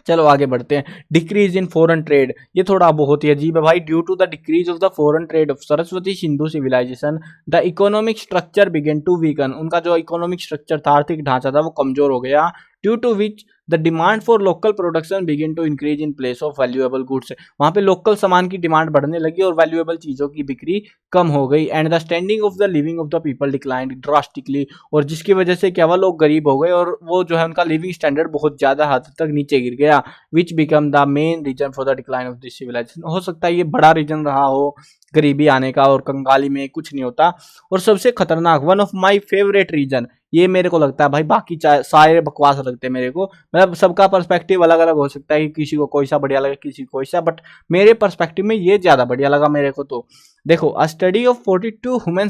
S1: चलो आगे बढ़ते हैं। डिक्रीज इन फॉरेन ट्रेड, ये थोड़ा बहुत ही अजीब है भाई। Due to the decrease of the foreign trade of Saraswati Sindhu civilization the economic structure began to weaken, उनका जो इकोनॉमिक स्ट्रक्चर था, आर्थिक ढांचा था, वो कमजोर हो गया। Due to which the demand for local production begin to increase in place of valuable goods, वहां पे लोकल सामान की डिमांड बढ़ने लगी और वैल्यूएबल चीजों की बिक्री कम हो गई। And the standing of the living of the people declined drastically, और जिसकी वजह से क्या हुआ, लोग गरीब हो गए और वो जो है उनका लिविंग स्टैंडर्ड बहुत ज्यादा हद तक नीचे गिर गया। Which become the main reason for the decline of this civilization, हो सकता है ये बड़ा रीजन रहा हो गरीबी आने का, और कंगाली में कुछ नहीं होता। और सबसे खतरनाक, one of my favourite reason,
S2: ये मेरे को लगता है भाई, बाकी सारे बकवास लगते हैं मेरे को। मतलब सबका पर्सपेक्टिव अलग अलग हो सकता है कि किसी को कोई सा बढ़िया लगे, किसी को कोई सा, बट मेरे पर्सपेक्टिव में ये ज्यादा बढ़िया लगा मेरे को। तो देखो, अ study of 42 human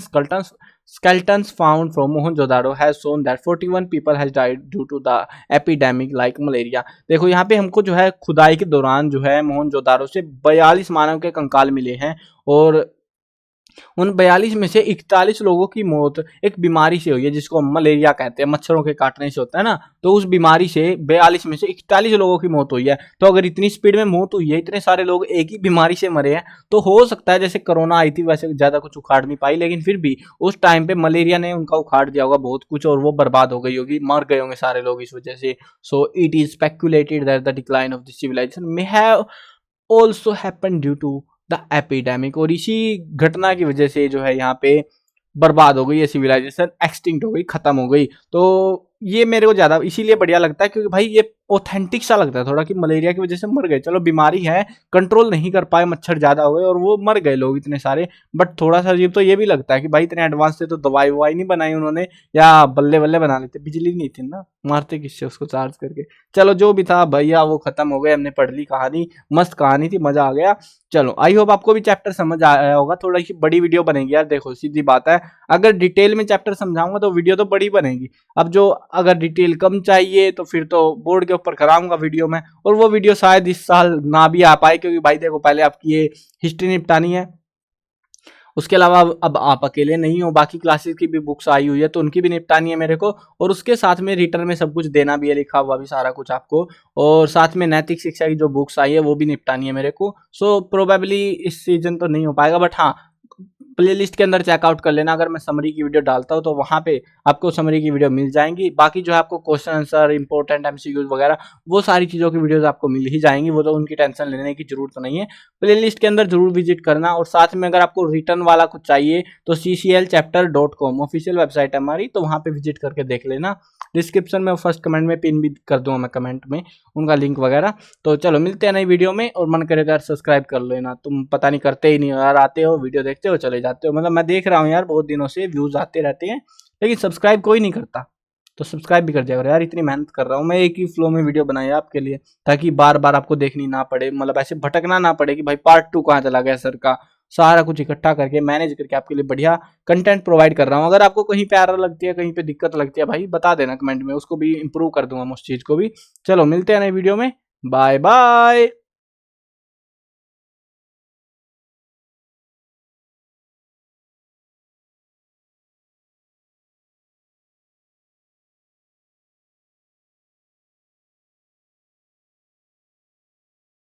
S2: skeletons found from Mohenjo-daro has shown that 41 people has died due to the epidemic like malaria। देखो यहाँ पे हमको जो है खुदाई के दौरान जो है मोहनजोदारो से 42 मानव के कंकाल मिले हैं, और उन 42 में से 41 लोगों की मौत एक बीमारी से हुई है जिसको मलेरिया कहते हैं, मच्छरों के काटने से होता है ना। तो उस बीमारी से 42 में से 41 लोगों की मौत हुई है। तो अगर इतनी स्पीड में मौत हुई है, इतने सारे लोग एक ही बीमारी से मरे हैं, तो हो सकता है जैसे कोरोना आई थी वैसे ज्यादा कुछ उखाड़ नहीं पाई, लेकिन फिर भी उस टाइम पे मलेरिया ने उनका उखाड़ दिया होगा बहुत कुछ, और वो बर्बाद हो गई होगी, मर गए होंगे सारे लोग इस वजह से। So it is speculated that the decline of the civilization may have also happen due to the epidemic. और इसी घटना की वजह से जो है यहाँ पे बर्बाद हो गई ये सिविलाइजेशन, एक्सटिंक्ट हो गई, खत्म हो गई। तो ये मेरे को ज्यादा इसीलिए बढ़िया लगता है क्योंकि भाई ये ऑथेंटिक सा लगता है थोड़ा, कि मलेरिया की वजह से मर गए, चलो बीमारी है, कंट्रोल नहीं कर पाए, मच्छर ज्यादा हो गए और वो मर गए लोग इतने सारे। बट थोड़ा सा अजीब तो ये भी लगता है कि भाई इतने एडवांस से तो दवाई ववाई नहीं बनाई उन्होंने, या बल्ले बल्ले बना लेते, बिजली नहीं थी ना, मारते किससे उसको चार्ज करके। चलो जो भी था भैया वो खत्म हो गए, हमने पढ़ ली कहानी, मस्त कहानी थी, मजा आ गया। चलो आई होप आपको भी चैप्टर समझ आया होगा। थोड़ा सी बड़ी वीडियो बनेगी यार, देखो सीधी बात है, अगर डिटेल में चैप्टर समझाऊंगा तो वीडियो तो बड़ी बनेगी। अब जो अगर डिटेल कम चाहिए तो फिर तो बोर्ड के ऊपर कराऊंगा वीडियो में, और वो वीडियो शायद इस साल ना भी आ पाए, क्योंकि भाई देखो पहले आपकी ये हिस्ट्री निपटानी है, उसके अलावा अब आप अकेले नहीं हो, बाकी क्लासेस की भी बुक्स आई हुई है तो उनकी भी निपटानी है मेरे को, और उसके साथ में रिटर्न में सब कुछ देना भी है, लिखा हुआ भी सारा कुछ आपको, और साथ में नैतिक शिक्षा की जो बुक्स आई है वो भी निपटानी है मेरे को। सो प्रोबेबली इस सीजन तो नहीं हो पाएगा, बट हाँ प्लेलिस्ट के अंदर चेकआउट कर लेना, अगर मैं समरी की वीडियो डालता हूँ तो वहाँ पे आपको समरी की वीडियो मिल जाएंगी। बाकी जो है आपको क्वेश्चन आंसर, इंपॉर्टेंट एमसीक्यूज वगैरह वो सारी चीज़ों की वीडियोस आपको मिल ही जाएंगी, वो तो उनकी टेंशन लेने की जरूरत तो नहीं है। प्लेलिस्ट के अंदर जरूर विजिट करना, और साथ में अगर आपको रिटर्न वाला कुछ चाहिए तो cclchapter.com ऑफिशियल वेबसाइट है हमारी, तो वहाँ पे विजिट करके देख लेना। डिस्क्रिप्शन में फर्स्ट कमेंट में पिन भी कर दूंगा मैं कमेंट में उनका लिंक वगैरह। तो चलो मिलते हैं नई वीडियो में, और मन करेगा यार सब्सक्राइब कर लेना, तुम पता नहीं करते ही नहीं हो यार, आते हो वीडियो देखते हो चले जाते हो, मतलब मैं देख रहा हूँ यार बहुत दिनों से व्यूज आते रहते हैं लेकिन सब्सक्राइब कोई नहीं करता। तो सब्सक्राइब भी कर दिया करो यार, इतनी मेहनत कर रहा हूँ मैं, एक ही फ्लो में वीडियो बनाई है आपके लिए, ताकि बार बार आपको देखनी ना पड़े, मतलब ऐसे भटकना ना पड़े कि भाई पार्ट 2 कहाँ चला गया सर का। सारा कुछ इकट्ठा करके मैनेज करके आपके लिए बढ़िया कंटेंट प्रोवाइड कर रहा हूँ। अगर आपको कहीं पे एरर लगती है, कहीं पे दिक्कत लगती है, भाई बता देना कमेंट में, उसको भी इंप्रूव कर दूंगा मैं उस चीज को भी। चलो मिलते हैं नई वीडियो में, बाय बाय।